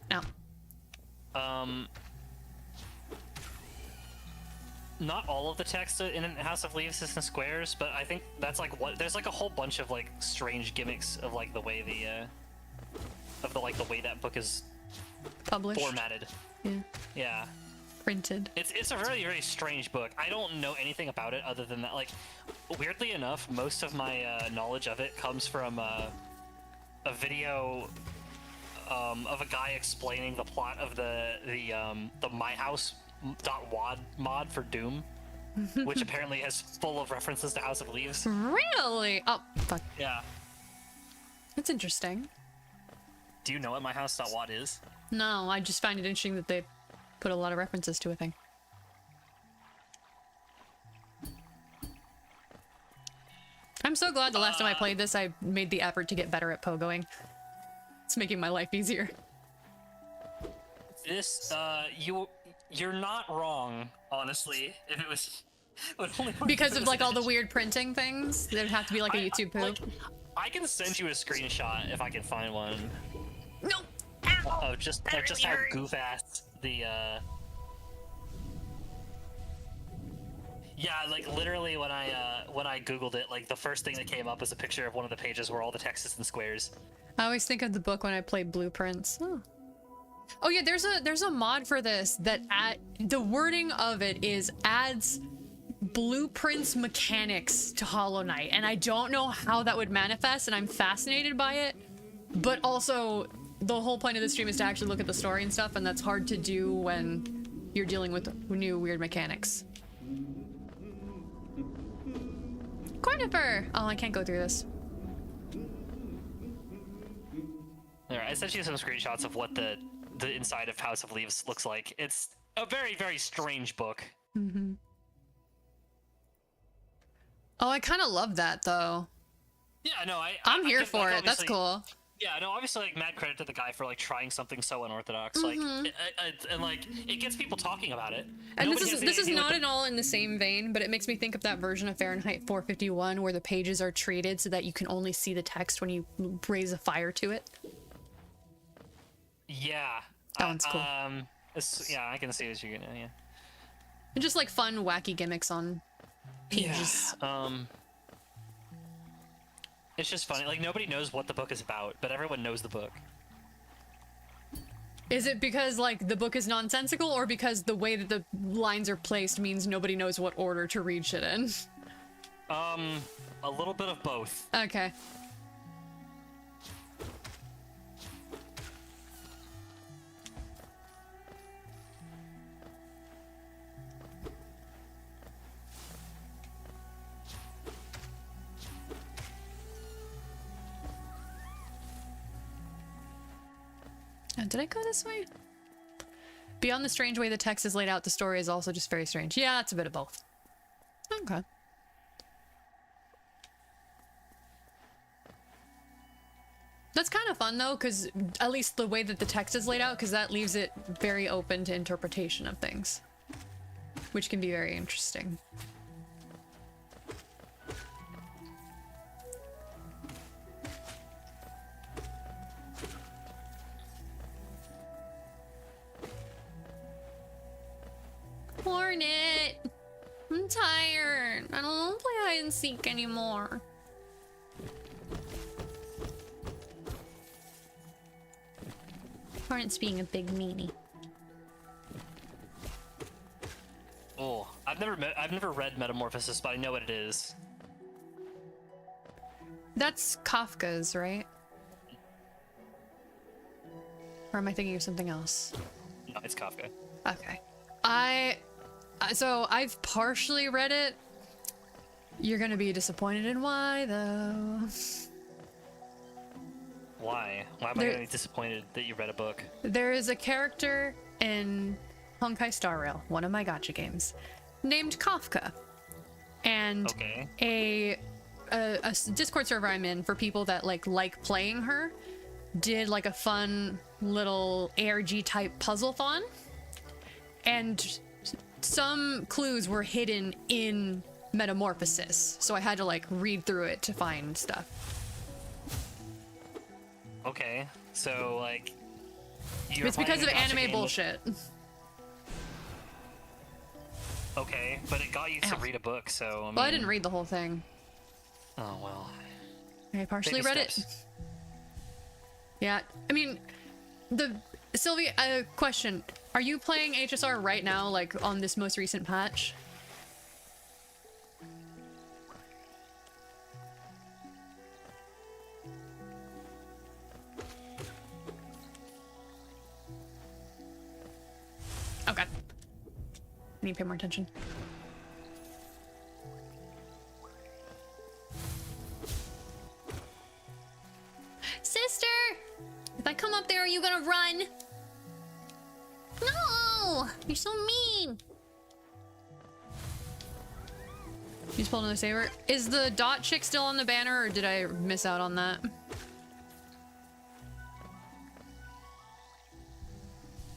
Now. Not all of the text in House of Leaves is in squares, but I think that's like what there's like a whole bunch of like strange gimmicks of like the way the way that book is Published. formatted. Yeah. Yeah. Printed. It's a very, very strange book. I don't know anything about it other than that. Like, weirdly enough, most of my knowledge of it comes from a video of a guy explaining the plot of the myhouse.wad mod for Doom, which apparently is full of references to House of Leaves. Really? Oh, fuck. Yeah. That's interesting. Do you know what myhouse.wad is? No, I just find it interesting that they put a lot of references to a thing. I'm so glad the last time I played this, I made the effort to get better at pogoing. It's making my life easier. This, you're not wrong, honestly. If it was... Because of like all the weird printing things, there'd have to be like a YouTube poop. I can send you a screenshot if I can find one. No! Oh, just how goof ass the yeah, like literally when I googled it, like the first thing that came up was a picture of one of the pages where all the text is in squares. I always think of the book when I play Blueprints. Oh yeah, there's a mod for this that the wording of it is adds Blueprints mechanics to Hollow Knight, and I don't know how that would manifest, and I'm fascinated by it, but also the whole point of the stream is to actually look at the story and stuff, and that's hard to do when you're dealing with new weird mechanics. Cornifer! Oh, I can't go through this. There, I sent you some screenshots of what the inside of House of Leaves looks like. It's a very, very strange book. Mm-hmm. Oh, I kind of love that, though. Yeah, no, I'm here I for it. That's obviously- cool. Yeah, no, obviously, like, mad credit to the guy for, like, trying something so unorthodox. Like, and, like, it gets people talking about it. And Nobody has this is anything with not the- at all in the same vein, but it makes me think of that version of Fahrenheit 451 where the pages are treated so that you can only see the text when you raise a fire to it. Yeah. That one's cool. Yeah, I can see what you're gonna, yeah. And just like fun, wacky gimmicks on pages. Yeah. It's just funny. Like, nobody knows what the book is about, but everyone knows the book. Is it because like the book is nonsensical, or because the way that the lines are placed means nobody knows what order to read shit in? A little bit of both. Okay. Did I go this way? Beyond the strange way the text is laid out, the story is also just very strange. Yeah, it's a bit of both. Okay. That's kind of fun, though, because at least the way that the text is laid out, because that leaves it very open to interpretation of things. which can be very interesting. Hornet! I'm tired. I don't want to play hide and seek anymore. Hornet's being a big meanie. Oh, I've never read Metamorphosis, but I know what it is. That's Kafka's, right? Or am I thinking of something else? No, it's Kafka. Okay. So I've partially read it. You're gonna be disappointed in why, though. Why? Why am I gonna be disappointed that you read a book? There is a character in Honkai Star Rail, one of my gacha games, named Kafka. And a Discord server I'm in for people that like playing her did like a fun little ARG type puzzle-thon. And some clues were hidden in Metamorphosis, so I had to like read through it to find stuff. Okay, so like It's because of anime bullshit. Okay, but it got you to read a book, so I mean... Well, I didn't read the whole thing. Oh well. I partially Baby read it. Yeah, I mean, Sylvie, question. Are you playing HSR right now, like, on this most recent patch? Okay. I need to pay more attention. Sister! If I come up there, are you gonna run? No! You're so mean! You just pulled another saber. Is the dot chick still on the banner, or did I miss out on that?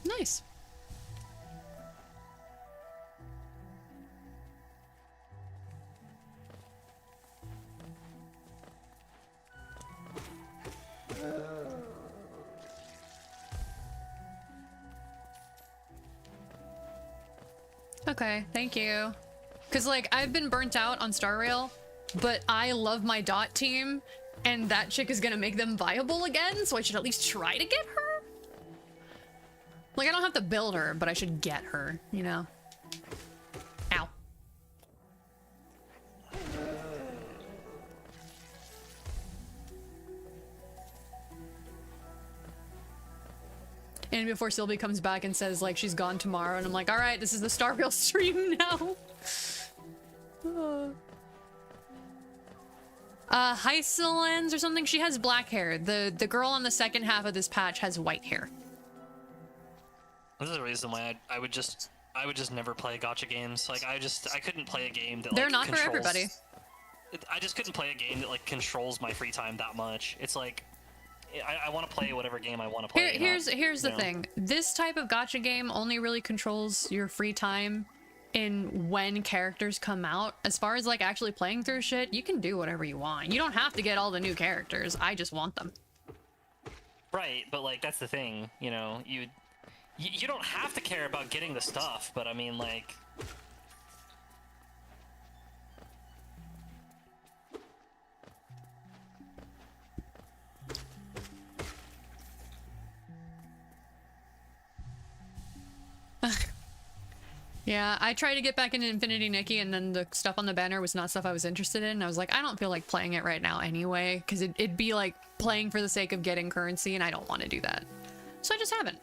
Nice. Okay, thank you. Because, like, I've been burnt out on Star Rail, but I love my dot team, and that chick is gonna make them viable again, so I should at least try to get her? Like, I don't have to build her, but I should get her, you know? Ow. And before Sylvie comes back and says, like, she's gone tomorrow, and I'm like, alright, this is the Star Rail stream now. Hysolens or something? She has black hair. The girl on the second half of this patch has white hair. This is the reason why I would just never play gacha games. Like, I couldn't play a game that, They're like, not for everybody. I just couldn't play a game that, like, controls my free time that much. It's like, I want to play whatever game I want to play. Here's the thing. This type of gacha game only really controls your free time in when characters come out. As far as, like, actually playing through shit, you can do whatever you want. You don't have to get all the new characters. I just want them. Right, but, like, that's the thing, you know, you don't have to care about getting the stuff, but I mean, like... Yeah, I tried to get back into Infinity Nikki, and then the stuff on the banner was not stuff I was interested in. I was like, I don't feel like playing it right now anyway, because it'd be like playing for the sake of getting currency, and I don't want to do that. So I just haven't.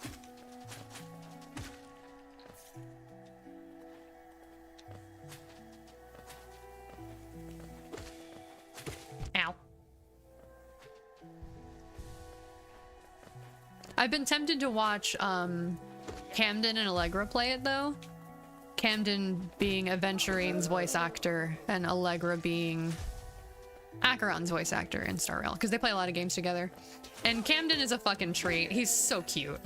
Ow. I've been tempted to watch Camden and Allegra play it, though. Camden being Aventurine's voice actor, and Allegra being Acheron's voice actor in Star Rail, because they play a lot of games together. And Camden is a fucking treat. He's so cute.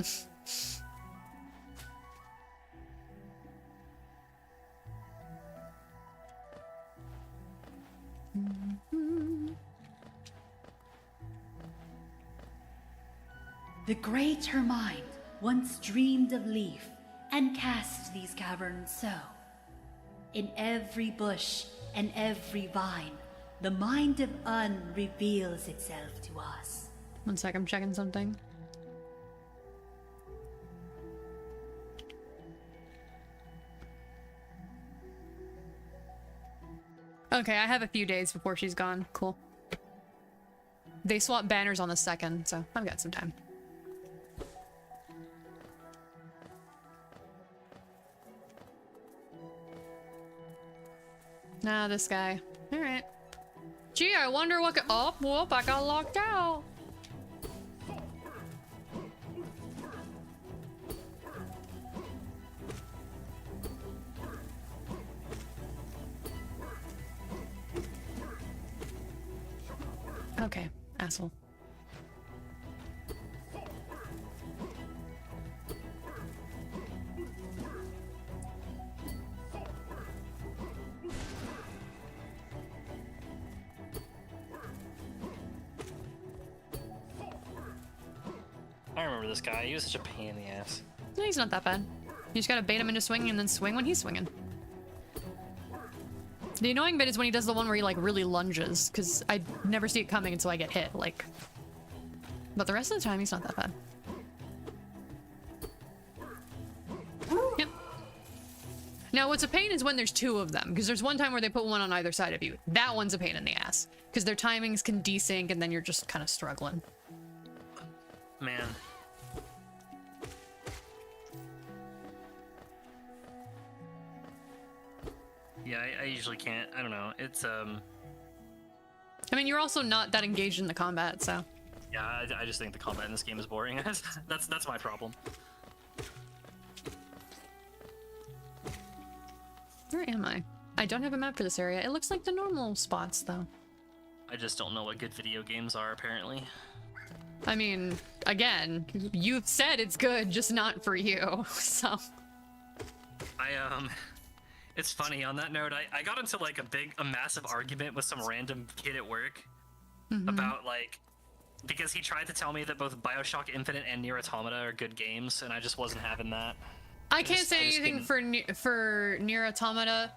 The great Hermione once dreamed of Leaf and cast these caverns so. In every bush and every vine, the mind of Un reveals itself to us. One sec, I'm checking something. Okay, I have a few days before she's gone. Cool. They swap banners on the 2nd, so I've got some time. Nah, this guy. Alright. Gee, I wonder what oh, whoop, I got locked out. Okay, asshole. I remember this guy. He was such a pain in the ass. No, he's not that bad. You just gotta bait him into swinging and then swing when he's swinging. The annoying bit is when he does the one where he like really lunges, because I never see it coming until I get hit, like. But the rest of the time, he's not that bad. Yep. Now, what's a pain is when there's two of them, because there's one time where they put one on either side of you. That one's a pain in the ass, because their timings can desync and then you're just kind of struggling. Man. Yeah, I usually can't. I don't know. It's, I mean, you're also not that engaged in the combat, so. yeah, I just think the combat in this game is boring. that's my problem. Where am I? I don't have a map for this area. It looks like the normal spots, though. I just don't know what good video games are, apparently. I mean, again, you've said it's good, just not for you, so. It's funny, on that note, I got into like a massive argument with some random kid at work about like, because he tried to tell me that both BioShock Infinite and Nier Automata are good games, and I just wasn't having that. I can't say anything for Nier Automata.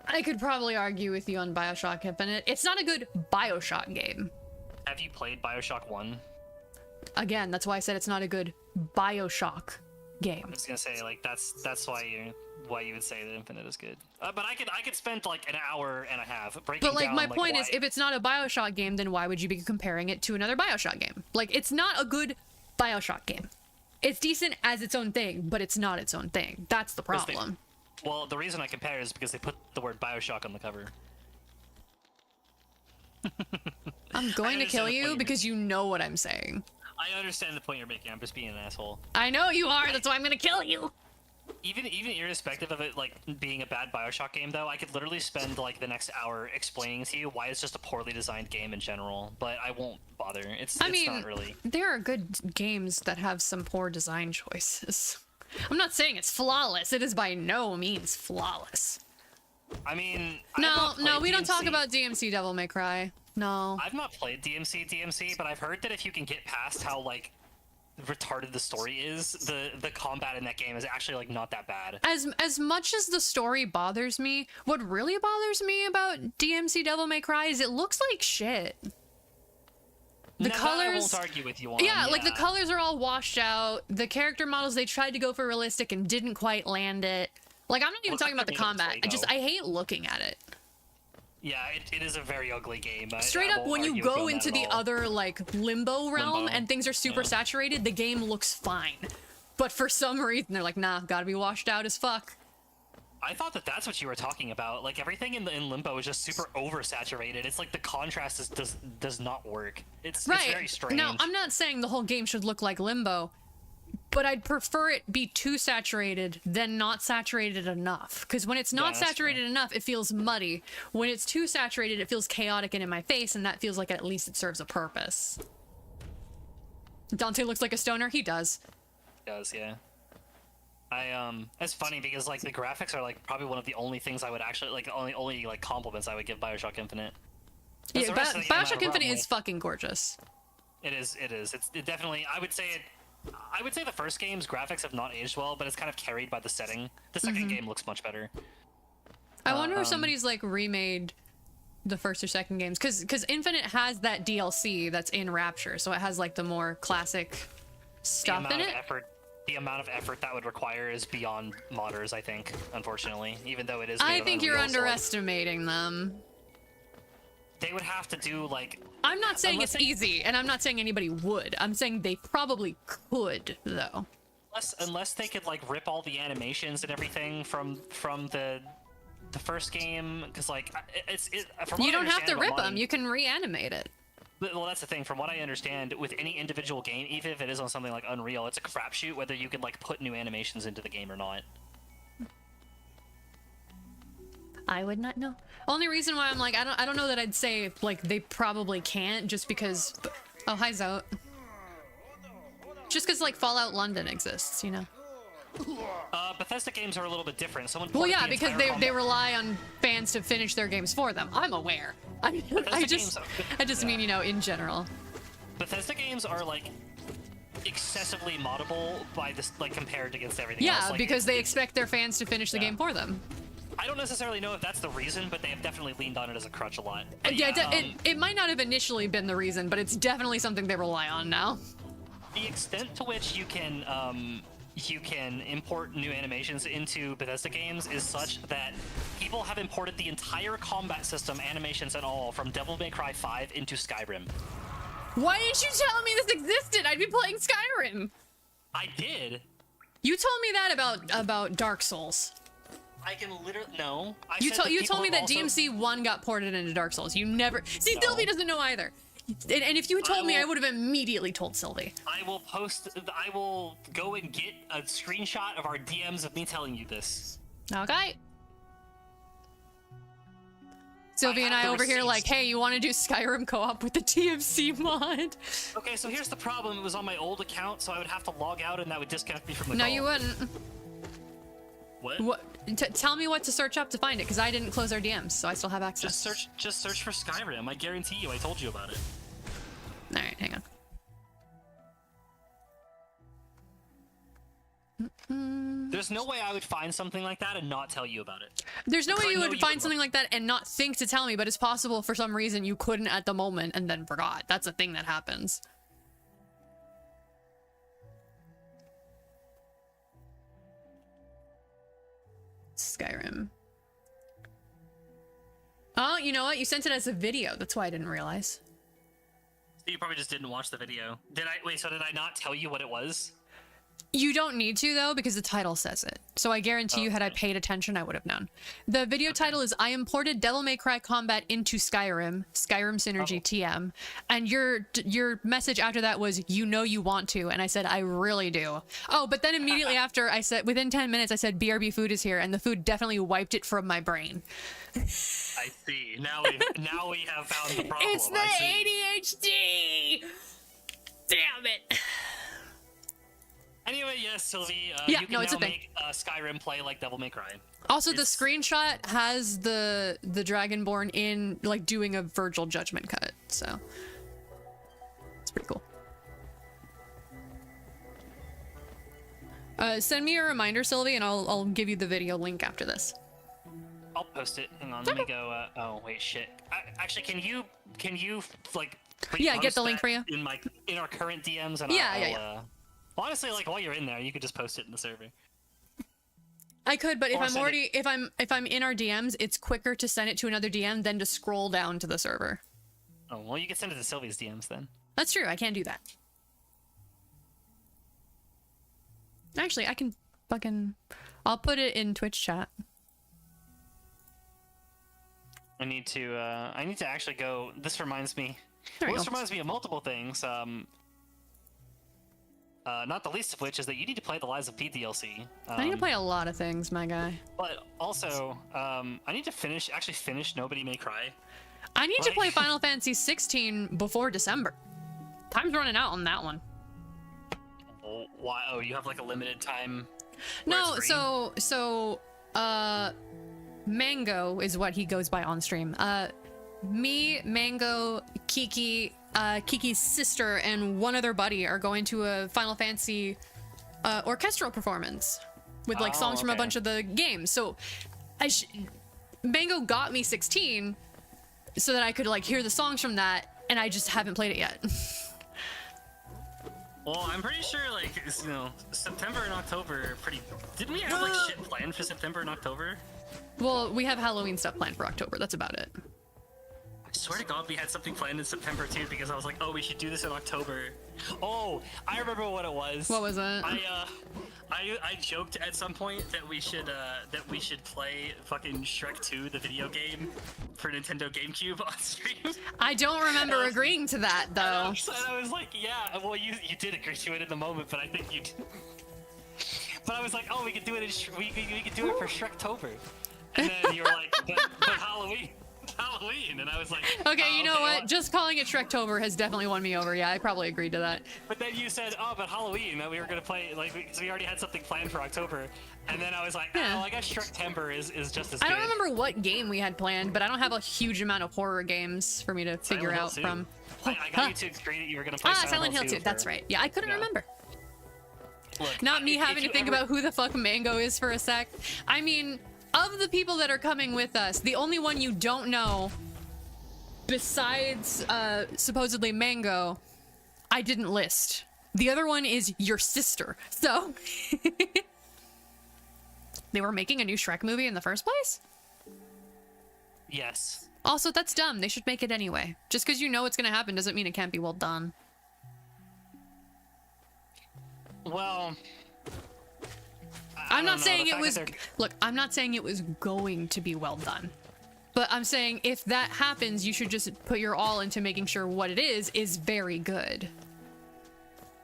I could probably argue with you on BioShock Infinite. It's not a good BioShock game. Have you played BioShock 1? Again, that's why I said it's not a good BioShock game. I'm just gonna say, like, that's why you would say that Infinite is good. But I could spend like an hour and a half breaking down. But like, my point is, if it's not a BioShock game, then why would you be comparing it to another BioShock game? Like, it's not a good BioShock game. It's decent as its own thing, but it's not its own thing. That's the problem. Well, the reason I compare is because they put the word BioShock on the cover. I'm going to kill you because you know what I'm saying. I understand the point you're making. I'm just being an asshole. I know you are. That's why I'm gonna kill you. Even irrespective of it like being a bad BioShock game, though, I could literally spend like the next hour explaining to you why it's just a poorly designed game in general. But I won't bother. It's not really. There are good games that have some poor design choices. I'm not saying it's flawless. It is by no means flawless. I mean, no, we don't talk about DMC Devil May Cry. No. I've not played DMC, but I've heard that if you can get past how like retarded the story is, the combat in that game is actually like not that bad. As much as the story bothers me, what really bothers me about DMC Devil May Cry is it looks like shit. The colors, I won't argue with you on. Yeah, like the colors are all washed out. The character models, they tried to go for realistic and didn't quite land it. Like, I'm not even talking about the combat. I hate looking at it. Yeah, it is a very ugly game. Straight up, when you go into the other, like, limbo realm and things are super saturated, the game looks fine. But for some reason, they're like, nah, gotta be washed out as fuck. I thought that's what you were talking about. Like, everything in Limbo is just super oversaturated. It's like the contrast does not work. It's very strange. Now, I'm not saying the whole game should look like Limbo, but I'd prefer it be too saturated than not saturated enough. Because when it's not saturated enough, it feels muddy. When it's too saturated, it feels chaotic and in my face, and that feels like at least it serves a purpose. Dante looks like a stoner? He does. He does, yeah. It's funny because like the graphics are like probably one of the only things I would actually like, only like compliments I would give Bioshock Infinite. Yeah, Bioshock Infinite is fucking gorgeous. It is. It definitely. I would say the first game's graphics have not aged well, but it's kind of carried by the setting. The second game looks much better. I wonder if somebody's like remade the first or second games, because Infinite has that DLC that's in Rapture, so it has like the more classic stuff in it. The amount of effort that would require is beyond modders, I think, unfortunately, even though it is. I think you're underestimating them. They would have to do like. I'm not saying it's easy, and I'm not saying anybody would. I'm saying they probably could, though. Unless they could like rip all the animations and everything from the first game, because like you don't have to rip them. You can reanimate it. Well, that's the thing. From what I understand, with any individual game, even if it is on something like Unreal, it's a crapshoot whether you can like put new animations into the game or not. I would not know. Only reason why I'm like, I don't know that I'd say like they probably can't, just because. Oh, hi Zote. Just because like Fallout London exists, you know. Bethesda games are a little bit different. Well, yeah, because they rely on fans to finish their games for them. I'm aware. I just mean, you know, in general. Bethesda games are like excessively moddable by this, like compared against everything else. Yeah, Like, because they expect their fans to finish the game for them. I don't necessarily know if that's the reason, but they have definitely leaned on it as a crutch a lot. It might not have initially been the reason, but it's definitely something they rely on now. The extent to which you can import new animations into Bethesda games is such that people have imported the entire combat system, animations and all, from Devil May Cry 5 into Skyrim. Why didn't you tell me this existed? I'd be playing Skyrim. I did. You told me that about Dark Souls. I can literally no. You told me that DMC 1 got ported into Dark Souls. You never. See, Sylvie doesn't know either. And if you had told me, I would have immediately told Sylvie. I will go and get a screenshot of our DMs of me telling you this. Okay. Sylvie and I over here like, hey, you want to do Skyrim co-op with the TMC mod? Okay, so here's the problem. It was on my old account, so I would have to log out and that would disconnect me from the call. No, you wouldn't. What? Tell me what to search up to find it, because I didn't close our DMs, so I still have access. Just search for Skyrim. I guarantee you, I told you about it. All right, hang on. There's no way I would find something like that and not tell you about it. There's no way you would find something like that and not think to tell me, but it's possible for some reason you couldn't at the moment and then forgot. That's a thing that happens. Skyrim. Oh, you know what? You sent it as a video. That's why I didn't realize. You probably just didn't watch the video. Did I not tell you what it was? You don't need to, though, because the title says it. So I guarantee you, had I paid attention, I would have known. The video title is, I imported Devil May Cry Combat into Skyrim, Skyrim Synergy TM. And your message after that was, you know you want to. And I said, I really do. Oh, but then immediately after, I said, within 10 minutes, I said, BRB food is here. And the food definitely wiped it from my brain. I see. Now we have found the problem. It's the ADHD! Damn it. Anyway, yes, Sylvie, yeah, you can now make Skyrim play like Devil May Cry. Also, the screenshot has the Dragonborn in, like, doing a Virgil Judgment cut, so it's pretty cool. Send me a reminder, Sylvie, and I'll give you the video link after this. I'll post it. Hang on, let me go. Oh wait, shit. Actually, can you like? Yeah, get the link for you in our current DMs, and yeah. Honestly, like while you're in there, you could just post it in the server. I could, but if I'm in our DMs, it's quicker to send it to another DM than to scroll down to the server. Oh well, you can send it to Sylvie's DMs then. That's true. I can't do that. Actually, I can I'll put it in Twitch chat. I need to actually go. This reminds me. This reminds me of multiple things. Not the least of which is that you need to play the Lies of P DLC. I need to play a lot of things, my guy. But also, I need to finish Nobody May Cry. I need to play Final Fantasy 16 before December. Time's running out on that one. Why? Oh, you have like a limited time. No, so Mango is what he goes by on stream. Me, Mango, Kiki, Kiki's sister, and one other buddy are going to a Final Fantasy orchestral performance with like songs from a bunch of the games. So Mango got me 16 so that I could like hear the songs from that, and I just haven't played it yet. Well, I'm pretty sure, like, you know, September and October are pretty... Didn't we have, like, shit planned for September and October? Well, we have Halloween stuff planned for October. That's about it. I swear to God we had something planned in September, too, because I was like, oh, we should do this in October. Oh, I remember what it was. What was it? I joked at some point that we should play fucking Shrek 2, the video game, for Nintendo GameCube on stream. I don't remember agreeing to that, though. And I was like, yeah, well, you did agree to it in the moment, but I think you did. But I was like, oh, we could do it we could do it for Shrektober. And then you were like, but Halloween. Halloween, and I was like, okay, you know what? Just calling it Shrektober has definitely won me over. Yeah, I probably agreed to that. But then you said, oh, but Halloween, that we were gonna play, like, because we already had something planned for October, and then I was like, oh, I guess Shrektember is just as good. I don't remember what game we had planned, but I don't have a huge amount of horror games for me to figure out from. I got you to agree that you were gonna play Silent Hill 2. That's right. Yeah, I couldn't remember. Look, not me having to think about who the fuck Mango is for a sec. I mean, of the people that are coming with us, the only one you don't know, besides supposedly Mango, I didn't list. The other one is your sister. So they were making a new Shrek movie in the first place? Yes. Also, that's dumb. They should make it anyway. Just because you know what's going to happen doesn't mean it can't be well done. Well, I'm not saying it was... Look, I'm not saying it was going to be well done. But I'm saying if that happens, you should just put your all into making sure what it is very good.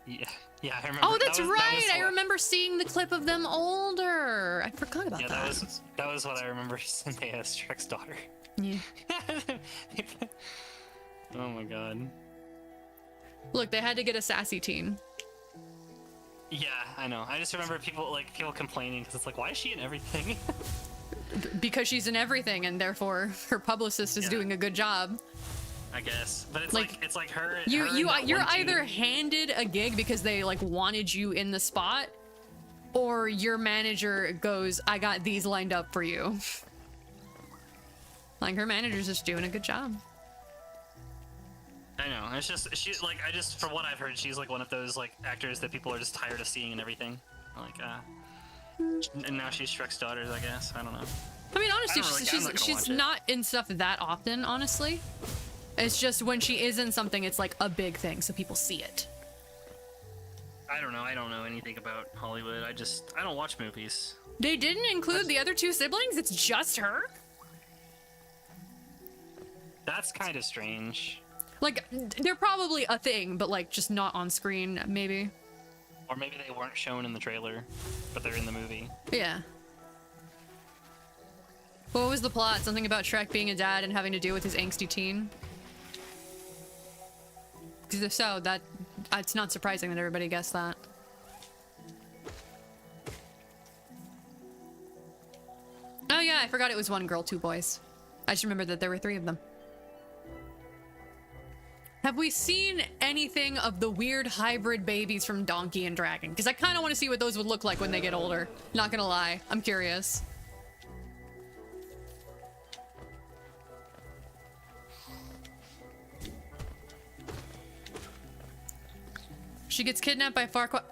Yeah, I remember. Oh, that's right! I remember seeing the clip of them older. I forgot about that. Yeah, that was what I remember Zendaya as Shrek's daughter. Yeah. Oh my god. Look, they had to get a sassy teen. Yeah, I know. I just remember people complaining because it's like, why is she in everything? Because she's in everything, and therefore her publicist is doing a good job. I guess, but it's like her. You're either handed a gig because they like wanted you in the spot, or your manager goes, "I got these lined up for you." Like her manager's just doing a good job. I know. It's just from what I've heard, she's like one of those like actors that people are just tired of seeing and everything. Like, and now she's Shrek's daughter, I guess. I don't know. I mean, honestly, she's not in stuff that often, honestly. It's just when she is in something, it's like a big thing, so people see it. I don't know. I don't know anything about Hollywood. I don't watch movies. They didn't include the other two siblings? It's just her? That's kind of strange. Like, they're probably a thing, but like just not on screen, maybe. Or maybe they weren't shown in the trailer, but they're in the movie. Yeah. What was the plot? Something about Shrek being a dad and having to deal with his angsty teen? Because if so, it's not surprising that everybody guessed that. Oh yeah, I forgot it was one girl, 2 boys. I just remembered that there were 3 of them. Have we seen anything of the weird hybrid babies from Donkey and Dragon? Because I kind of want to see what those would look like when they get older. Not gonna lie, I'm curious. She gets kidnapped by Farquaad.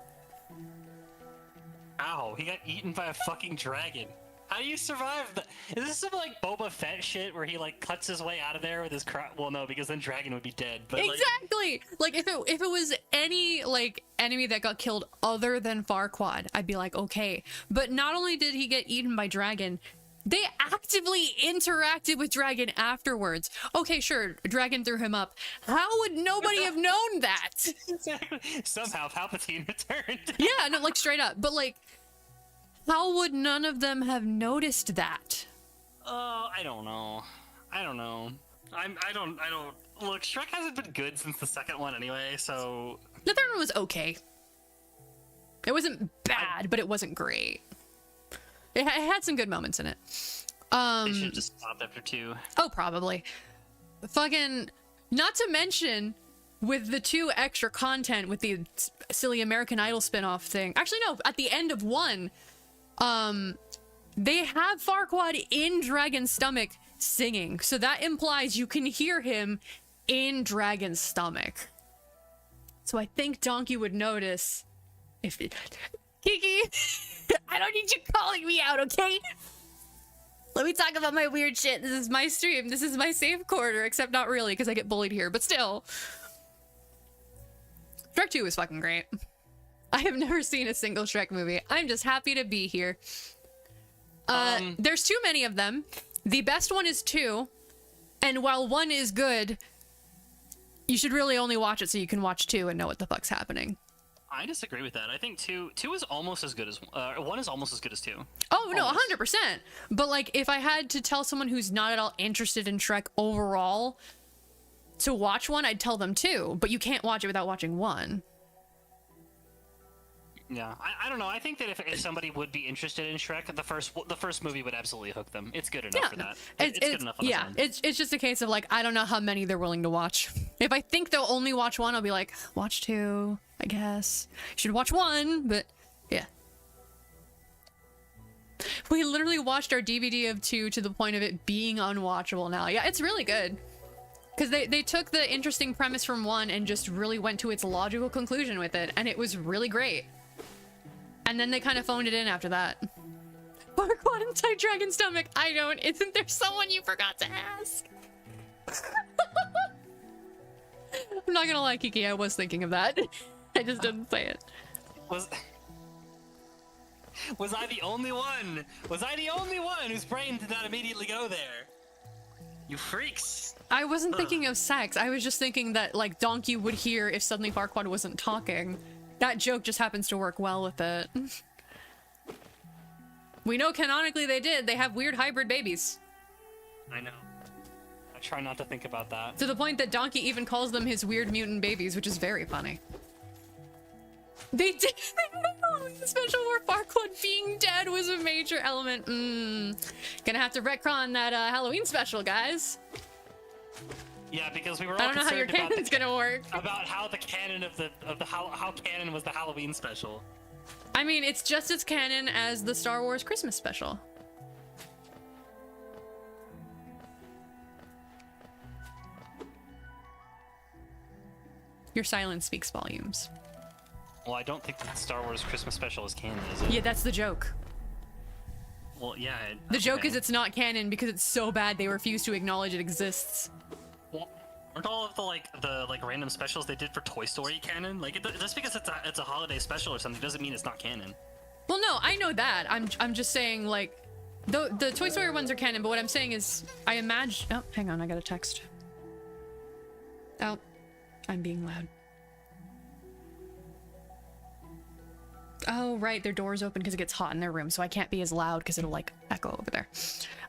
Ow, he got eaten by a fucking dragon. How do you survive that? Is this some like Boba Fett shit where he like cuts his way out of there with his well, no, because then Dragon would be dead. But exactly. Like if it was any like enemy that got killed other than Farquaad, I'd be like, okay. But not only did he get eaten by Dragon, they actively interacted with Dragon afterwards. Okay, sure, Dragon threw him up. How would nobody have known that? Somehow Palpatine returned. Yeah, no, like straight up. But like, how would none of them have noticed that? I don't know. I don't look, Shrek hasn't been good since the second one anyway, so the third one was okay. It wasn't bad, but it wasn't great. It had some good moments in it. They should have just stopped after 2. Oh, probably. Fucking, not to mention, with the 2 extra content with the silly American Idol spinoff thing. Actually, no, at the end of 1, they have Farquaad in Dragon's stomach singing. So that implies you can hear him in Dragon's stomach. So I think Donkey would notice if it... Kiki, I don't need you calling me out, okay? Let me talk about my weird shit. This is my stream. This is my safe corner, except not really, because I get bullied here, but still. Shrek 2 is fucking great. I have never seen a single Shrek movie. I'm just happy to be here. There's too many of them. The best one is 2, and while 1 is good, you should really only watch it so you can watch 2 and know what the fuck's happening. I disagree with that. I think 2 is almost as good as 1 is almost as good as 2. Oh no, 100%. But like, if I had to tell someone who's not at all interested in Shrek overall to watch 1, I'd tell them 2. But you can't watch it without watching 1. Yeah, I don't know. I think that if somebody would be interested in Shrek, the first movie would absolutely hook them. It's good enough for that. It's good enough on its own. It's just a case of like, I don't know how many they're willing to watch. If I think they'll only watch 1, I'll be like, watch 2, I guess. You should watch 1, but yeah. We literally watched our DVD of 2 to the point of it being unwatchable now. Yeah, it's really good. Because they took the interesting premise from 1 and just really went to its logical conclusion with it, and it was really great. And then they kind of phoned it in after that. Farquaad inside Dragon's stomach. I don't. Isn't there someone you forgot to ask? I'm not gonna lie, Kiki. I was thinking of that. I just didn't say it. Was I the only one? Was I the only one whose brain did not immediately go there? You freaks. I wasn't thinking of sex. I was just thinking that, like, Donkey would hear if suddenly Farquaad wasn't talking. That joke just happens to work well with it. We know canonically they did. They have weird hybrid babies. I know. I try not to think about that. To the point that Donkey even calls them his weird mutant babies, which is very funny. They did the special where Farquaad being dead was a major element. Gonna have to retcon that Halloween special, guys. Yeah, because we were all I don't know how your canon's gonna work. About how the canon how canon was the Halloween special. I mean, it's just as canon as the Star Wars Christmas special. Your silence speaks volumes. Well, I don't think that the Star Wars Christmas special is canon, is it? Yeah, that's the joke. Well, yeah. The joke is it's not canon because it's so bad they refuse to acknowledge it exists. Well, aren't all of the random specials they did for Toy Story canon? Like, just because it's a holiday special or something doesn't mean it's not canon. Well, no, I know that. I'm just saying, like, the Toy Story ones are canon, but what I'm saying is, I imagine. Oh, hang on, I got a text. Oh, I'm being loud. Oh, right, their door's open because it gets hot in their room, so I can't be as loud because it'll, like, echo over there.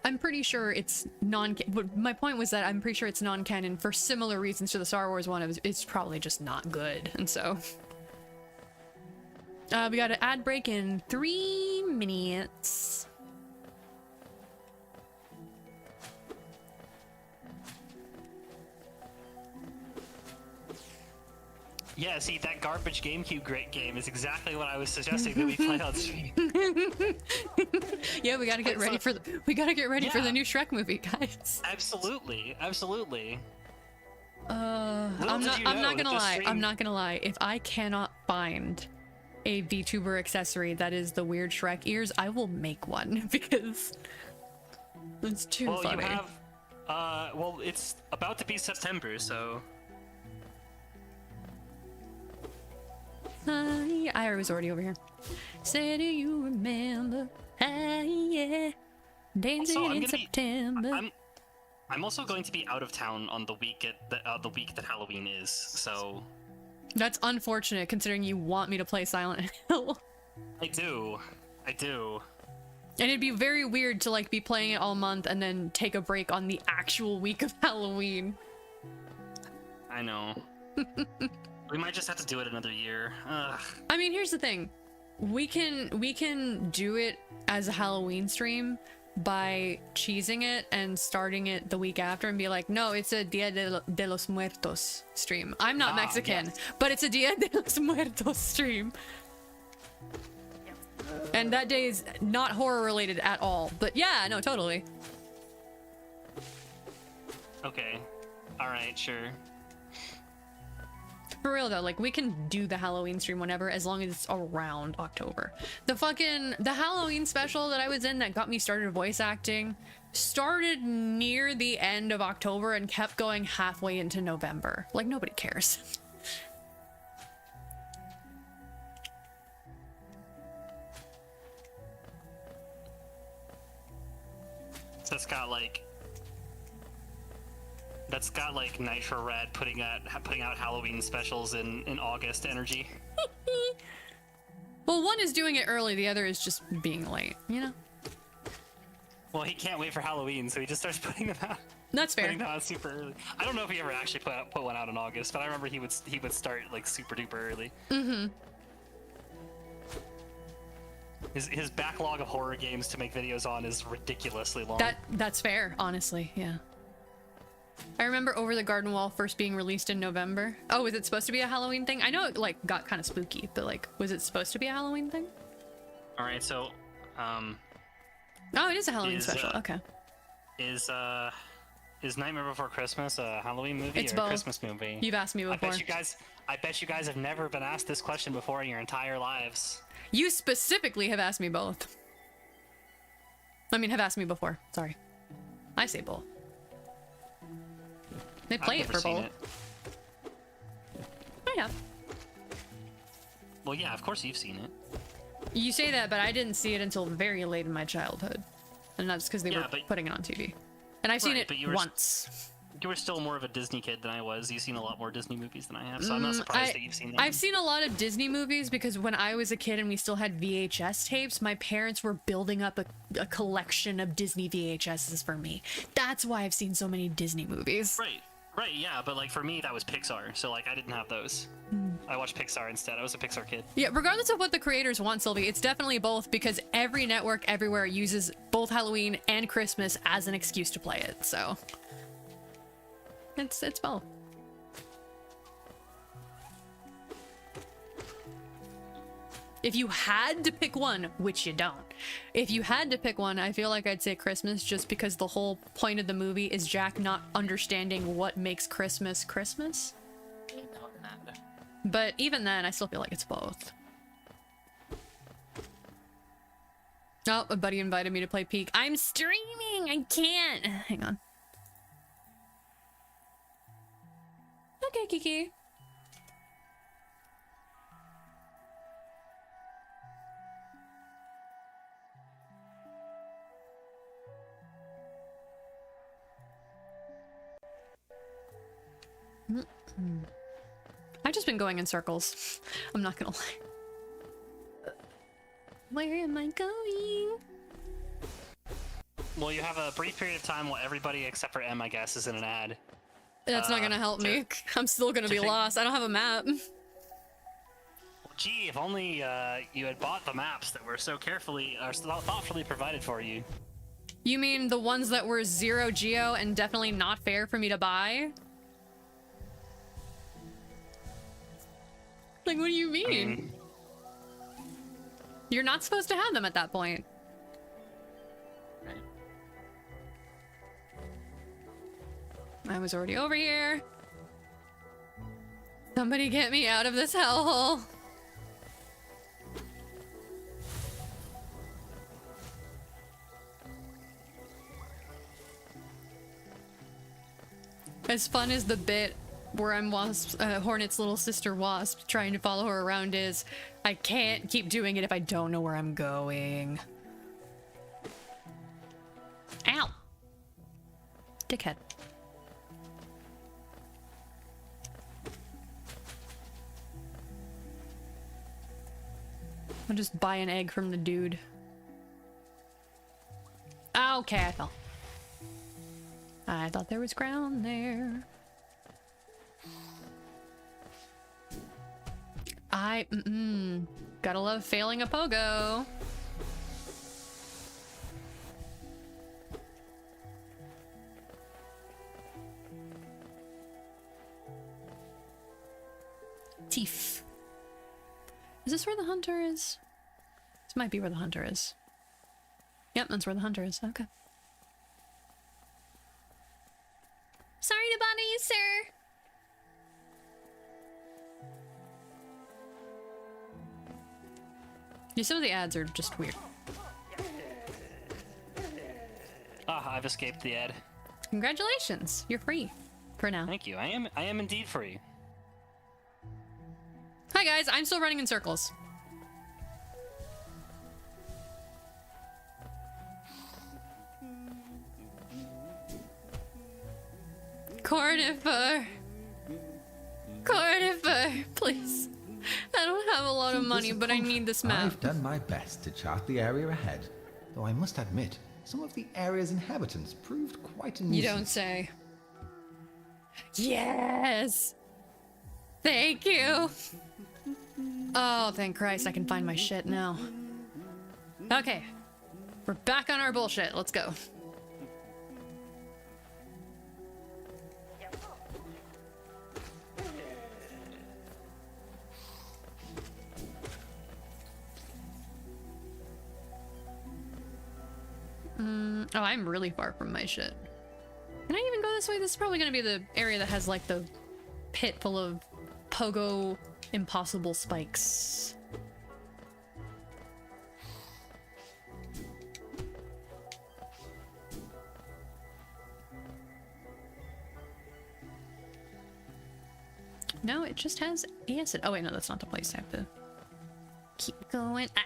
I'm pretty sure it's my point was that I'm pretty sure it's non-canon for similar reasons to the Star Wars one. It's probably just not good, and so... we got an ad break in 3 minutes. Yeah, see, that garbage GameCube great game is exactly what I was suggesting that we play on stream. Yeah, we gotta get ready for the for the new Shrek movie, guys. Absolutely, absolutely. I'm not gonna lie. If I cannot find a VTuber accessory that is the weird Shrek ears, I will make one because it's too funny. You have, well, it's about to be September, so. I was already over here. Say, do you remember? Yeah, dancing in September. I'm also going to be out of town on the week that Halloween is, so. That's unfortunate, considering you want me to play Silent Hill. I do. And it'd be very weird to like be playing it all month and then take a break on the actual week of Halloween. I know. We might just have to do it another year. Ugh. I mean, here's the thing. We can do it as a Halloween stream by cheesing it and starting it the week after and be like, no, it's a Dia de los Muertos stream. I'm not Mexican, yes. but it's a Dia de los Muertos stream. And that day is not horror related at all. But yeah, no, totally. Okay. Alright, sure. For real though, like we can do the Halloween stream whenever, as long as it's around October. The Halloween special that I was in that got me started voice acting started near the end of October and kept going halfway into November. Like nobody cares. So it's got like... That's got like Nitro Red putting out Halloween specials in August energy. Well, one is doing it early, the other is just being late, you know? Well, he can't wait for Halloween, so he just starts putting them out. That's fair. Putting them out super early. I don't know if he ever actually put one out in August, but I remember he would start like super duper early. Mm-hmm. His backlog of horror games to make videos on is ridiculously long. That's fair, honestly, yeah. I remember Over the Garden Wall first being released in November. Oh, was it supposed to be a Halloween thing? I know it like got kind of spooky, but like, was it supposed to be a Halloween thing? All right, so, oh, it is a Halloween special. Okay. Is Nightmare Before Christmas a Halloween movie It's or both. a Christmas movie? You've asked me before. I bet you guys have never been asked this question before in your entire lives. You specifically have asked me both. I mean, have asked me before. Sorry. I say both. They play it for both. I have. Well, yeah, of course you've seen it. You say that, but I didn't see it until very late in my childhood. And that's because they were putting it on TV. And I've seen it once. You were still more of a Disney kid than I was. You've seen a lot more Disney movies than I have, so I'm not surprised that you've seen them. I've seen a lot of Disney movies because when I was a kid and we still had VHS tapes, my parents were building up a collection of Disney VHSs for me. That's why I've seen so many Disney movies. Right, yeah, but like for me, that was Pixar, so like I didn't have those. I watched Pixar instead. I was a Pixar kid. Yeah, regardless of what the creators want, Sylvie, it's definitely both because every network everywhere uses both Halloween and Christmas as an excuse to play it, so... It's both. If you had to pick one, which you don't, if you had to pick one, I feel like I'd say Christmas just because the whole point of the movie is Jack not understanding what makes Christmas Christmas. But even then, I still feel like it's both. Oh, a buddy invited me to play Peak. I'm streaming! I can't! Hang on. Okay, Kiki. I've just been going in circles. I'm not gonna lie. Where am I going? Well, you have a brief period of time while everybody except for M, I guess, is in an ad. That's not gonna help me. I'm still gonna be lost. I don't have a map. Gee, if only you had bought the maps that were so thoughtfully provided for you. You mean the ones that were 0 geo and definitely not fair for me to buy? Like, what do you mean? You're not supposed to have them at that point. I was already over here. Somebody get me out of this hellhole. As fun as the bit where I'm Hornet's little sister Wasp trying to follow her around is, I can't keep doing it if I don't know where I'm going. Ow! Dickhead. I'll just buy an egg from the dude. Okay, I fell. I thought there was ground there. Gotta love failing a pogo. Teeth. Is this where the hunter is? This might be where the hunter is. Yep, that's where the hunter is. Okay. Sorry to bother you, sir. Yeah, some of the ads are just weird. Ah, I've escaped the ad. Congratulations, you're free for now. Thank you. I am indeed free. Hi guys, I'm still running in circles. Cornifer. Cornifer, please. I don't have a lot of money, but I need this map. I've done my best to chart the area ahead, though I must admit, some of the area's inhabitants proved quite a nuisance. You don't say. Yes! Thank you! Oh, thank Christ, I can find my shit now. Okay. We're back on our bullshit. Let's go. Oh, I'm really far from my shit. Can I even go this way? This is probably gonna be the area that has like the pit full of pogo impossible spikes. No, it just has acid. Oh wait, no, that's not the place. I have to keep going. Ah.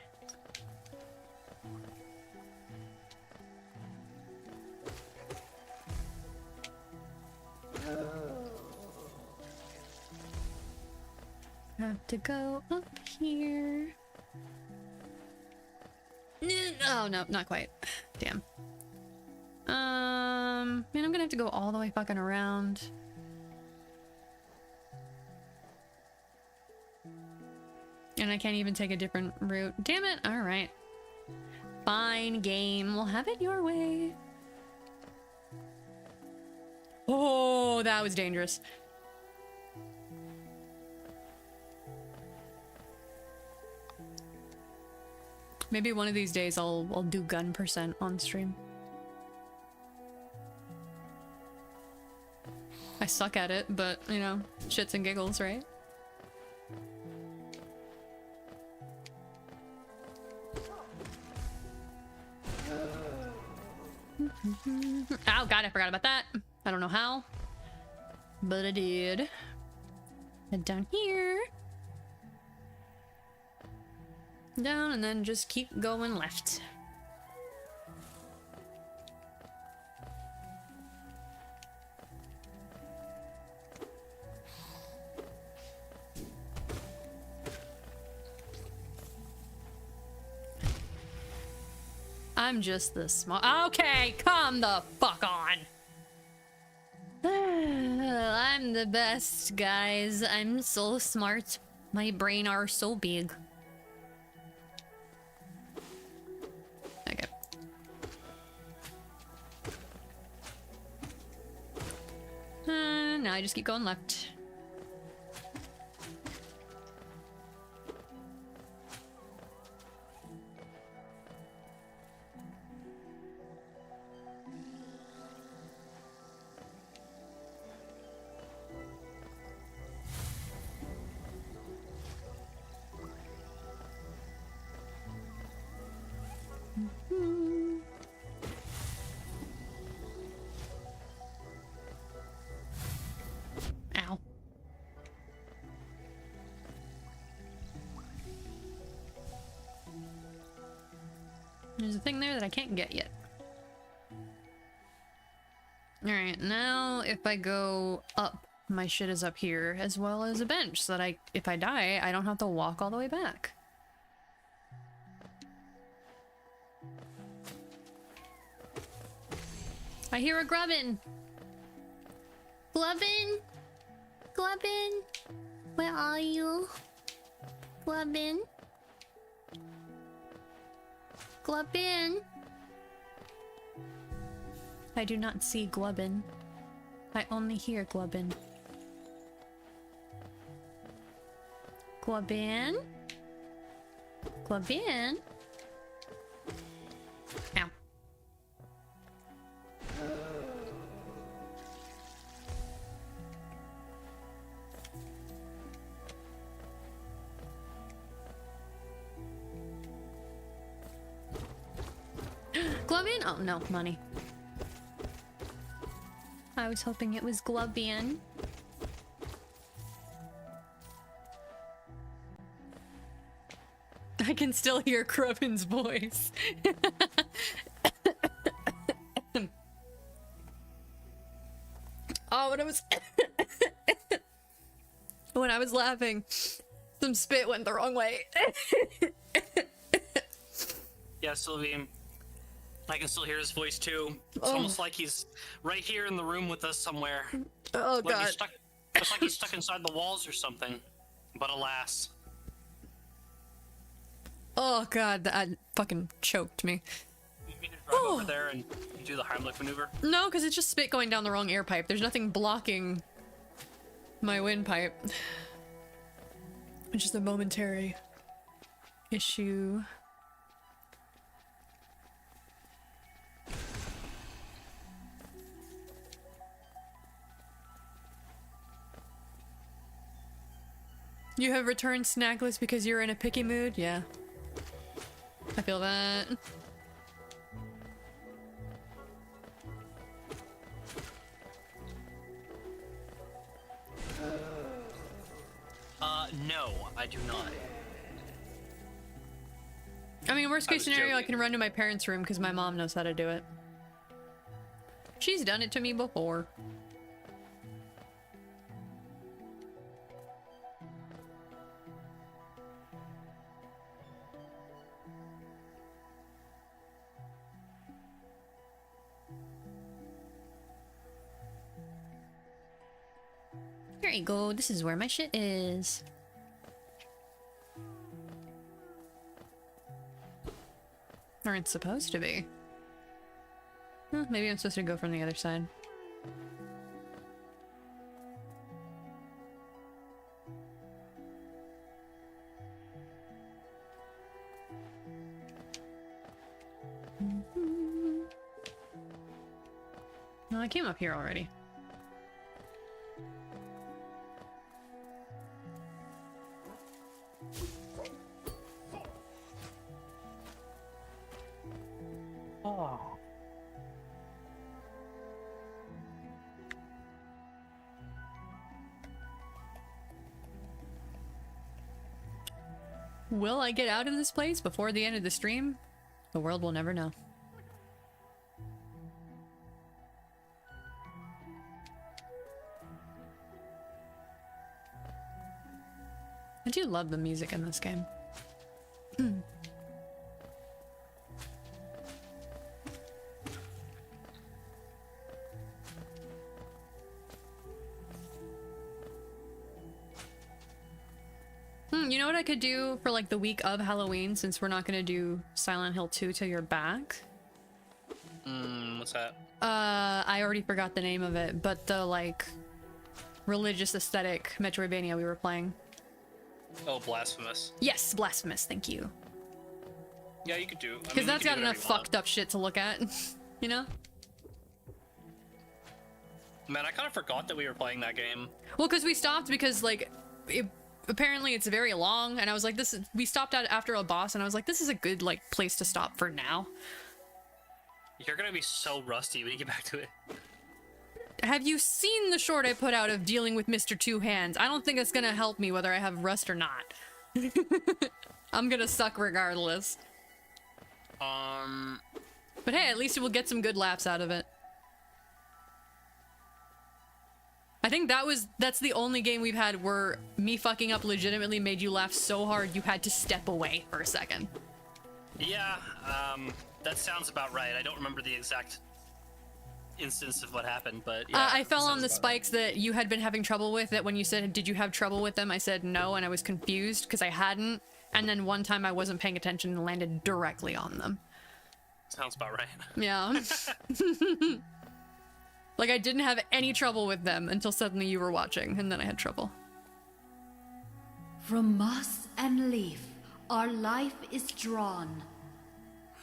Have to go up here. Oh no, not quite. Damn. Man, I'm gonna have to go all the way fucking around. And I can't even take a different route. Damn it. All right. Fine, game. We'll have it your way. Oh, that was dangerous. Maybe one of these days I'll do gun percent on stream. I suck at it, but you know, shits and giggles, right? Oh god, I forgot about that. I don't know how, but I did. Head down here. Down and then just keep going left. I'm just the small. Okay, come the fuck on. I'm the best, guys. I'm so smart. My brain are so big. Okay. Now I just keep going left. Ow. There's a thing there that I can't get yet. Alright, now if I go up, my shit is up here, as well as a bench, so that if I die, I don't have to walk all the way back. I hear a grubbin! Glubbin? Glubbin? Where are you? Glubbin. Glubbin. I do not see Glubbin. I only hear Glubbin. Glubbin? Glubbin? Ow. Glubbin? Oh no, money. I was hoping it was Glubbin. I can still hear Crubbin's voice. Oh, when I was laughing, some spit went the wrong way. Yeah, Sylvie. I can still hear his voice too. It's almost like he's right here in the room with us somewhere. Oh like god. Just like he's stuck inside the walls or something. But alas. Oh god, that fucking choked me. You mean to drive over there and you do the Heimlich maneuver? No, because it's just spit going down the wrong air pipe. There's nothing blocking my windpipe. It's just a momentary issue. You have returned snackless because you're in a picky mood? Yeah. I feel that. No, I do not. I mean, worst case scenario, I can run to my parents' room because my mom knows how to do it. She's done it to me before. There you go. This is where my shit is. Or it's supposed to be. Maybe I'm supposed to go from the other side. No, I came up here already. Oh. Will I get out of this place before the end of the stream? The world will never know. I do love the music in this game. You know what I could do for like the week of Halloween, since we're not gonna do Silent Hill 2 till you're back? What's that? I already forgot the name of it, but the like religious aesthetic Metroidvania we were playing. Oh, Blasphemous. Yes, Blasphemous, thank you. Yeah, you could do. Because that's got enough fucked up shit to look at, you know? Man, I kind of forgot that we were playing that game. Well, because we stopped because like apparently it's very long, and I was like, we stopped out after a boss, and I was like, this is a good like place to stop for now. You're gonna be so rusty when you get back to it. Have you seen the short I put out of dealing with Mr. Two Hands? I don't think it's gonna help me whether I have rust or not. I'm gonna suck regardless. But hey, at least we'll get some good laughs out of it. I think that's the only game we've had where me fucking up legitimately made you laugh so hard you had to step away for a second. Yeah, that sounds about right. I don't remember the exact instance of what happened, but yeah. I fell on the sounds about spikes that you had been having trouble with. That when you said, "Did you have trouble with them?" I said no, and I was confused because I hadn't. And then one time I wasn't paying attention and landed directly on them. Sounds about right. Yeah. Like I didn't have any trouble with them until suddenly you were watching, and then I had trouble. From moss and leaf, our life is drawn,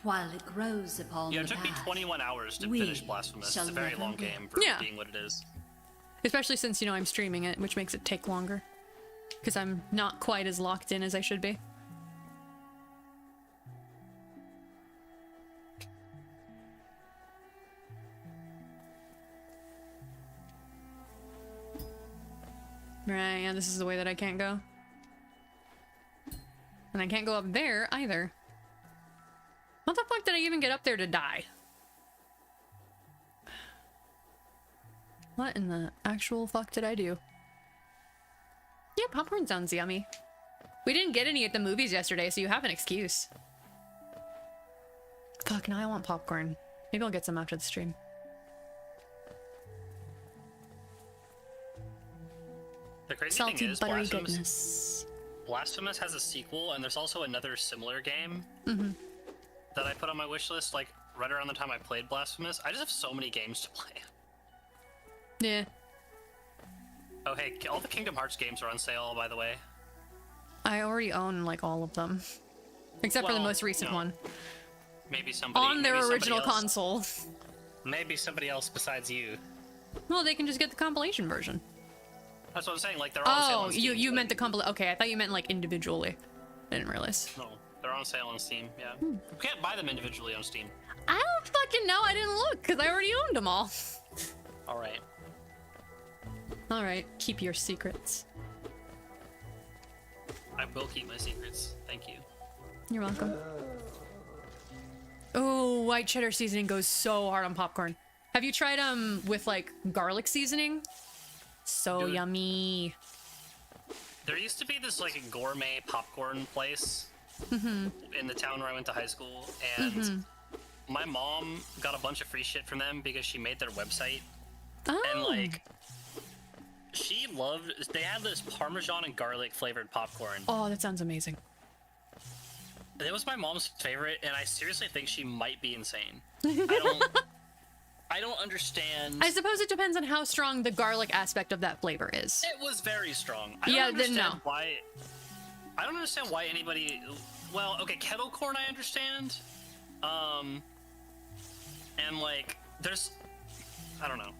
while it grows upon Yeah, the it took me path. 21 hours to We finish Blasphemous. shall It's a very never long live. game for Yeah. being what it is. Especially since, you know, I'm streaming it, which makes it take longer. Because I'm not quite as locked in as I should be. Right, yeah, this is the way that I can't go. And I can't go up there either. What the fuck did I even get up there to die? What in the actual fuck did I do? Yeah, popcorn sounds yummy. We didn't get any at the movies yesterday, so you have an excuse. Fuck, now I want popcorn. Maybe I'll get some after the stream. The crazy Salty, thing is, buttery goodness. Blasphemous has a sequel, and there's also another similar game that I put on my wish list, like, right around the time I played Blasphemous. I just have so many games to play. Yeah. Oh, hey, all the Kingdom Hearts games are on sale, by the way. I already own, like, all of them. Except for the Well, most recent no. one. Maybe somebody... On their maybe somebody original else- console. Maybe somebody else besides you. Well, they can just get the compilation version. That's what I'm saying, like, they're all on sale Oh, on Steam. you meant the compilation. Okay, I thought you meant, like, individually. I didn't realize. No, they're on sale on Steam, yeah. You can't buy them individually on Steam. I don't fucking know. I didn't look, because I already owned them all. Alright. Alright, keep your secrets. I will keep my secrets. Thank you. You're welcome. Oh, white cheddar seasoning goes so hard on popcorn. Have you tried with like garlic seasoning? So Dude. yummy. There used to be this, like, gourmet popcorn place in the town where I went to high school, and my mom got a bunch of free shit from them because she made their website. Oh. And, like, she loved... They had this Parmesan and garlic flavored popcorn. Oh, that sounds amazing. It was my mom's favorite, and I seriously think she might be insane. I don't understand. I suppose it depends on how strong the garlic aspect of that flavor is. It was very strong. I don't Yeah, then understand no. why. I don't understand why anybody. Well, okay, kettle corn I understand. And like, there's, I don't know.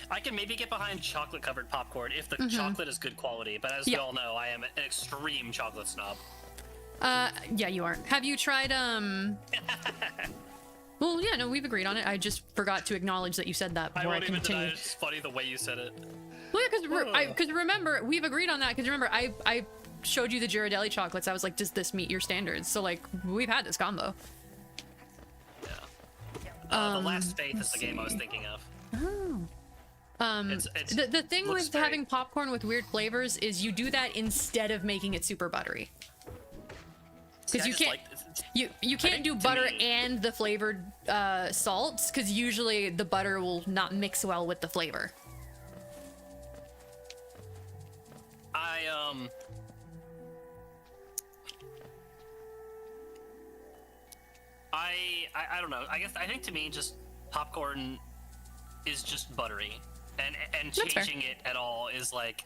I can maybe get behind chocolate covered popcorn if the chocolate is good quality, but as we Yeah. all know, I am an extreme chocolate snob. Yeah, you are. Have you tried, Well, yeah, no, we've agreed on it. I just forgot to acknowledge that you said that I before I, won't even deny continued. it. It's funny the way you said it. Well, yeah, because remember, we've agreed on that, because remember, I showed you the Ghirardelli chocolates. I was like, does this meet your standards? So, like, we've had this combo. Yeah. The Last Faith is the game I was thinking of. Oh. It's The thing looks with very- having popcorn with weird flavors is you do that instead of making it super buttery. See, Because I you just can't... like- You can't think do to butter me- and the flavored salts, because usually the butter will not mix well with the flavor. I don't know. I think to me, just popcorn is just buttery, and That's fair. changing it at all is like,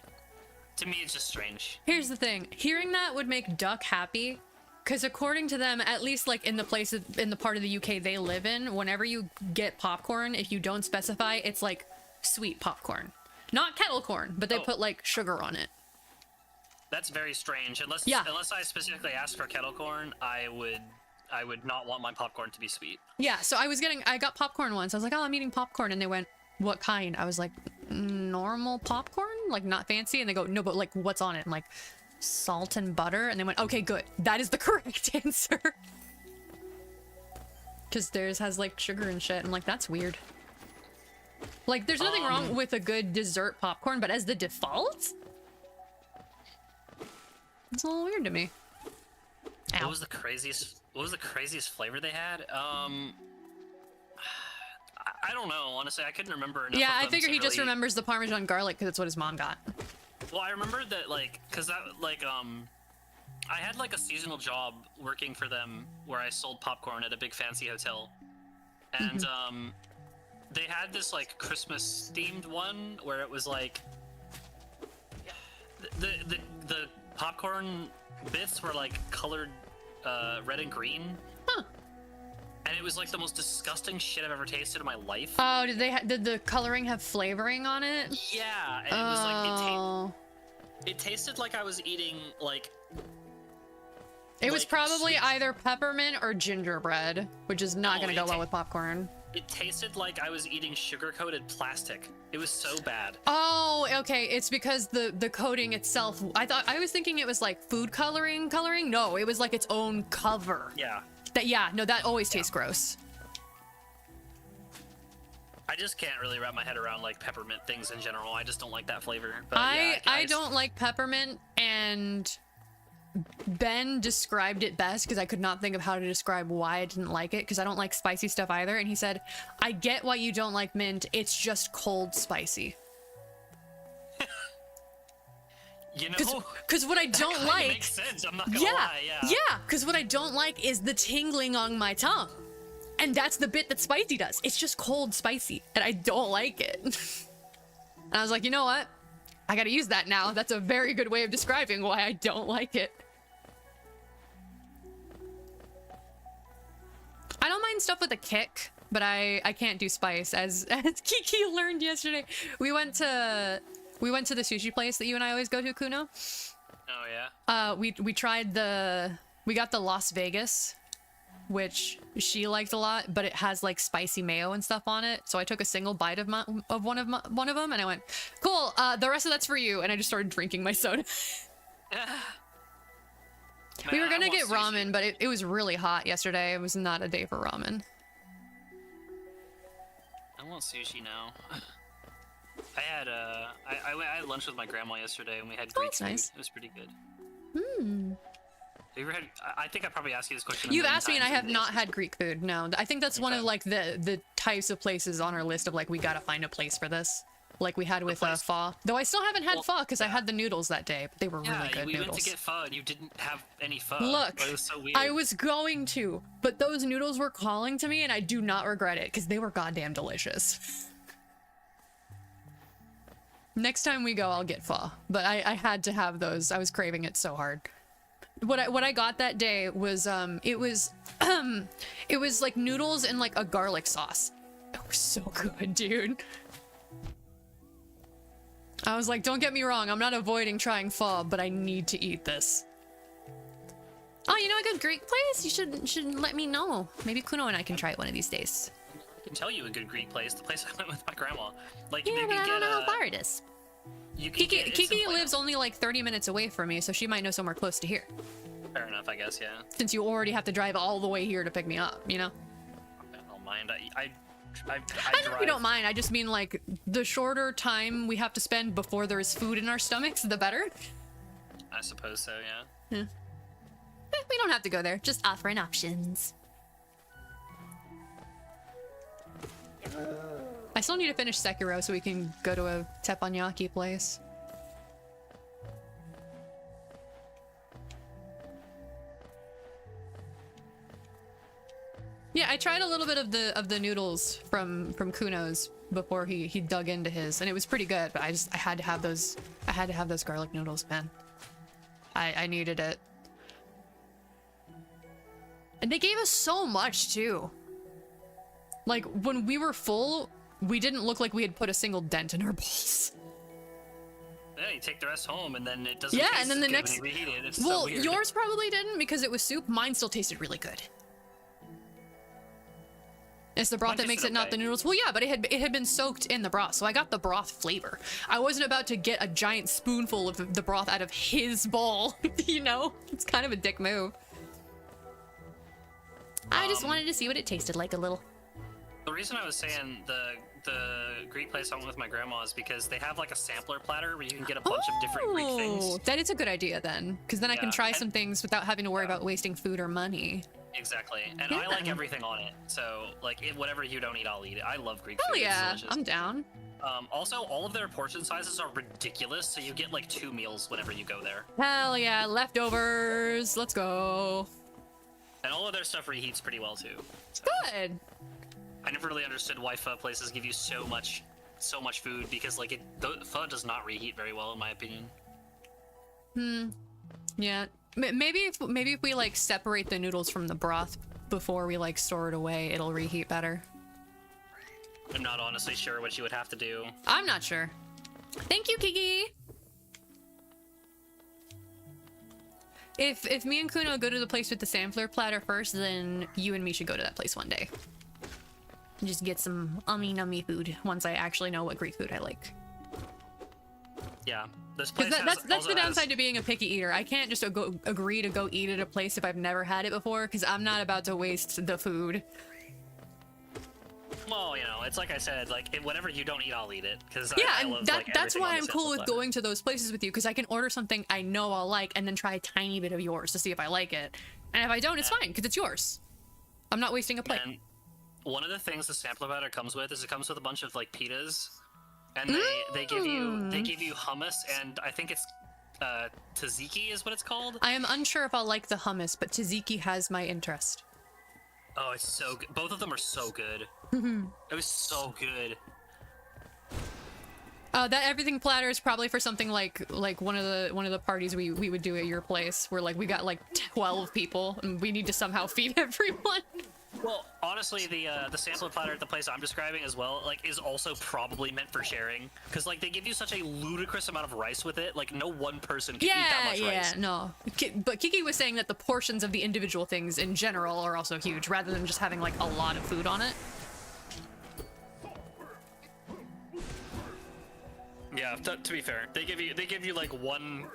to me, it's just strange. Here's the thing. Hearing that would make Duck happy, because according to them, at least like in the part of the UK they live in, whenever you get popcorn, if you don't specify, it's like sweet popcorn. Not kettle corn, but they Oh. put like sugar on it. That's very strange. Unless I specifically asked for kettle corn, I would not want my popcorn to be sweet. Yeah, so I got popcorn once. I was like, oh, I'm eating popcorn. And they went, what kind? I was like, normal popcorn? Like, not fancy? And they go, no, but like, what's on it? I'm like, salt and butter. And they went, okay, good. That is the correct answer. Because theirs has like sugar and shit. I'm like, that's weird. Like, there's nothing wrong with a good dessert popcorn, but as the default? It's a little weird to me. Ow. What was the craziest flavor they had? I I don't know, honestly. I couldn't remember enough Yeah, of I them figure to he just really- remembers the Parmesan garlic because it's what his mom got. Well, I remember that, like, because that, like, I had, like, a seasonal job working for them where I sold popcorn at a big fancy hotel. And, they had this, like, Christmas-themed one where it was, like, the popcorn bits were, like, colored, red and green. Huh. And it was, like, the most disgusting shit I've ever tasted in my life. Oh, did the coloring have flavoring on it? Yeah, and it was, like, it tasted like I was eating, like... It was probably either peppermint or gingerbread, which is not gonna go well with popcorn. It tasted like I was eating sugar-coated plastic. It was so bad. Oh, okay. It's because the coating itself. I was thinking it was like food coloring. No, it was like its own cover. Yeah. That always tastes gross. I just can't really wrap my head around like peppermint things in general. I just don't like that flavor. But I don't like peppermint, and Ben described it best because I could not think of how to describe why I didn't like it, because I don't like spicy stuff either. And he said, I get why you don't like mint. It's just cold spicy. You know, because what I don't like makes sense. I'm not gonna lie. Yeah, because what I don't like is the tingling on my tongue, and that's the bit that spicy does. It's just cold spicy, and I don't like it. And I was like, you know what? I gotta use that now. That's a very good way of describing why I don't like it. I don't mind stuff with a kick, but I can't do spice. As Kiki learned yesterday, we went to the sushi place that you and I always go to, Kuno. Oh yeah. We tried we got the Las Vegas, which she liked a lot, but it has like spicy mayo and stuff on it. So I took a single bite of one of them, and I went, "Cool. The rest of that's for you." And I just started drinking my soda. We were gonna get ramen, but it was really hot yesterday. It was not a day for ramen. I want sushi now. I had I had lunch with my grandma yesterday, and we had Greek food. Nice. It was pretty good. Hmm. Have you ever had? I think I probably asked you this question. You've asked me, and I have not had Greek food. No, I think that's one of like the types of places on our list of like we gotta find a place for this. Like we had with pho. Though I still haven't had pho because I had the noodles that day, but they were really good we noodles. went to get pho, and you didn't have any pho. Look, it was so weird. I was going to, but those noodles were calling to me, and I do not regret it because they were goddamn delicious. Next time we go, I'll get pho, but I had to have those. I was craving it so hard. What I got that day was it was like noodles and like a garlic sauce. It was so good, dude. I was like, don't get me wrong, I'm not avoiding trying pho, but I need to eat this. Oh, you know a good Greek place? You should let me know. Maybe Kuno and I can try it one of these days. I can tell you a good Greek place. The place I went with my grandma. Like, Yeah, you but can I don't get, know how far it is. You can get Kiki lives only like 30 minutes away from me, so she might know somewhere close to here. Fair enough, I guess. Yeah. Since you already have to drive all the way here to pick me up, you know? I don't mind. I know you don't mind. I just mean like the shorter time we have to spend before there is food in our stomachs, the better. I suppose so. Yeah. Yeah. We don't have to go there. Just offering options. I still need to finish Sekiro so we can go to a teppanyaki place. Yeah, I tried a little bit of the noodles from Kuno's before he dug into his, and it was pretty good. But I had to have those. I had to have those garlic noodles, man. I needed it, and they gave us so much too. Like when we were full, we didn't look like we had put a single dent in our bowls. Yeah, you take the rest home, and then it doesn't. Yeah, taste and then the good next. when you reheat it. It's Well, so weird. yours probably didn't because it was soup. Mine still tasted really good. It's the broth that makes it not the noodles. Well, yeah, but it had been soaked in the broth, so I got the broth flavor. I wasn't about to get a giant spoonful of the broth out of his bowl, you know? It's kind of a dick move. I just wanted to see what it tasted like a little. The reason I was saying the Greek place I went with my grandma is because they have like a sampler platter where you can get a bunch of different Greek things. That is a good idea then, because then I can try some things without having to worry about wasting food or money. Exactly, and Yeah. I like everything on it. So, like, whatever you don't eat, I'll eat it. I love Greek Hell food. It's yeah, delicious. I'm down. Also, all of their portion sizes are ridiculous, so you get like 2 meals whenever you go there. Hell yeah, leftovers. Let's go. And all of their stuff reheats pretty well too. So. Good. I never really understood why pho places give you so much food, because like pho does not reheat very well in my opinion. Yeah. Maybe if we like separate the noodles from the broth before we like store it away, it'll reheat better. I'm not honestly sure what you would have to do. I'm not sure. Thank you, Kiki. If me and Kuno go to the place with the sampler platter first, then you and me should go to that place one day. Just get some ummy food once I actually know what Greek food I like. Yeah, this place That's the downside to being a picky eater. I can't just agree to go eat at a place if I've never had it before, because I'm not about to waste the food. Well, you know, it's like I said, like whatever you don't eat, I'll eat it. Because Yeah, I and love, that's why I'm cool with platter. going to those places with you, because I can order something I know I'll like and then try a tiny bit of yours to see if I like it. And if I don't, it's fine, because it's yours. I'm not wasting a plate. And one of the things the sampler platter comes with is it comes with a bunch of like pitas, and they give you hummus, and I think it's tzatziki is what it's called. I am unsure if I'll like the hummus, but tzatziki has my interest. Oh, it's so good. Both of them are so good. It was so good. That everything platter is probably for something like one of the parties we would do at your place, where like we got like 12 people and we need to somehow feed everyone. Well, honestly, the sampler platter at the place I'm describing as well, like, is also probably meant for sharing, because like they give you such a ludicrous amount of rice with it. Like no one person can eat that much rice. No. But Kiki was saying that the portions of the individual things in general are also huge, rather than just having like a lot of food on it. Yeah, to be fair, they give you like one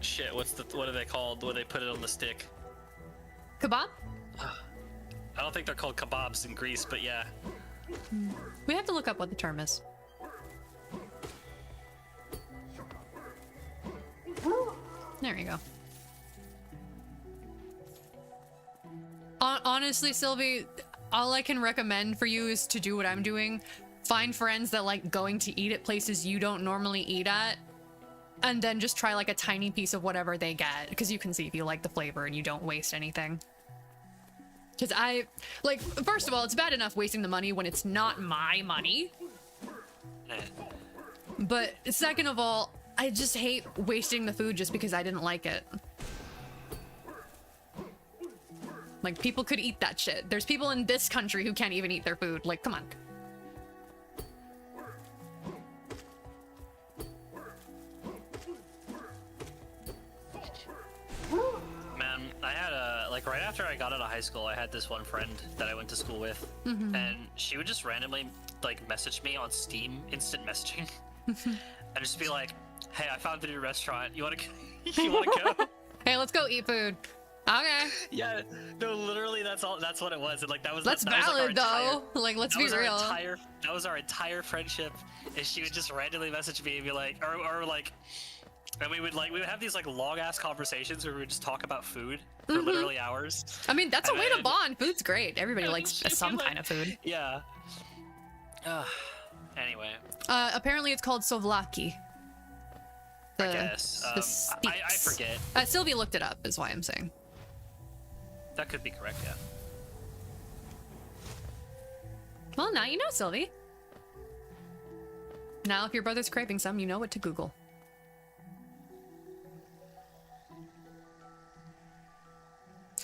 shit, what are they called when they put it on the stick? Kebab? I don't think they're called kebabs in Greece, but yeah. We have to look up what the term is. There you go. Honestly, Sylvie, all I can recommend for you is to do what I'm doing. Find friends that like going to eat at places you don't normally eat at, and then just try like a tiny piece of whatever they get, because you can see if you like the flavor and you don't waste anything. Because first of all, it's bad enough wasting the money when it's not my money. But second of all, I just hate wasting the food just because I didn't like it. Like, people could eat that shit. There's people in this country who can't even eat their food. Like, come on. Man, I had right after I got out of high school, I had this one friend that I went to school with, and she would just randomly like message me on Steam, instant messaging, and just be like, "Hey, I found a new restaurant. You wanna go? Hey, let's go eat food." Okay. Yeah, no, literally, that's what it was. And like that was That's that was, valid though. Like, let's be real. That was our entire friendship. And she would just randomly message me and be like, or like, and we would have these like long ass conversations where we would just talk about food for literally hours. I mean, that's a way to bond. Food's great. Everybody likes some kind of food. Yeah. Anyway. Apparently it's called souvlaki. I guess. I forget. Sylvie looked it up, is why I'm saying. That could be correct, yeah. Well, now you know, Sylvie. Now, if your brother's craving some, you know what to Google.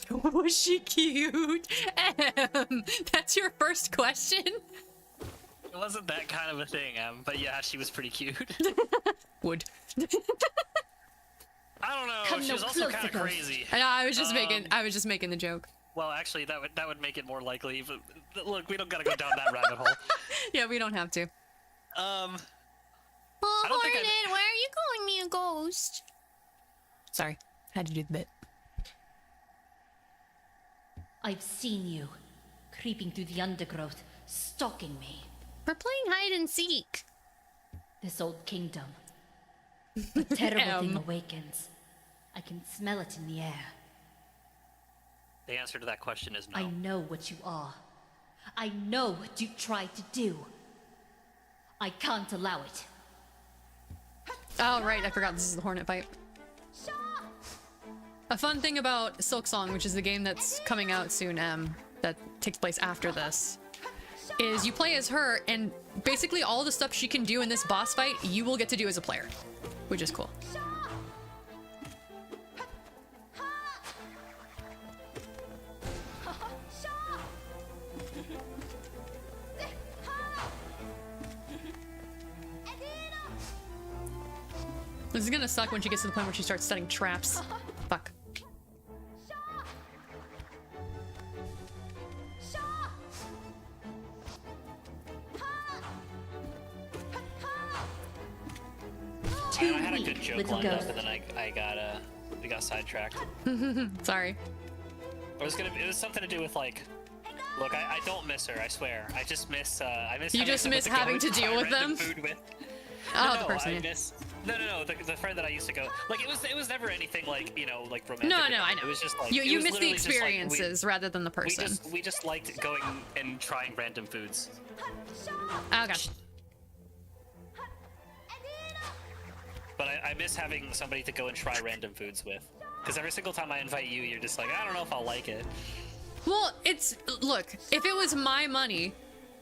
Was she cute? That's your first question? It wasn't that kind of a thing, but yeah, she was pretty cute. Would. I don't know. She was also kind of crazy. I know. I was just making the joke. Well, actually, that would make it more likely. But look, we don't gotta go down that rabbit hole. Yeah, we don't have to. Oh, I don't think Hornet, why are you calling me a ghost? Sorry, had to do the bit. I've seen you, creeping through the undergrowth, stalking me. We're playing hide and seek. This old kingdom. A terrible thing awakens. I can smell it in the air. The answer to that question is no. I know what you are. I know what you tried to do. I can't allow it. Oh, right, I forgot this is the Hornet fight. A fun thing about Silksong, which is the game that's coming out soon, that takes place after this, is you play as her, and basically all the stuff she can do in this boss fight, you will get to do as a player, which is cool. This is gonna suck when she gets to the point where she starts setting traps. Fuck. I had a good joke lined up, and then we got sidetracked. Sorry. It was something to do with like, look, I don't miss her, I swear. I just miss I miss. You just miss having to deal with them. Food with. Oh, no, the person. I miss. No, the friend that I used to go. Like it was never anything like, you know, like romantic. No, I know. It was just like you miss the experiences rather than the person. We just liked going and trying random foods. Okay. But I miss having somebody to go and try random foods with. Because every single time I invite you, you're just like, I don't know if I'll like it. Well, look, if it was my money,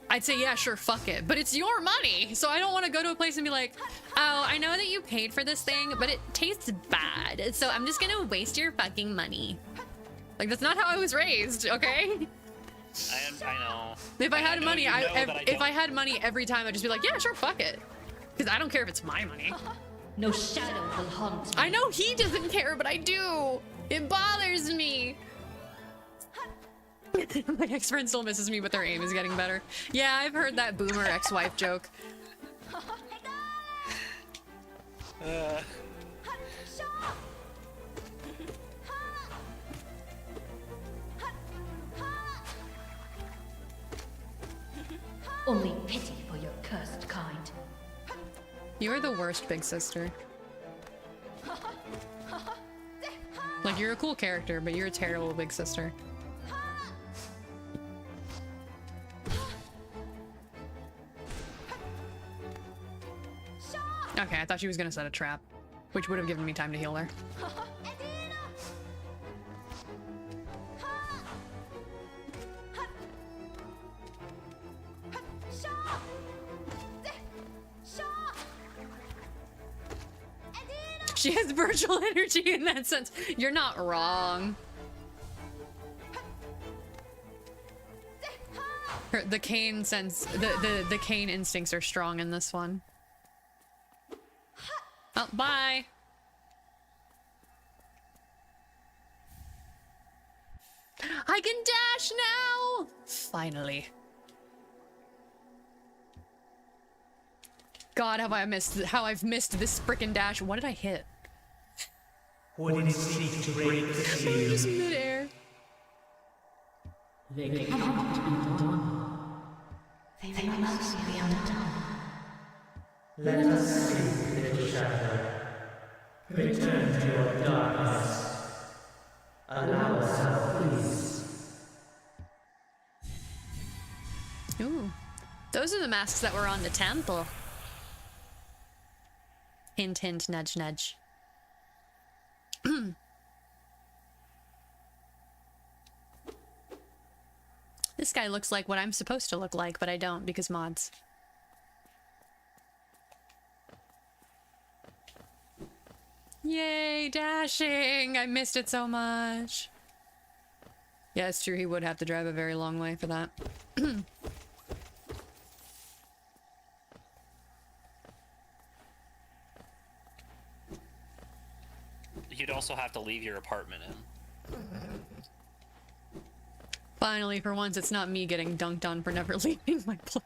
I'd say, yeah, sure, fuck it. But it's your money, so I don't want to go to a place and be like, oh, I know that you paid for this thing, but it tastes bad, so I'm just gonna waste your fucking money. Like, that's not how I was raised, okay? I know. If I had money, if I had money every time, I'd just be like, yeah, sure, fuck it. Because I don't care if it's my money. No shadow will haunt me. I know he doesn't care, but I do. It bothers me. My ex-friend still misses me, but their aim is getting better. Yeah, I've heard that boomer ex-wife joke. Only pity for your cursed kind. You are the worst big sister. Like, you're a cool character, but you're a terrible big sister. Okay, I thought she was gonna set a trap, which would have given me time to heal her. She has virtual energy in that sense. You're not wrong. The Cain sense, the Cain instincts are strong in this one. Oh, bye. I can dash now! Finally. God, how I've missed this frickin' dash. What did I hit? Wouldn't seek to break the seal. Just midair. They cannot be undone. They must be undone. Let us sleep, little shadow. Return to your darkness. Allow us our peace. Ooh. Those are the masks that were on the temple. Hint, hint, nudge, nudge. This guy looks like what I'm supposed to look like, but I don't because mods. Yay, dashing! I missed it so much. Yeah, it's true. He would have to drive a very long way for that. You'd also have to leave your apartment in. Finally, for once, it's not me getting dunked on for never leaving my place.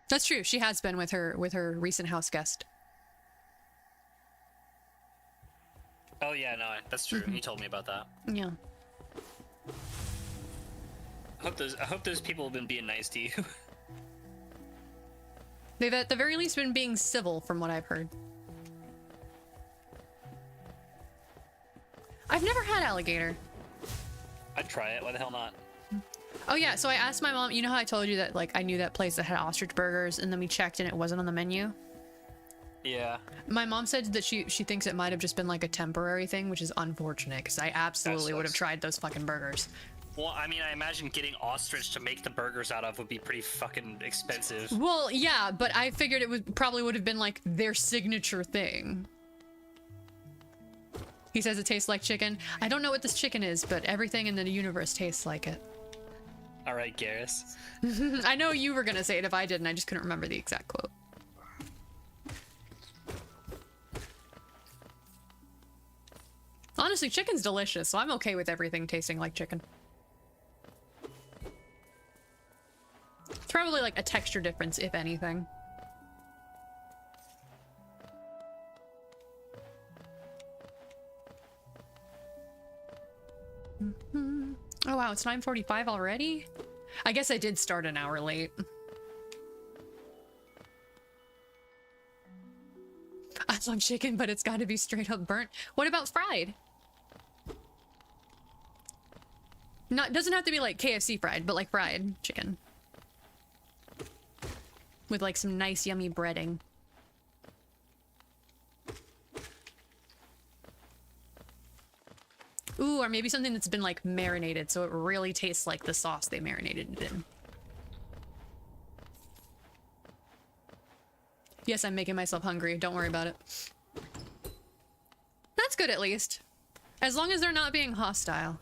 That's true. She has been with her recent house guest. Oh yeah, no, that's true. You told me about that. Yeah. I hope those people have been being nice to you. They've at the very least been being civil from what I've heard. I've never had alligator. I'd try it. Why the hell not? Oh yeah, so I asked my mom, you know how I told you that like I knew that place that had ostrich burgers and then we checked and it wasn't on the menu? Yeah. My mom said that she thinks it might have just been like a temporary thing, which is unfortunate because I absolutely would have tried those fucking burgers. Well, I mean, I imagine getting ostrich to make the burgers out of would be pretty fucking expensive. Well, yeah, but I figured it would have been like their signature thing. He says it tastes like chicken. I don't know what this chicken is, but everything in the universe tastes like it. All right, Garrus. I know you were gonna say it if I didn't. I just couldn't remember the exact quote. Honestly, chicken's delicious, so I'm okay with everything tasting like chicken. It's probably like a texture difference, if anything. Oh wow, it's 9:45 already? I guess I did start an hour late. I love chicken, but it's got to be straight up burnt. What about fried? Not doesn't have to be like KFC fried, but like fried chicken. With like some nice yummy breading. Ooh, or maybe something that's been like marinated so it really tastes like the sauce they marinated it in. Yes, I'm making myself hungry. Don't worry about it. That's good at least. As long as they're not being hostile.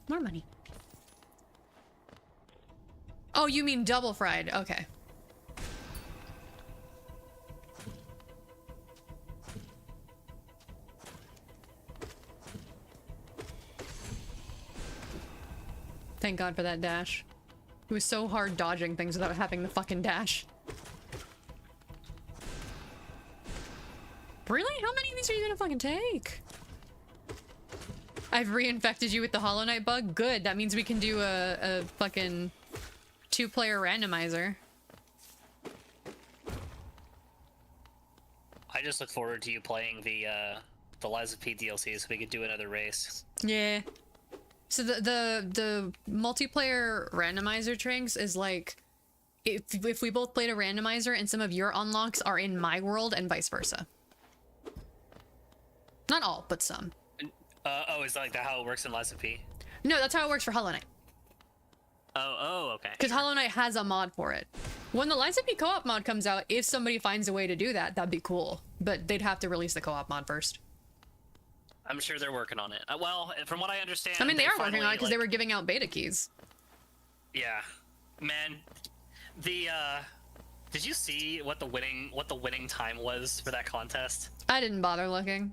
More money. Oh, you mean double fried. Okay. Thank God for that dash. It was so hard dodging things without having the fucking dash. Really? How many of these are you gonna fucking take? I've reinfected you with the Hollow Knight bug? Good, that means we can do a fucking 2-player randomizer. I just look forward to you playing the Lies of P DLC so we could do another race. Yeah. So the multiplayer randomizer Trinks is like if we both played a randomizer and some of your unlocks are in my world and vice versa. Not all, but some. Oh, is that like that how it works in Lies of P? No, that's how it works for Hollow Knight. Oh, okay. Because Hollow Knight has a mod for it. When the Lies of P co-op mod comes out, if somebody finds a way to do that, that'd be cool. But they'd have to release the co-op mod first. I'm sure they're working on it. Well, from what I understand, I mean, they are working on it because they were giving out beta keys. Yeah, man. Did you see what the winning time was for that contest? I didn't bother looking.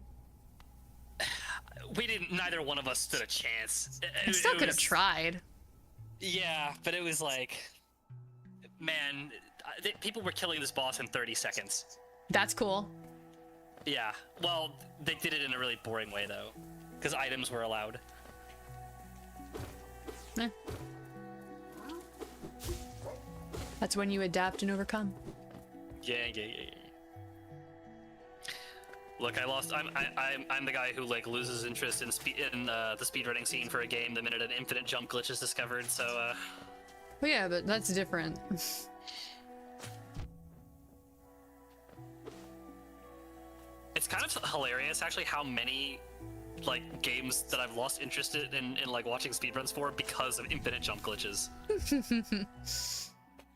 Neither one of us stood a chance. I still could have tried. Yeah, but it was like, man, people were killing this boss in 30 seconds. That's cool. Yeah, well, they did it in a really boring way though, because items were allowed. Eh. That's when you adapt and overcome. Yeah. Look, I lost. I'm the guy who like loses interest in the speedrunning scene for a game the minute an infinite jump glitch is discovered. So. Well, yeah, but that's different. It's kind of hilarious, actually, how many like games that I've lost interest in like watching speedruns for because of infinite jump glitches.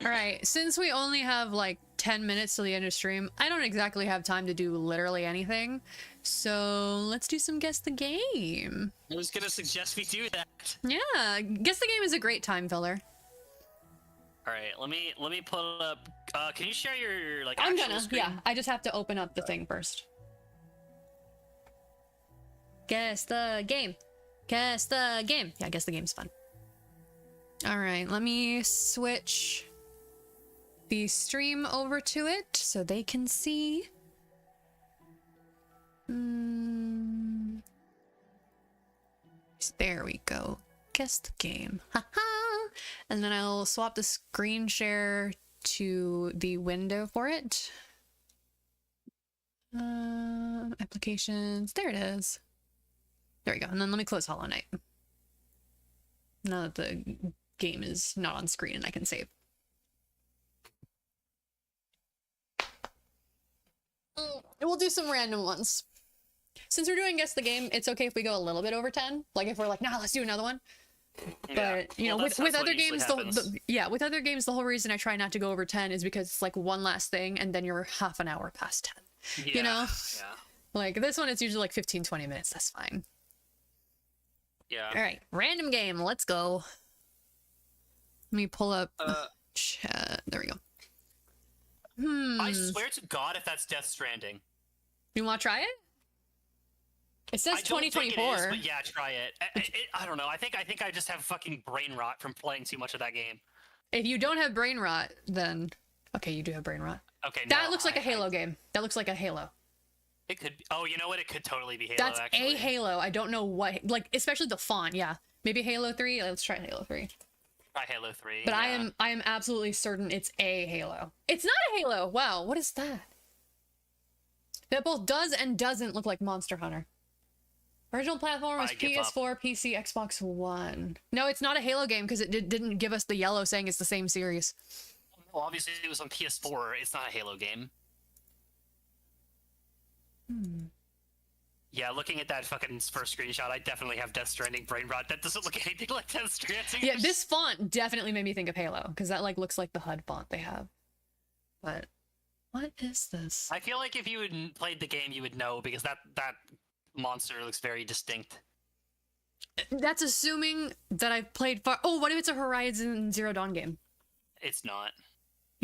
All right, since we only have like 10 minutes till the end of stream, I don't exactly have time to do literally anything. So let's do some Guess the Game. I was gonna suggest we do that. Yeah, Guess the Game is a great time filler. All right, let me put up. Can you share your like? I'm actual gonna. screen? Yeah, I just have to open up the thing first. Guess the game. Guess the game. Yeah, guess the game's fun. All right, let me switch the stream over to it so they can see. There we go. Guess the game. Haha. And then I'll swap the screen share to the window for it. Applications. There it is. There we go. And then let me close Hollow Knight. Now that the game is not on screen and I can save. We'll do some random ones. Since we're doing Guess the Game, it's okay if we go a little bit over 10. Like if we're like, nah, let's do another one. But you know, with other games, with other games, the whole reason I try not to go over 10 is because it's like one last thing and then you're half an hour past 10. You know? Yeah. Like this one, it's usually like 15-20 minutes. That's fine. Yeah. All right, random game. Let's go. Let me pull up chat. There we go. I swear to God, if that's Death Stranding. You want to try it? It says 2024. But yeah, try it. I don't know. I think I just have fucking brain rot from playing too much of that game. If you don't have brain rot, then okay, you do have brain rot. Okay, that looks like a Halo game. That looks like a Halo. It could. Oh, you know what? It could totally be Halo. That's actually. a Halo. I don't know what, like, especially the font. Yeah, maybe Halo 3. Let's try Halo 3. Try Halo 3. But yeah. I am absolutely certain it's a Halo. It's not a Halo. Wow, what is that? That both does and doesn't look like Monster Hunter. Original platform was PS4, PC, Xbox One. No, it's not a Halo game because it didn't give us the yellow saying it's the same series. Well, obviously it was on PS4. It's not a Halo game. Yeah, looking at that fucking first screenshot, I definitely have Death Stranding brain rot. That doesn't look anything like Death Stranding. Yeah, this font definitely made me think of Halo because that like looks like the HUD font they have. But what is this? I feel like if you had played the game, you would know because that monster looks very distinct. That's assuming that I've played far. Oh, what if it's a Horizon Zero Dawn game? It's not.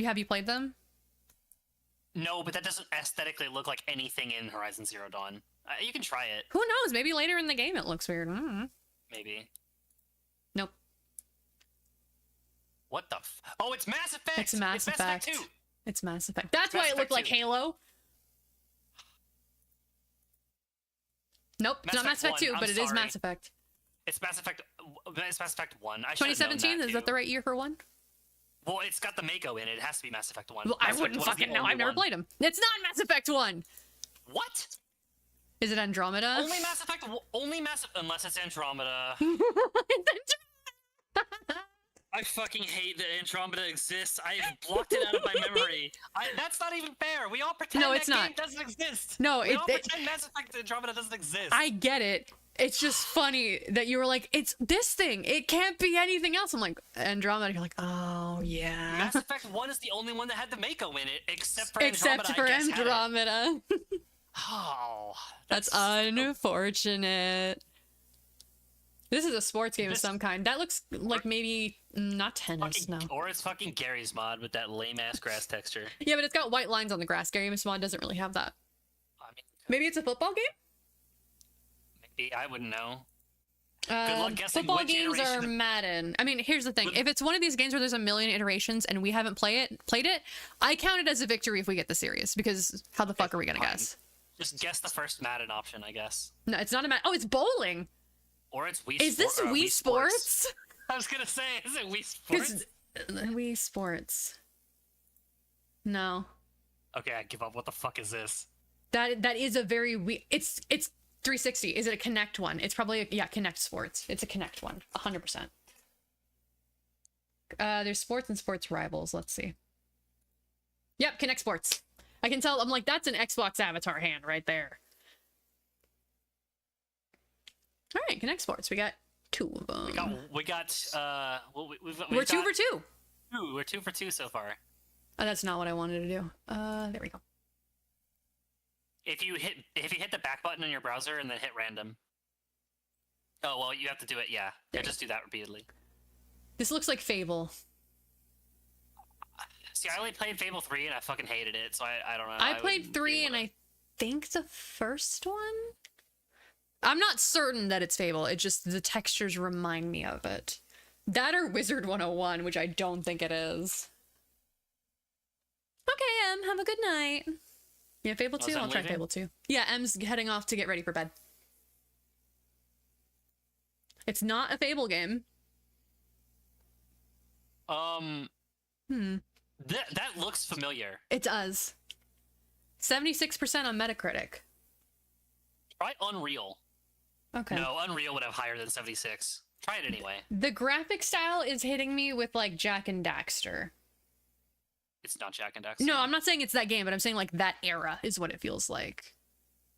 Have you played them? No, but that doesn't aesthetically look like anything in Horizon Zero Dawn. You can try it. Who knows? Maybe later in the game it looks weird. Maybe. Nope. What the Oh, it's Mass Effect! It's Mass Effect 2! It's Mass Effect. That's Mass why it looked like 2. Halo. Nope, it's not Mass Effect 2, but it is Mass Effect. It's Mass Effect 1. 2017? Is that the right year for 1? Well, it's got the Mako in it. It has to be Mass Effect 1. Well, I wouldn't fucking know. I've never played them. It's not Mass Effect 1! What? Is it Andromeda? Only Mass Effect... Unless it's Andromeda. I fucking hate that Andromeda exists. I've blocked it out of my memory. That's not even fair. We all pretend game doesn't exist. No, we all pretend Mass Effect Andromeda doesn't exist. I get it. It's just funny that you were like, it's this thing. It can't be anything else. I'm like, Andromeda. You're like, oh, yeah. Mass Effect 1 is the only one that had the Mako in it, except for Andromeda. Oh, that's unfortunate. This is a sports game of some kind. That looks like maybe not tennis, no. Or it's fucking Gary's mod with that lame-ass grass texture. Yeah, but it's got white lines on the grass. Gary's mod doesn't really have that. Maybe it's a football game? Maybe, I wouldn't know. Good luck guessing football which games iteration are Madden. I mean, here's the thing. If it's one of these games where there's a million iterations and we haven't played it, I count it as a victory if we get the series, because how the fuck are we gonna guess? Just guess the first Madden option, I guess. No, it's not a Madden. Oh, it's bowling! Or it's Wii Is this Wii Sports? I was gonna say, is it Wii Sports? Wii Sports. No. Okay, I give up. What the fuck is this? That is a very Wii... It's 360. Is it a Kinect one? It's probably Kinect Sports. It's a Kinect one. 100%. There's sports and sports rivals. Let's see. Yep, Kinect Sports. I can tell. I'm like, that's an Xbox avatar hand right there. All right, Kinect Sports. We got 2 of them. We're 2 for 2. We're 2 for 2 so far. Oh, that's not what I wanted to do. There we go. If you hit the back button in your browser and then hit random. Oh well, you have to do it. Yeah, just do that repeatedly. This looks like Fable. See, I only played Fable 3 and I fucking hated it, so I don't know. I played 3 and I think the first one? I'm not certain that it's Fable. It just, the textures remind me of it. That or Wizard 101, which I don't think it is. Em. Have a good night. Yeah, Fable 2? I'll try leaving? Fable 2. Yeah, Em's heading off to get ready for bed. It's not a Fable game. That looks familiar. It does. 76% on Metacritic. Try Unreal. Okay. No, Unreal would have higher than 76. Try it anyway. The graphic style is hitting me with like Jack and Daxter. It's not Jack and Daxter. No, I'm not saying it's that game, but I'm saying like that era is what it feels like.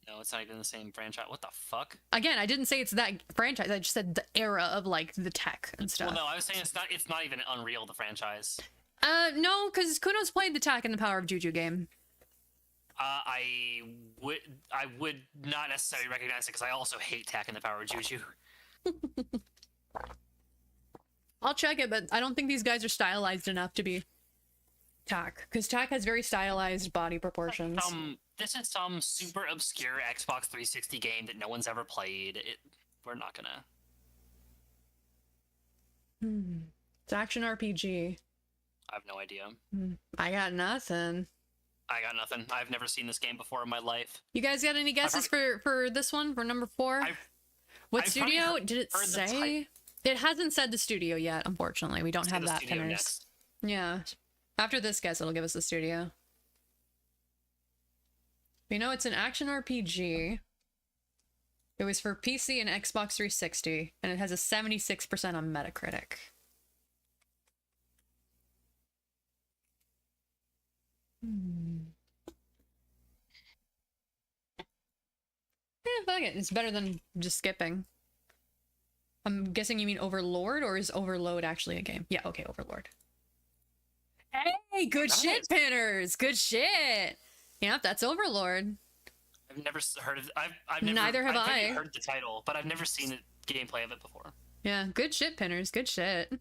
No, it's not even the same franchise. What the fuck? Again, I didn't say it's that franchise. I just said the era of like the tech and stuff. Well, no, I was saying it's not even Unreal, the franchise. No, because Kuno's played the Tech and the Power of Juju game. I would not necessarily recognize it because I also hate Tak and the Power of Juju. I'll check it, but I don't think these guys are stylized enough to be Tak, because Tak has very stylized body proportions. This is some super obscure Xbox 360 game that no one's ever played. We're not gonna. It's action RPG. I have no idea. I got nothing. I got nothing. I've never seen this game before in my life. You guys got any guesses for this one, for number 4? What I've studio? Did it say? It hasn't said the studio yet, unfortunately. We don't have that, Pinners. Yeah. After this guess, it'll give us the studio. We know it's an action RPG. It was for PC and Xbox 360, and it has a 76% on Metacritic. Fuck it. It's better than just skipping. I'm guessing you mean Overlord, or is Overload actually a game? Yeah, okay, Overlord. Hey, good shit, Pinners! Good shit! Yep, that's Overlord. I've never heard of. I've never. Neither have I. I've heard the title, but I've never seen the gameplay of it before. Yeah, good shit, Pinners. Good shit.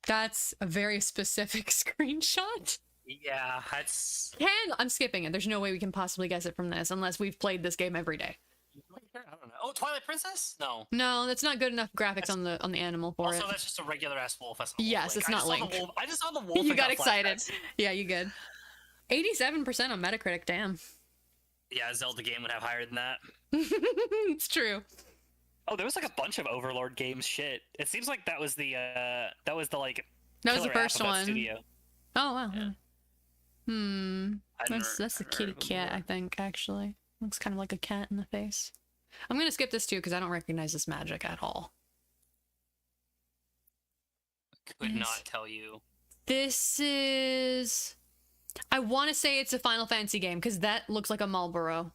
That's a very specific screenshot. Yeah, that's. I'm skipping it. There's no way we can possibly guess it from this unless we've played this game every day. I don't know. Oh, Twilight Princess? No. No, that's not good enough graphics on the animal for it. Also, that's just a regular ass wolf. That's yes, it's not Link. I just saw the wolf. You got excited. Yeah, you good. 87% on Metacritic. Damn. Yeah, a Zelda game would have higher than that. It's true. Oh, there was like a bunch of Overlord games. Shit. It seems like that was the like. That was the first one. Studio. Oh wow. Yeah. That's a kitty cat, I think. Actually, looks kind of like a cat in the face. I'm gonna skip this too because I don't recognize this magic at all. Could not tell you. This is. I want to say it's a Final Fantasy game because that looks like a Marlboro.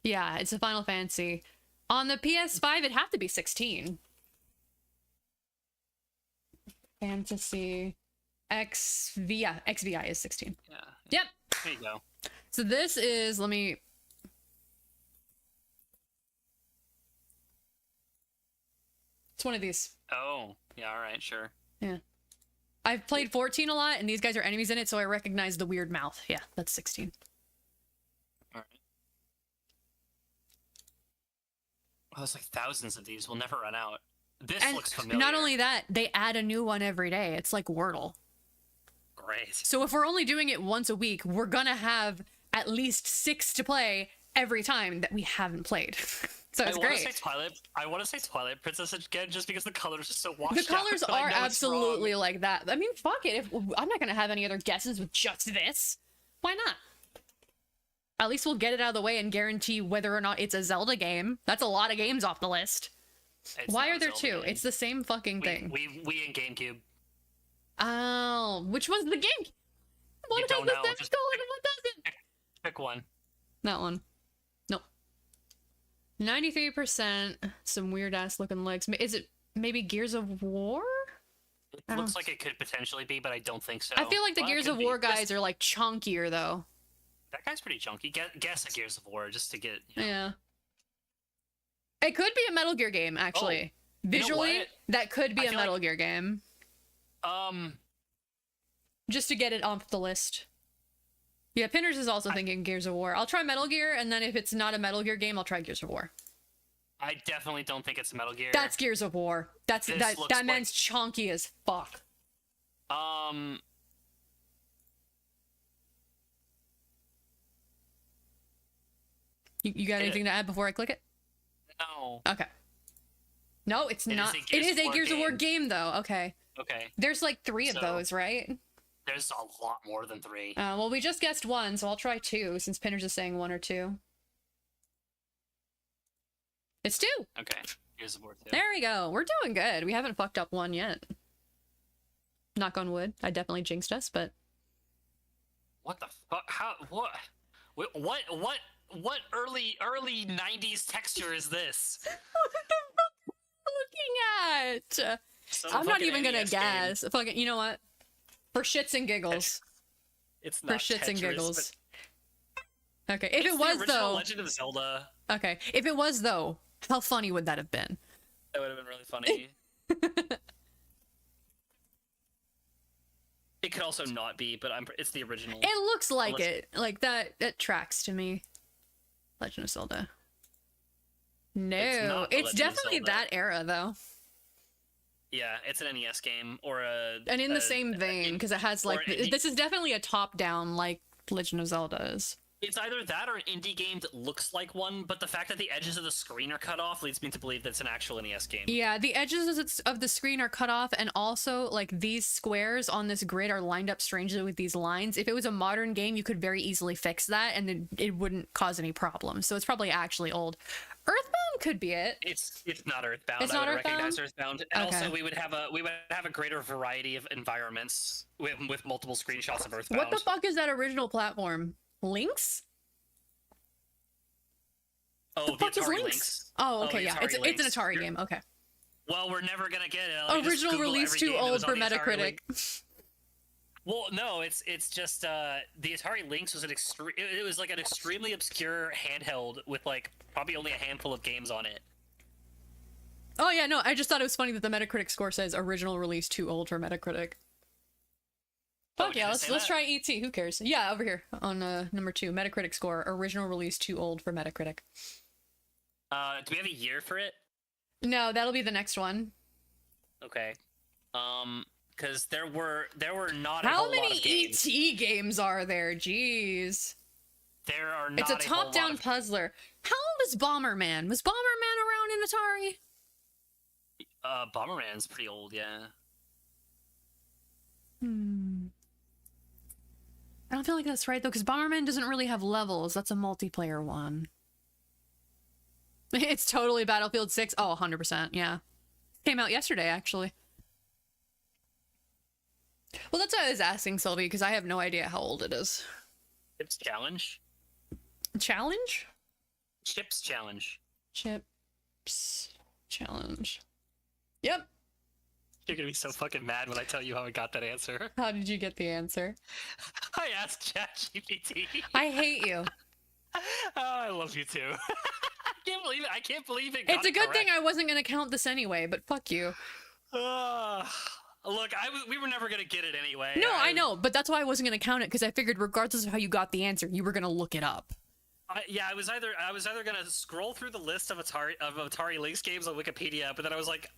Yeah, it's a Final Fantasy. On the PS5, it'd have to be 16. Fantasy XVI is 16. Yeah. Yep. There you go. So this is, it's one of these. Oh, yeah, all right, sure. Yeah. I've played 14 a lot, and these guys are enemies in it, so I recognize the weird mouth. Yeah, that's 16. All right. Well, there's like thousands of these. We'll never run out. This looks familiar. Not only that, they add a new one every day. It's like Wordle. Great. So if we're only doing it once a week, we're gonna have at least 6 to play every time that we haven't played. So it's great. I want to say Twilight Princess again, just because the colors are so washed The colors out, are absolutely like that. I mean, fuck it. I'm not gonna have any other guesses with just this. Why not? At least we'll get it out of the way and guarantee whether or not it's a Zelda game. That's a lot of games off the list. Why are there two? Game. It's the same fucking thing. We in GameCube. Oh, which one's the game? What don't does know. that Just go and what doesn't? Pick one. That one. Nope. 93%. Some weird ass looking legs. Is it maybe Gears of War? It looks like it could potentially be, but I don't think so. I feel like the Gears of War guys are like chunkier though. That guy's pretty chunky. Guess a Gears of War just to get. Yeah. It could be a Metal Gear game, actually. Visually, you know that could be a Metal Gear game. Just to get it off the list. Yeah, Pinners is also thinking Gears of War. I'll try Metal Gear, and then if it's not a Metal Gear game, I'll try Gears of War. I definitely don't think it's Metal Gear. That's Gears of War. That This man's chonky as fuck. You got anything to add before I click it? No. Okay. No, it's not. Is It is a Gears of War game, though. Okay. Okay. There's like 3 of those, right? There's a lot more than 3. Well, we just guessed 1, so I'll try 2, since Pinners is saying 1 or 2. It's 2! Okay. Gears of War 2. There we go. We're doing good. We haven't fucked up 1 yet. Knock on wood. I definitely jinxed us, but... What the fuck? How? What? What early 90s texture is this? What the fuck are you looking at? I'm not even gonna guess. Fucking, you know what? For shits and giggles. It's not for shits and Tetris, giggles. but Okay, if it's it the was original though. Legend of Zelda. Okay, if it was though, how funny would that have been? That would have been really funny. It could also not be, but it's the original. It looks like it. Like that tracks to me. Legend of Zelda. No, it's definitely that era though. Yeah, it's an NES game or a. And in the same vein, because it has like this is definitely a top-down like Legend of Zelda is. It's either that or an indie game that looks like one, but the fact that the edges of the screen are cut off leads me to believe that it's an actual NES game. Yeah, the edges of the screen are cut off, and also like these squares on this grid are lined up strangely with these lines. If it was a modern game, you could very easily fix that, and then it wouldn't cause any problems. So it's probably actually old. Earthbound could be it. It's not Earthbound. It's I not would Earthbound? recognize Earthbound, and Okay. also we would have a greater variety of environments with multiple screenshots of Earthbound. What the fuck is that original platform? Lynx? Oh, the fuck is Atari Lynx? Lynx. Oh, okay, the yeah, Atari it's an Lynx. Atari game. Okay. Well, we're never gonna get it. Like, just Original Google release every too game that old was for on the Atari Metacritic. Lynx. Well, no, it's just the Atari Lynx was it was like an extremely obscure handheld with like probably only a handful of games on it. Oh yeah, no, I just thought it was funny that the Metacritic score says original release too old for Metacritic. Fuck yeah, let's try ET. Who cares? Yeah, over here on number 2, Metacritic score, original release too old for Metacritic. Do we have a year for it? No, that'll be the next one. Okay. Because there were not a How whole lot many of games. ET games are there? Jeez. There are not It's a whole lot top-down of- puzzler. How old is Bomberman? Was Bomberman around in Atari? Bomberman's pretty old, yeah. I don't feel like that's right though, because Bomberman doesn't really have levels. That's a multiplayer one. It's totally Battlefield 6. Oh, 100%, yeah. Came out yesterday, actually. Well, that's what I was asking, Sylvie, because I have no idea how old it is. Chips Challenge? Challenge? Chips Challenge. Chips Challenge. Yep. You're gonna be so fucking mad when I tell you how I got that answer. How did you get the answer? I asked ChatGPT. I hate you. Oh, I love you too. I can't believe it. It's a good thing I wasn't going to count this anyway, but fuck you. Look, we were never gonna get it anyway. No, I know, but that's why I wasn't going to count it, because I figured regardless of how you got the answer, you were going to look it up. Yeah, I was either gonna scroll through the list of Atari Lynx games on Wikipedia, but then I was like,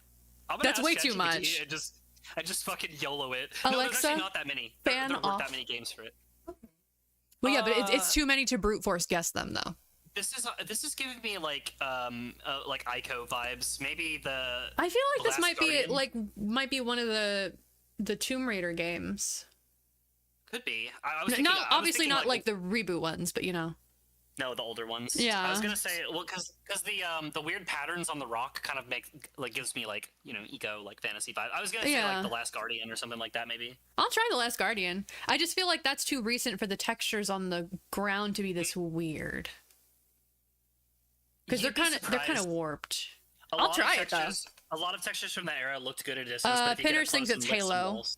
I'm gonna That's ask way too ChatGPT much. and I just fucking YOLO it. No, there's Alexa, actually not that many. fan There weren't off. that many games for it. Well, yeah, but it's too many to brute force guess them, though. This is giving me like Ico vibes. Maybe the. I feel like The this Last might be one of the Tomb Raider games. Could be. I was thinking, Not I was obviously thinking, not like the reboot ones, but you know. No, the older ones. Yeah. I was gonna say, well, because the weird patterns on the rock kind of gives me like, you know, eco like fantasy vibe. I was gonna say like The Last Guardian or something like that maybe. I'll try The Last Guardian. I just feel like that's too recent for the textures on the ground to be this weird. Because they're kind of warped. I'll try it though. A lot of textures from that era looked good at a distance. But if you get Pinners up thinks close it's and lick some Halo. walls-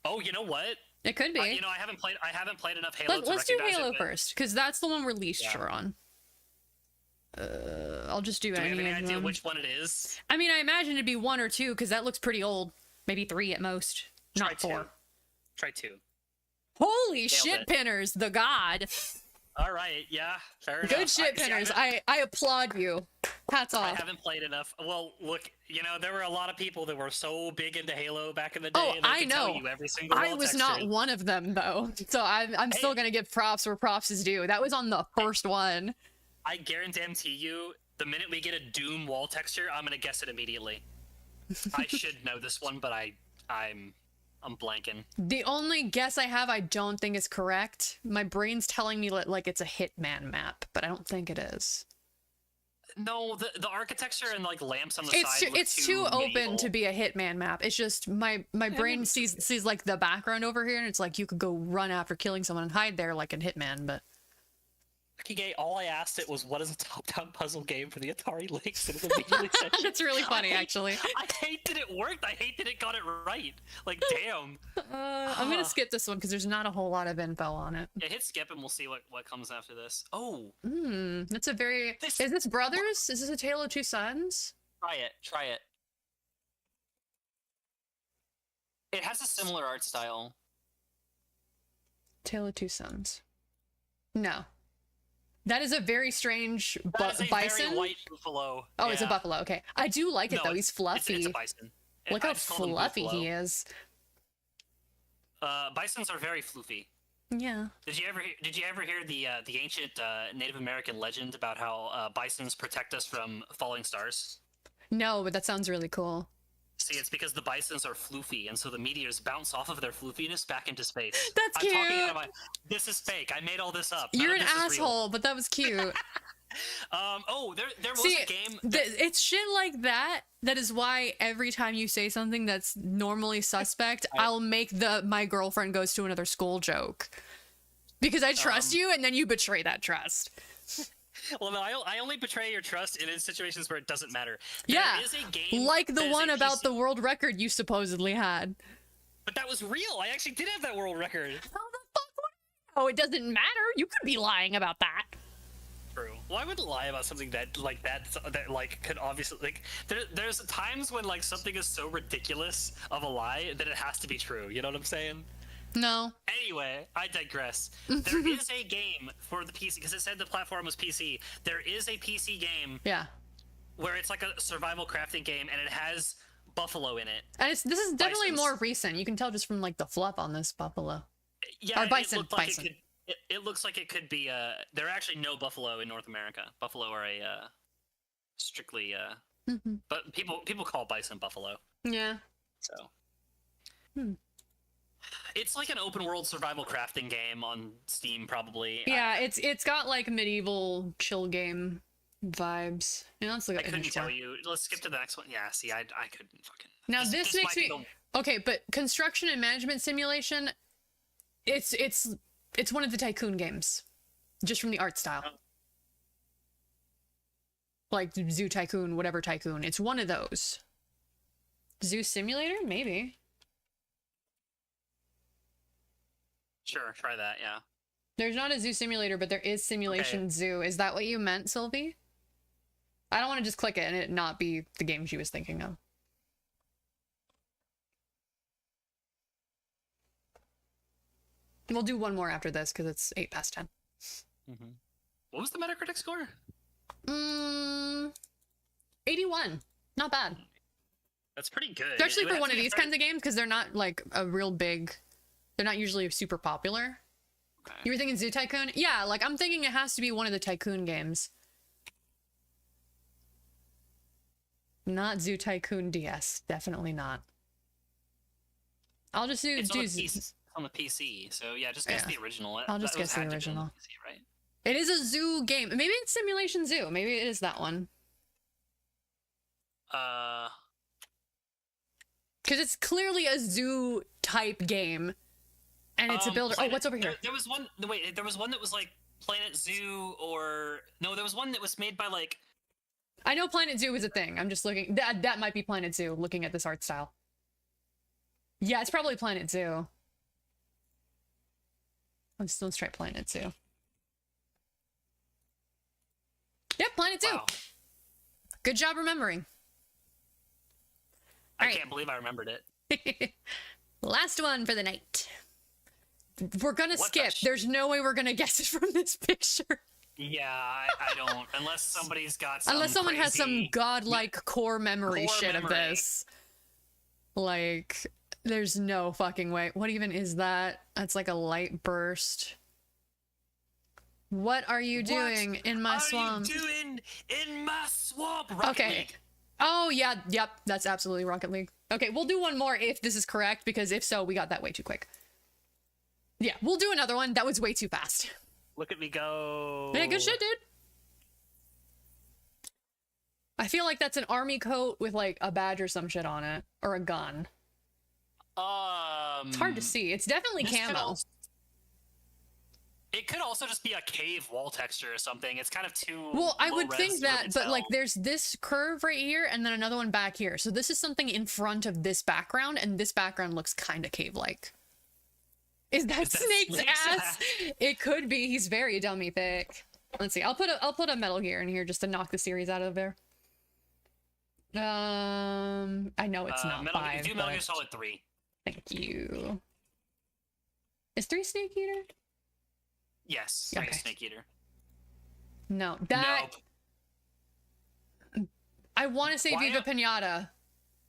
Oh, you know what? It could be. You know, I haven't played enough Halo. Let's do recognize Halo it, but- first, because that's the one we're least sure on. I'll just do Do we any have any of idea them. which one it is? I mean, I imagine it'd be 1 or 2, because that looks pretty old. Maybe 3 at most. Not 4. Try 2. Holy Nailed shit, it. Pinners, the god. All right, yeah, fair enough. Good shit, Pinners. I applaud you. Hats I off. haven't played enough. Well, look, there were a lot of people that were so big into Halo back in the day. Oh, and they I could tell know. you every single I wall was texture. not one of them though, so I'm still gonna give props where props is due. That was on the first one. I guarantee you, the minute we get a Doom wall texture, I'm gonna guess it immediately. I should know this one, but I'm blanking. The only guess I have, I don't think is correct. My brain's telling me like it's a Hitman map, but I don't think it is. No, the architecture and like lamps on the It's side. it's too open to be a Hitman map. It's just my brain sees like the background over here, and it's like you could go run after killing someone and hide there like in Hitman, but. Gay, all I asked it was, what is a top-down puzzle game for the Atari Lynx? And it immediately said That's really funny, actually. I hate that it worked. I hate that it got it right. Like, damn. I'm gonna skip this one because there's not a whole lot of info on it. Yeah, hit skip and we'll see what comes after this. Oh. That's a very... Is this Brothers? Is this A Tale of Two Sons? Try it. It has a similar art style. Tale of Two Sons. No. That is a very strange bison. Very white buffalo. Oh, it's a buffalo. Okay, I do like it though. He's fluffy. It's a bison. Look how fluffy he is. Bisons are very floofy. Yeah. Did you ever hear the ancient Native American legend about how bisons protect us from falling stars? No, but that sounds really cool. See, it's because the bisons are floofy, and so the meteors bounce off of their floofiness back into space. That's cute. This is fake. I made all this up. You're an asshole, but that was cute. There was a game. It's shit like that. That is why every time you say something that's normally suspect, I'll make my girlfriend goes to another school joke. Because I trust you, and then you betray that trust. Well, no, I only betray your trust in situations where it doesn't matter. There is a game like the one about the world record you supposedly had. But that was real. I actually did have that world record. How the fuck would I know? It doesn't matter. You could be lying about that. True. Well, I wouldn't lie about something that could obviously there's times when like something is so ridiculous of a lie that it has to be true. You know what I'm saying? No. Anyway, I digress. There is a game for the PC, because it said the platform was PC. There is a PC game. Yeah. Where it's like a survival crafting game, and it has buffalo in it. And this is definitely more recent. You can tell just from like the fluff on this buffalo. Yeah, or bison. Bison. It looks like it could be. There are actually no buffalo in North America. Buffalo are a strictly. But people call bison buffalo. Yeah. So. It's like an open world survival crafting game on Steam, probably. Yeah, it's got like medieval chill game vibes. Yeah, let's look at I couldn't tell you. Let's skip to the next one. Yeah, see, I couldn't fucking. Now this makes me okay, but construction and management simulation. It's one of the Tycoon games, just from the art style. Like Zoo Tycoon, whatever Tycoon. It's one of those. Zoo Simulator, maybe. Sure, try that, yeah. There's not a Zoo Simulator, but there is Simulation Zoo. Is that what you meant, Sylvie? I don't want to just click it and it not be the game she was thinking of. We'll do one more after this because it's 8 past 10. What was the Metacritic score? 81. Not bad. That's pretty good. Especially for one of these kinds of games, because they're not like a real big... They're not usually super popular. Okay. You were thinking Zoo Tycoon? Yeah, like I'm thinking it has to be one of the Tycoon games. Not Zoo Tycoon DS. Definitely not. I'll just do... It's on the PC, so yeah, just guess the original. I'll just guess the original. PC, right? It is a zoo game. Maybe it's Simulation Zoo. Maybe it is that one. Because it's clearly a zoo type game. And it's a builder. What's over here? There was one. Wait, there was one that was like Planet Zoo, or no, there was one that was made by like. I know Planet Zoo is a thing. I'm just looking. That might be Planet Zoo. Looking at this art style. Yeah, it's probably Planet Zoo. Let's try Planet Zoo. Yep, Planet Zoo. Wow. Good job remembering. I can't believe I remembered it. Last one for the night. we're gonna What skip. the There's no way we're gonna guess it from this picture. Yeah, I don't. Unless somebody's got some Unless someone has some crazy- godlike core memory Core shit of memory. this. Like, there's no fucking way. What even is that? That's like a light burst. What are you doing in my swamp? What are you doing in my swamp? Rocket Okay. League. Oh, yeah, yep, that's absolutely Rocket League. Okay, we'll do one more if this is correct, because if so, we got that way too quick. Yeah, we'll do another one. That was way too fast. Look at me go. Yeah, good shit, dude. I feel like that's an army coat with like a badge or some shit on it, or a gun. It's hard to see. It's definitely this could camo. also- It could also just be a cave wall texture or something. It's kind of too. Well, I would low-res think to that, really but like tell. there's this curve right here and then another one back here. So this is something in front of this background, and this background looks kind of cave-like. Is that Snake's ass? It could be. He's very dummy thick. Let's see. I'll put a Metal Gear in here just to knock the series out of there. I know it's not Metal, 5. do Metal Gear but- Solid 3. Thank you. Is 3 Snake Eater? Yes, Okay. Snake Eater. No, that I want to say Why- Viva Pinata.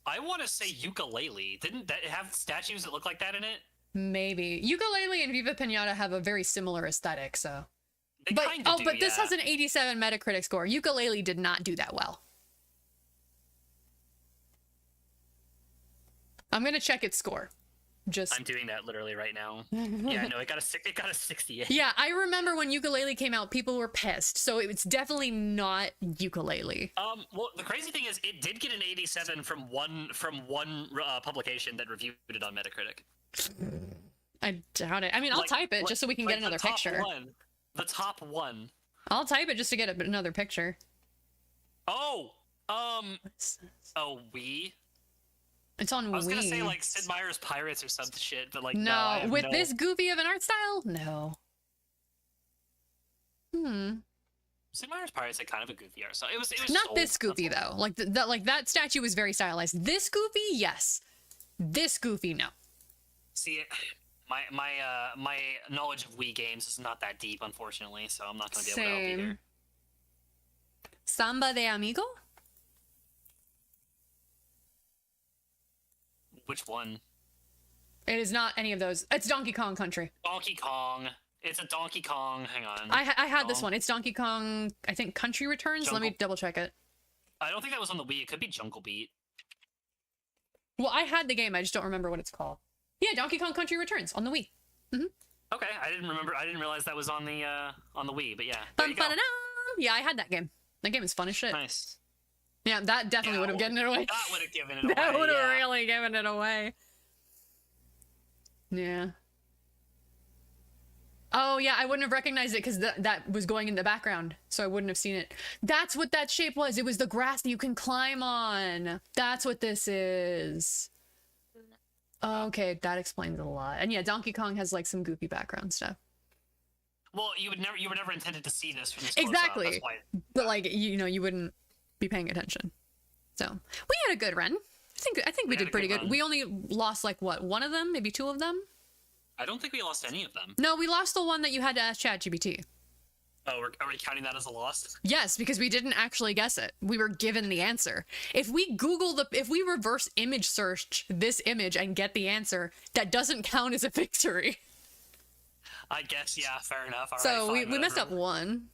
I want to say ukulele. Didn't that have statues that look like that in it? Maybe Ukulele and Viva Pinata have a very similar aesthetic. So, They but kinda do, but this yeah. has an 87 Metacritic score. Ukulele did not do that well. I'm gonna check its score. Just I'm doing that literally right now. Yeah, no, it got a 68. yeah, I remember when Ukulele came out, people were pissed. So it's definitely not Ukulele. Well, the crazy thing is, it did get an 87 from one publication that reviewed it on Metacritic. I doubt it. I mean, I'll type it just so we can get another the top picture. One, the top one. I'll type it just to get another picture. Oh, we. It's on I was gonna say Wii. like Sid Meier's Pirates or some shit, but like no, I No, have with no- this goofy of an art style? No. Sid Meier's Pirates had kind of a goofy art, so it was Not sold. this goofy though. Like that statue was very stylized. This goofy, yes. This goofy, no. See, my knowledge of Wii games is not that deep, unfortunately, so I'm not gonna be able to help you here. Samba de Amigo? Which one? It is not any of those. It's Donkey Kong Country. Donkey Kong. It's a Donkey Kong. Hang on. I had this one. It's Donkey Kong, I think Country Returns. Let me Jungle- double check it. I don't think that was on the Wii. It could be Jungle Beat. Well, I had the game. I just don't remember what it's called. Yeah, Donkey Kong Country Returns on the Wii. Okay, I didn't realize that was on the Wii, but yeah. There you go. Bum-ba-da-dum. Yeah, I had that game. That game is fun as shit. Nice. Yeah, that definitely would have given it away. That would have given it away. That would have yeah. really given it away. Yeah. Oh, yeah, I wouldn't have recognized it because that was going in the background, so I wouldn't have seen it. That's what that shape was. It was the grass that you can climb on. That's what this is. Okay, that explains a lot. And yeah, Donkey Kong has like some goofy background stuff. Well, you were never intended to see this from this close up, Exactly. that's why. But like, you wouldn't be paying attention. So we had a good run. I think we had did a pretty good good. run. We only lost like what, one of them, maybe two of them? I don't think we lost any of them. No, we lost the one that you had to ask ChatGPT. Oh, are we counting that as a loss? Yes, because we didn't actually guess it. We were given the answer. If we reverse image search this image and get the answer, that doesn't count as a victory. I guess, yeah, fair enough. All So right, we messed up whatever. one.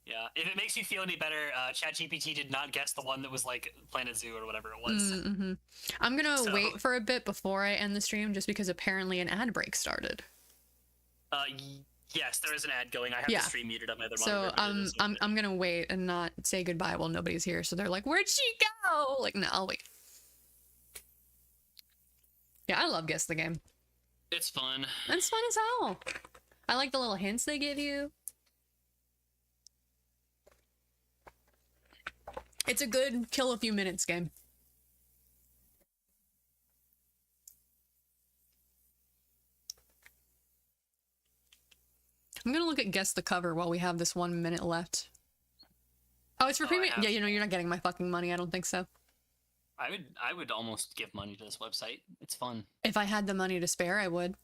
Yeah, if it makes you feel any better, ChatGPT did not guess the one that was like Planet Zoo or whatever it was. Mm-hmm. I'm gonna So- wait for a bit before I end the stream, just because apparently an ad break started. Yes, there is an ad going. I have Yeah. the stream muted on my other So monitor. but it is I'm gonna wait and not say goodbye while nobody's here. So they're like, "Where'd she go?" Like, no, I'll wait. Yeah, I love Guess the Game. It's fun. It's fun as hell. I like the little hints they give you. It's a good kill a few minutes game. I'm gonna look at Guess the Cover while we have this 1 minute left. Oh, it's for premium? Yeah, you're not getting my fucking money. I don't think so. I would almost give money to this website. It's fun. If I had the money to spare, I would.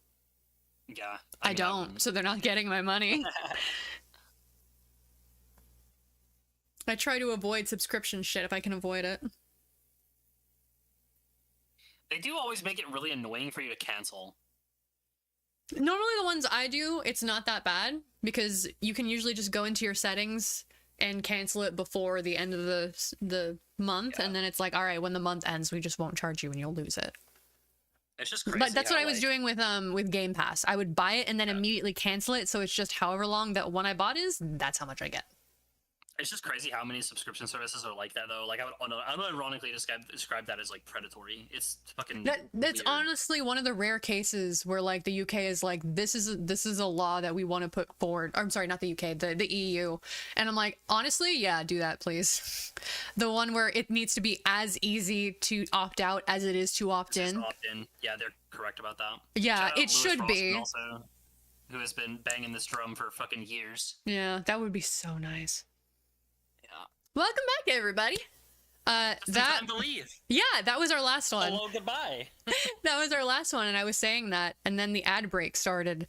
Yeah. I don't, so they're not getting my money. I try to avoid subscription shit if I can avoid it. They do always make it really annoying for you to cancel. Normally the ones I do, it's not that bad because you can usually just go into your settings and cancel it before the end of the month, and then it's like, all right, when the month ends, we just won't charge you and you'll lose it. It's just crazy. But that's what how, I was doing with Game Pass. I would buy it and then immediately cancel it, so it's just however long that one I bought is, that's how much I get. It's just crazy how many subscription services are like that, though. Like, I would ironically describe that as, like, predatory. It's fucking That's weird. honestly one of the rare cases where, like, the UK is like, this is a law that we want to put forward. Or, I'm sorry, not the UK, the EU. And I'm like, honestly, yeah, do that, please. The one where it needs to be as easy to opt out as it is to opt in. Yeah, they're correct about that. Yeah, Shout out it Lewis should Rawson be. Also, who has been banging this drum for fucking years. Yeah, that would be so nice. Yeah. Welcome back, everybody. Time to leave. Yeah, that was our last one. Hello, goodbye. That was our last one, and I was saying that, and then the ad break started,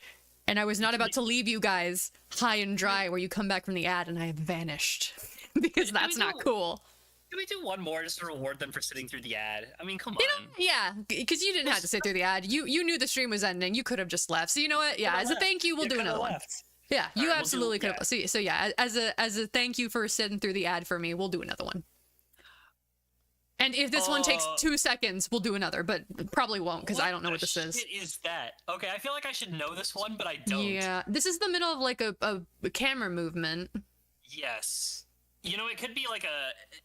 and I was not about to leave you guys high and dry where you come back from the ad and I have vanished because that's not cool. Can we do one more just to reward them for sitting through the ad? I mean, come on. You know, yeah, because you didn't have to sit through the ad. You knew the stream was ending. You could have just left. So you know what? Yeah, as a thank you, we'll do another one. Yeah, you absolutely could have. So yeah, as a thank you for sitting through the ad for me, we'll do another one. And if this one takes 2 seconds, we'll do another, but probably won't because I don't know what this is. What is that? Okay, I feel like I should know this one, but I don't. Yeah, this is the middle of like a camera movement. Yes. You know, it could be like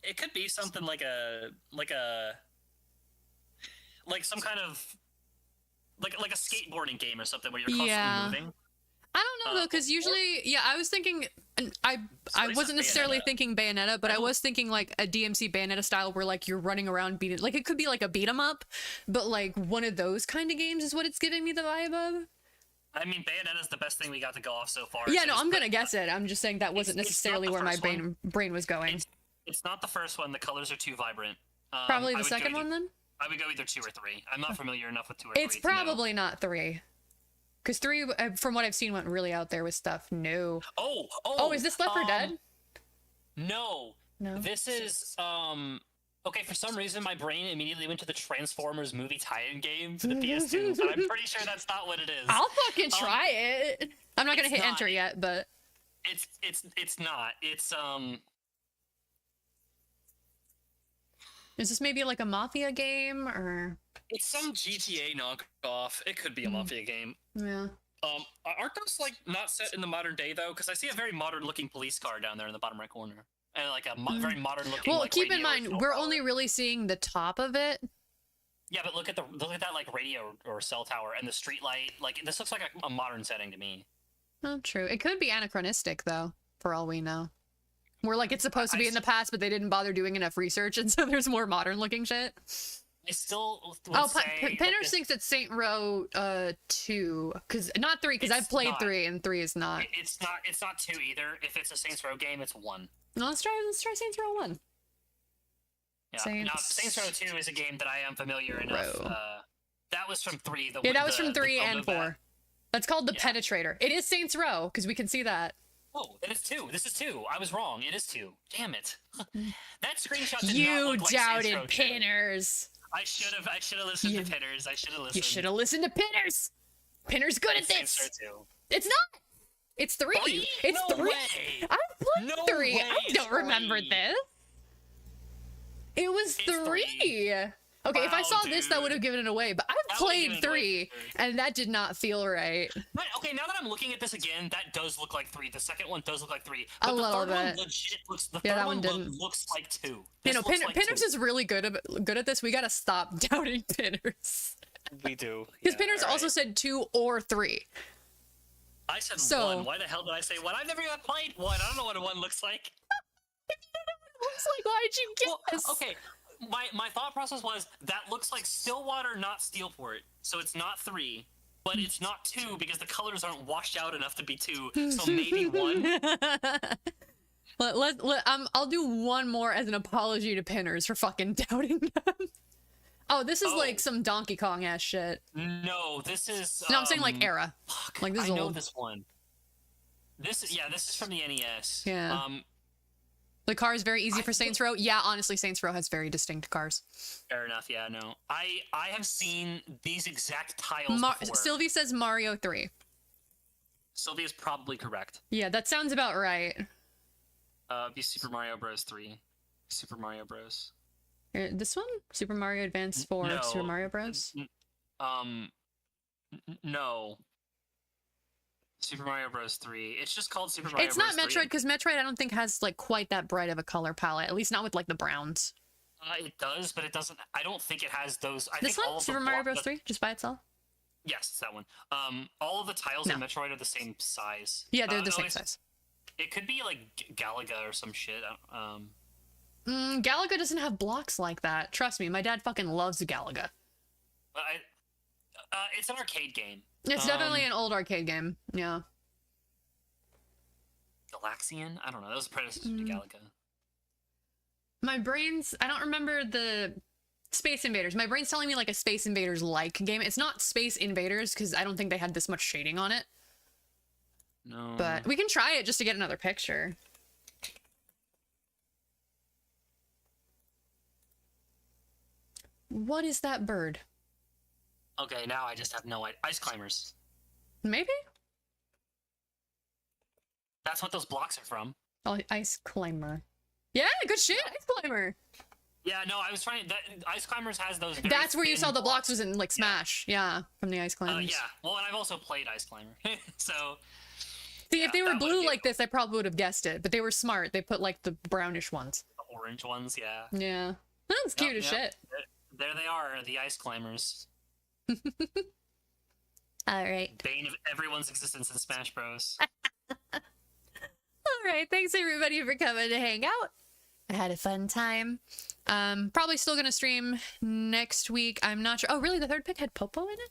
it could be something like some kind of like a skateboarding game or something where you're constantly moving. I don't know though, because usually, yeah, I was thinking, and I wasn't necessarily thinking Bayonetta, but I was thinking like a DMC Bayonetta style where like you're running around beating, like it could be like a beat 'em up, but like one of those kind of games is what it's giving me the vibe of. I mean, Bayonetta's the best thing we got to go off so far. Yeah, no, I'm gonna guess it. I'm just saying that wasn't necessarily where my brain was going. It's not the first one. The colors are too vibrant. Probably the second one then? I would go either 2 or 3. I'm not familiar enough with 2 or 3. It's probably not 3. Because 3, from what I've seen, went really out there with stuff. No. Oh, is this Left 4 Dead? No. This is, okay, for some reason, my brain immediately went to the Transformers movie tie-in game for the PS2, but I'm pretty sure that's not what it is. I'll fucking try it. I'm not gonna hit enter yet, but... It's not. It's, Is this maybe like a Mafia game, or...? It's some GTA knockoff. It could be a Mafia game. Yeah. Aren't those, like, not set in the modern day, though? Because I see a very modern-looking police car down there in the bottom right corner. And, like, a very modern-looking, well, keep in mind, we're only really seeing the top of it. Yeah, but look at that, like, radio or cell tower and the street light. Like, this looks like a modern setting to me. Oh, true. It could be anachronistic, though, for all we know. We're like, it's supposed to be in the past, but they didn't bother doing enough research, and so there's more modern-looking shit. I still would say... Pinners thinks it's Saint Row 2, because not 3, because I've played 3, and 3 is not. It's not 2 either. If it's a Saints Row game, it's 1. No, let's try Saints Row 1. Yeah, Saints Row 2 is a game that I am familiar enough. That was from 3. That was from 3 and 4. That's called the Penetrator. It is Saints Row, because we can see that. Oh, it is 2. This is 2. I was wrong. It is 2. Damn it. That screenshot did you not look like doubted Saints Row 2. Pinners. I should have listened to Pinners. I should have listened. You should have listened to Pinners. Pinners good at this. It's not. It's 3. Really? It's No 3. way. I've played 3. way I don't remember this. It was 3. Okay, if I saw this, that would have given it away. But I've played 3, and that did not feel right. But, okay, now that I'm looking at this again, that does look like 3. The second one does look like 3. A But the little third one bit. legit looks. The Yeah, third that one one didn't. looks like 2. You This know, looks like Pinners 2. is really good at this. We gotta stop doubting Pinners. We do. Because Pinners also said 2 or 3. I said 1. Why the hell did I say 1? I've never even played 1. I don't know what a 1 looks like. Looks like, why'd you guess? Well, okay. My thought process was that looks like Stillwater, not Steelport. So it's not 3, but it's not 2 because the colors aren't washed out enough to be 2. So maybe 1. I'll do one more as an apology to Pinners for fucking doubting them. Oh, this is like some Donkey Kong ass shit. No, this is. No, I'm saying like era. Fuck, Like this is I know old. this one. This is from the NES. Yeah. The car is very easy for Saints Row. Yeah, honestly, Saints Row has very distinct cars. Fair enough. Yeah, no. I have seen these exact tiles before. Sylvie says Mario 3. Sylvie is probably correct. Yeah, that sounds about right. Be Super Mario Bros. 3. Super Mario Bros. This one? Super Mario Advance 4, No. Super Mario Bros? No. Super Mario Bros. 3. It's just called Super Mario It's Bros. not 3. Metroid, because Metroid I don't think has like quite that bright of a color palette, at least not with like the browns. It does, but it doesn't. I don't think it has those. This think all one? of Super the Mario Bros. 3? Just by itself? Yes, it's that one. All of the tiles in Metroid are the same size. Yeah, they're the same size. It could be like Galaga or some shit. Galaga doesn't have blocks like that. Trust me, my dad fucking loves Galaga. It's an arcade game. It's definitely an old arcade game. Yeah. Galaxian? I don't know. That was a predecessor to Galaga. My brain's... I don't remember the... Space Invaders. My brain's telling me like a Space Invaders-like game. It's not Space Invaders, because I don't think they had this much shading on it. No. But we can try it just to get another picture. What is that bird? Okay, now I just have no idea. Ice climbers. Maybe? That's what those blocks are from. Oh, Ice Climber. Yeah, good shit, Ice Climber. Yeah, no, I was trying. Ice climbers has those. That's where you saw the blocks was in like Smash. Yeah, from the Ice Climbers. Yeah. Well, and I've also played Ice Climber, so. See, if they were blue like this, I probably would have guessed it. But they were smart. They put like the brownish ones. The orange ones, yeah. Yeah, that's cute as shit. There they are, the Ice Climbers. All right. Bane of everyone's existence in Smash Bros. All right, thanks everybody for coming to hang out. I had a fun time. Probably still gonna stream next week. I'm not sure. Oh, really? The third pick had Popo in it?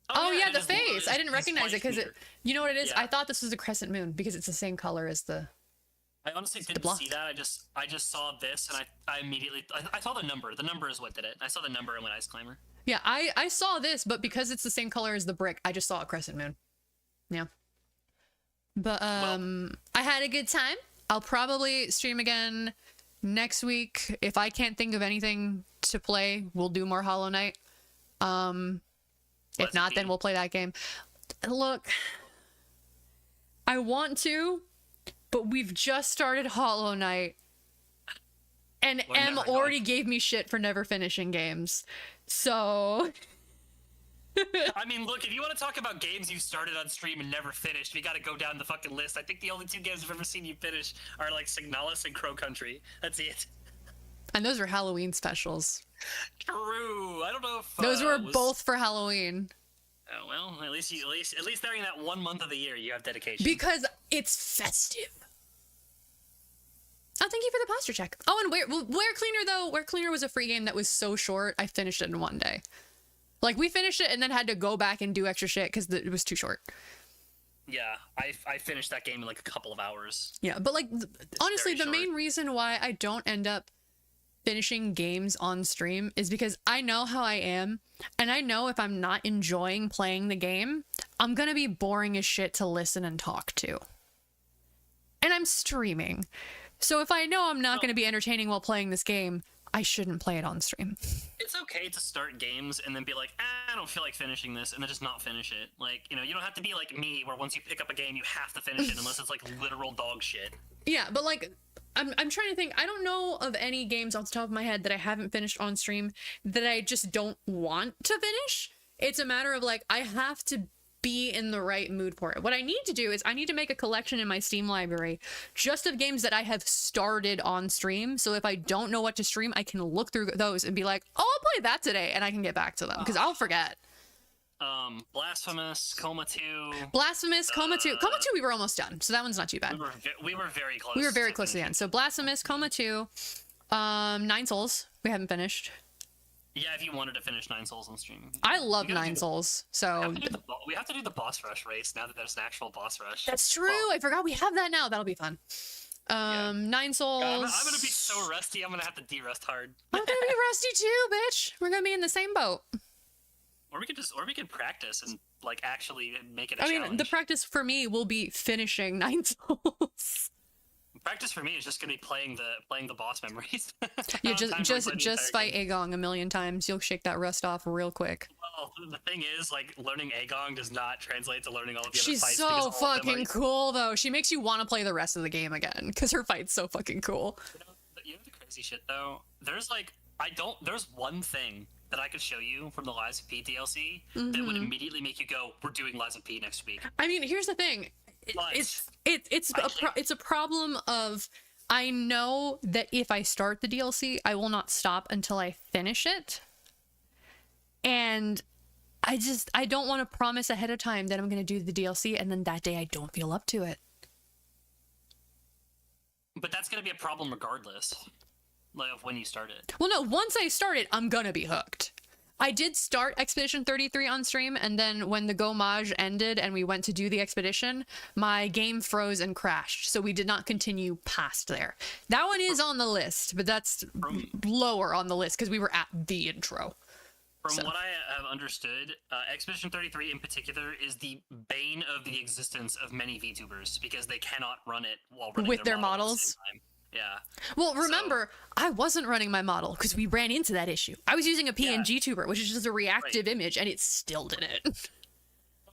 Oh yeah, the face. I didn't recognize it because you know what it is? Yeah. I thought this was a crescent moon because it's the same color as the. I honestly didn't see that. I just saw this and I immediately I saw the number. The number is what did it. I saw the number and went Ice Climber. Yeah, I saw this, but because it's the same color as the brick, I just saw a crescent moon. Yeah. But I had a good time. I'll probably stream again next week. If I can't think of anything to play, we'll do more Hollow Knight. If not, then we'll play that game. Look, I want to, but we've just started Hollow Knight. And M already gave me shit for never finishing games. So... I mean, look, if you want to talk about games you started on stream and never finished, we gotta go down the fucking list. I think the only 2 games I've ever seen you finish are, like, Signalis and Crow Country. That's it. And those were Halloween specials. True. I don't know if... Those were both for Halloween. Oh, well, at least during that 1 month of the year, you have dedication. Because it's festive. Oh, thank you for the posture check. Oh, and Where Cleaner, though. Where Cleaner was a free game that was so short, I finished it in one day. Like, we finished it and then had to go back and do extra shit because it was too short. Yeah, I finished that game in, like, a couple of hours. Yeah, but, like, honestly, the main reason why I don't end up finishing games on stream is because I know how I am, and I know if I'm not enjoying playing the game, I'm gonna be boring as shit to listen and talk to. And I'm streaming. So if I know I'm not gonna be entertaining while playing this game, I shouldn't play it on stream. It's okay to start games and then be like, I don't feel like finishing this, and then just not finish it. Like, you know, you don't have to be like me, where once you pick up a game, you have to finish it unless it's like literal dog shit. Yeah, but like, I'm trying to think. I don't know of any games off the top of my head that I haven't finished on stream that I just don't want to finish. It's a matter of like, I have to be in the right mood for it. What I need to do is I need to make a collection in my Steam library just of games that I have started on stream. So if I don't know what to stream, I can look through those and be like, oh, I'll play that today, and I can get back to them because I'll forget. Blasphemous, Coma 2. Blasphemous, Coma 2. Coma 2 we were almost done, so that one's not too bad. We were very close. We were very close to the end. So Blasphemous, Coma 2, 9 Souls, we haven't finished. Yeah, if you wanted to finish 9 Souls on stream. I love 9 Souls, so... We have to do the boss rush race now that there's an actual boss rush. That's true, I forgot we have that now. That'll be fun. 9 souls. God, I'm gonna be so rusty. I'm gonna have to de-rust hard. I'm gonna be rusty too, bitch. We're gonna be in the same boat. Or we can practice and like actually make it a I challenge. mean, the practice for me will be finishing 9 souls. Practice for me is just gonna be playing the boss memories. Yeah, just fight Agong a million times. You'll shake that rust off real quick. Well, the thing is, like, learning Agong does not translate to learning all of the She's other fights. so fucking cool, though. She makes you want to play the rest of the game again because her fight's so fucking cool. You know the crazy shit though? There's like there's one thing that I could show you from the Lies of P DLC that would immediately make you go, "We're doing Lies of P next week." I mean, here's the thing. It's a problem of I know that if I start the DLC, I will not stop until I finish it. And I don't want to promise ahead of time that I'm going to do the DLC and then that day I don't feel up to it. But that's going to be a problem regardless, like, of when you start it. Well, no, once I start it, I'm going to be hooked. I did start Expedition 33 on stream, and then when the Gomage ended and we went to do the expedition, my game froze and crashed, so we did not continue past there. That one is on the list, but that's lower on the list because we were at the intro. From what I have understood, Expedition 33 in particular is the bane of the existence of many VTubers because they cannot run it while running with their models. At the same time. Yeah. Well, remember, I wasn't running my model because we ran into that issue. I was using a PNG tuber, which is just a reactive image, and it still did it.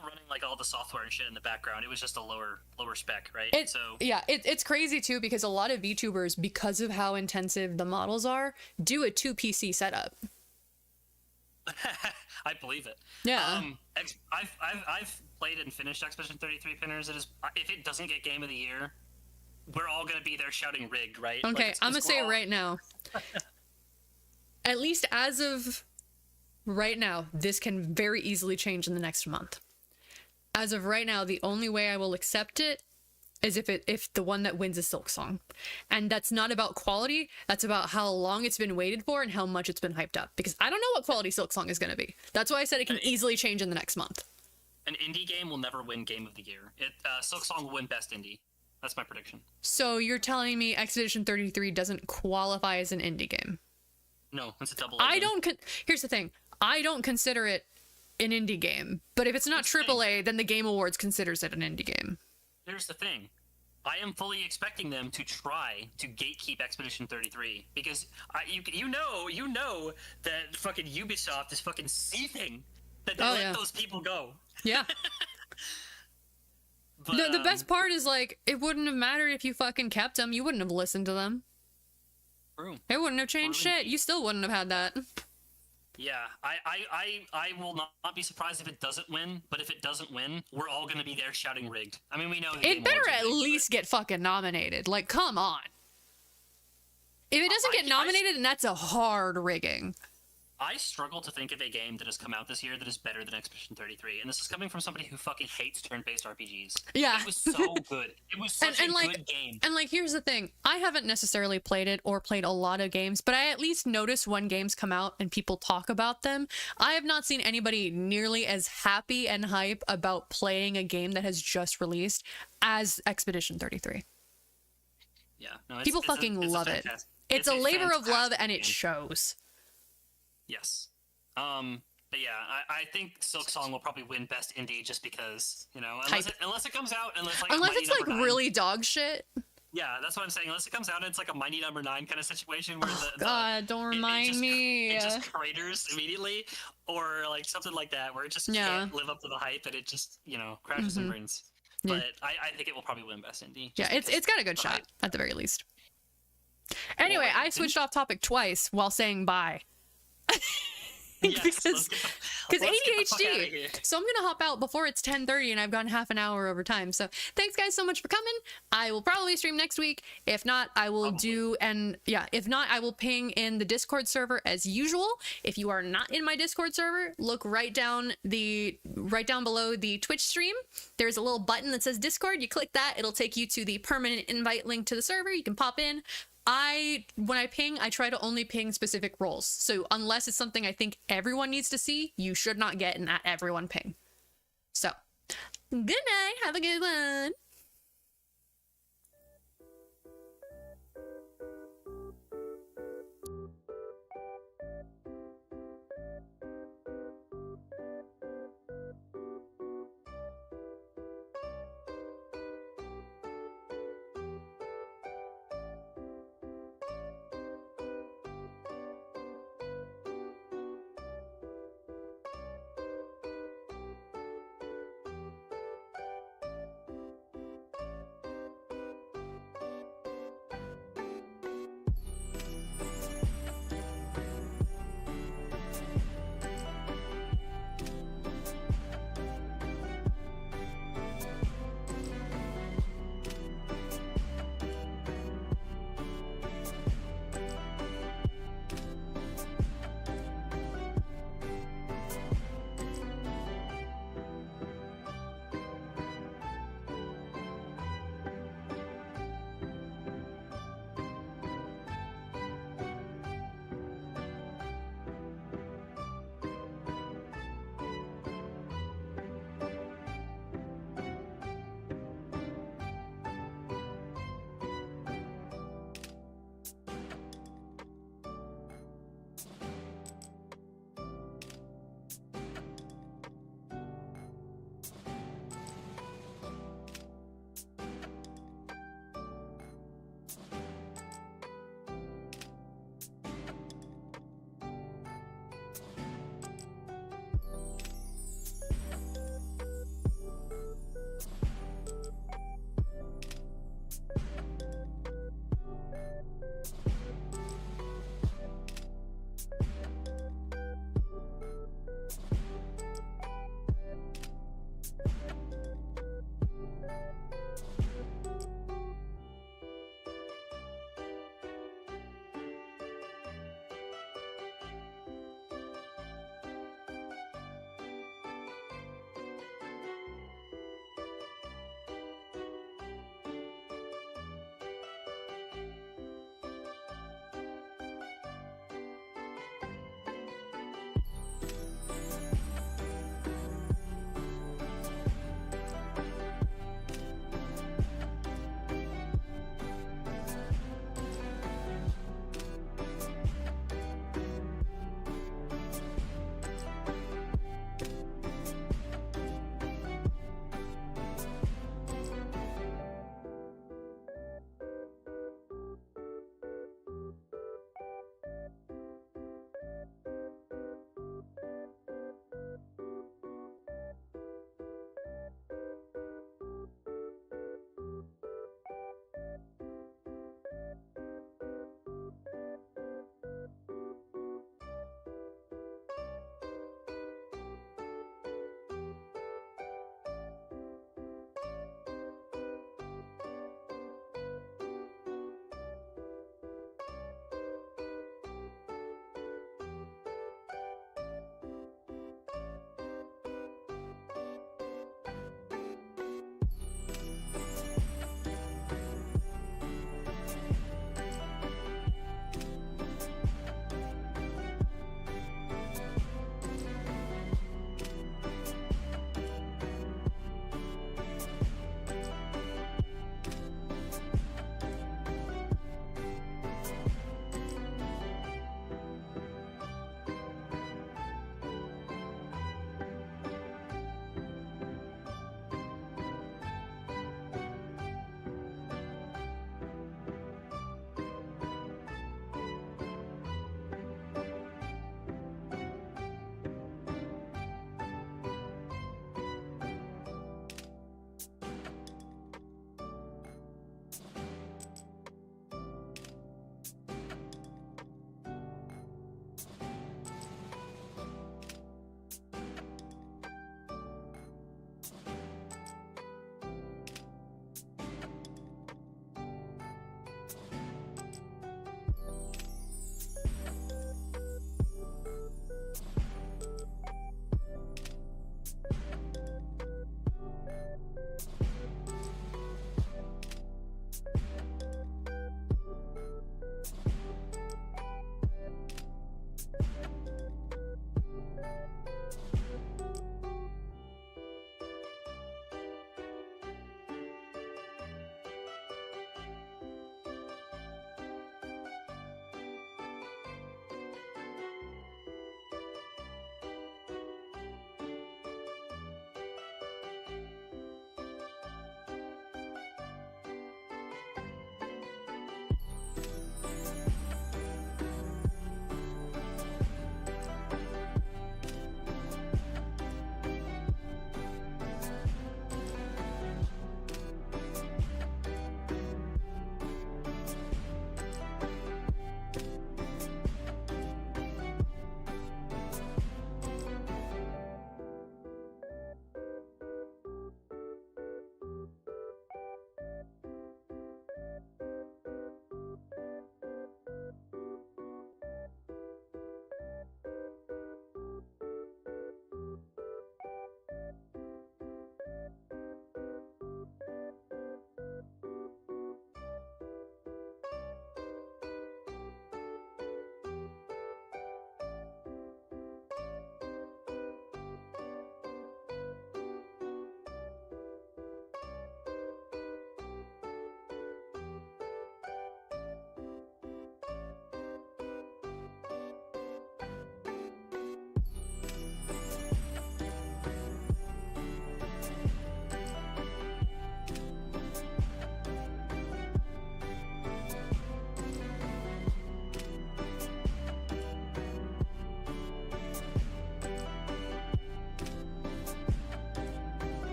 Running like all the software and shit in the background, it was just a lower spec, right? It's crazy too because a lot of VTubers, because of how intensive the models are, do a 2 PC setup. I believe it. Yeah. I've played and finished Expedition 33 Pinners. It is, if it doesn't get Game of the Year, we're all gonna be there shouting rigged, right? Okay, like, I'm gonna say it right now. At least as of right now, this can very easily change in the next month. As of right now, the only way I will accept it is if the one that wins is Silksong. And that's not about quality, that's about how long it's been waited for and how much it's been hyped up. Because I don't know what quality Silksong is gonna be. That's why I said it can easily change in the next month. An indie game will never win Game of the Year. Silksong will win Best Indie. That's my prediction. So you're telling me Expedition 33 doesn't qualify as an indie game? No, it's a double. Here's the thing. I don't consider it an indie game. But if it's not AAA, then the Game Awards considers it an indie game. Here's the thing. I am fully expecting them to try to gatekeep Expedition 33 because you know that fucking Ubisoft is fucking seething that they let those people go. Yeah. But, the best part is, like, it wouldn't have mattered if you fucking kept them. You wouldn't have listened to them. True. It wouldn't have changed shit. You still wouldn't have had that. Yeah, I will not be surprised if it doesn't win, but if it doesn't win, we're all gonna be there shouting rigged. I mean, we know it better at least get fucking nominated. Like, come on. If it doesn't get nominated, then that's a hard rigging. I struggle to think of a game that has come out this year that is better than Expedition 33, and this is coming from somebody who fucking hates turn-based RPGs. Yeah. It was so good. It was such a good game. And, like, here's the thing. I haven't necessarily played it or played a lot of games, but I at least notice when games come out and people talk about them. I have not seen anybody nearly as happy and hype about playing a game that has just released as Expedition 33. Yeah. No, people fucking love it. It's a labor of love, and it shows. Yes. But yeah, I think Silksong will probably win Best Indie just because, you know, unless it comes out unless it's like really dog shit. Yeah, that's what I'm saying. Unless it comes out and it's like a Mighty Number 9 kind of situation where don't remind me. It just craters immediately, or like something like that where it just can't live up to the hype and it just, you know, crashes and burns. Yeah. But I think it will probably win Best Indie. Yeah, it's got a good shot at the very least. Anyway, I switched off topic twice while saying bye. Because ADHD. So I'm gonna hop out before it's 10:30 and I've gone half an hour over time. So thanks guys so much for coming. I will probably stream next week. If not, I will if not, I will ping in the Discord server as usual. If you are not in my Discord server, look right down below the Twitch stream. There's a little button that says Discord. You click that, it'll take you to the permanent invite link to the server. You can pop in. When I ping, I try to only ping specific roles. So unless it's something I think everyone needs to see, you should not get an everyone ping. So, good night. Have a good one.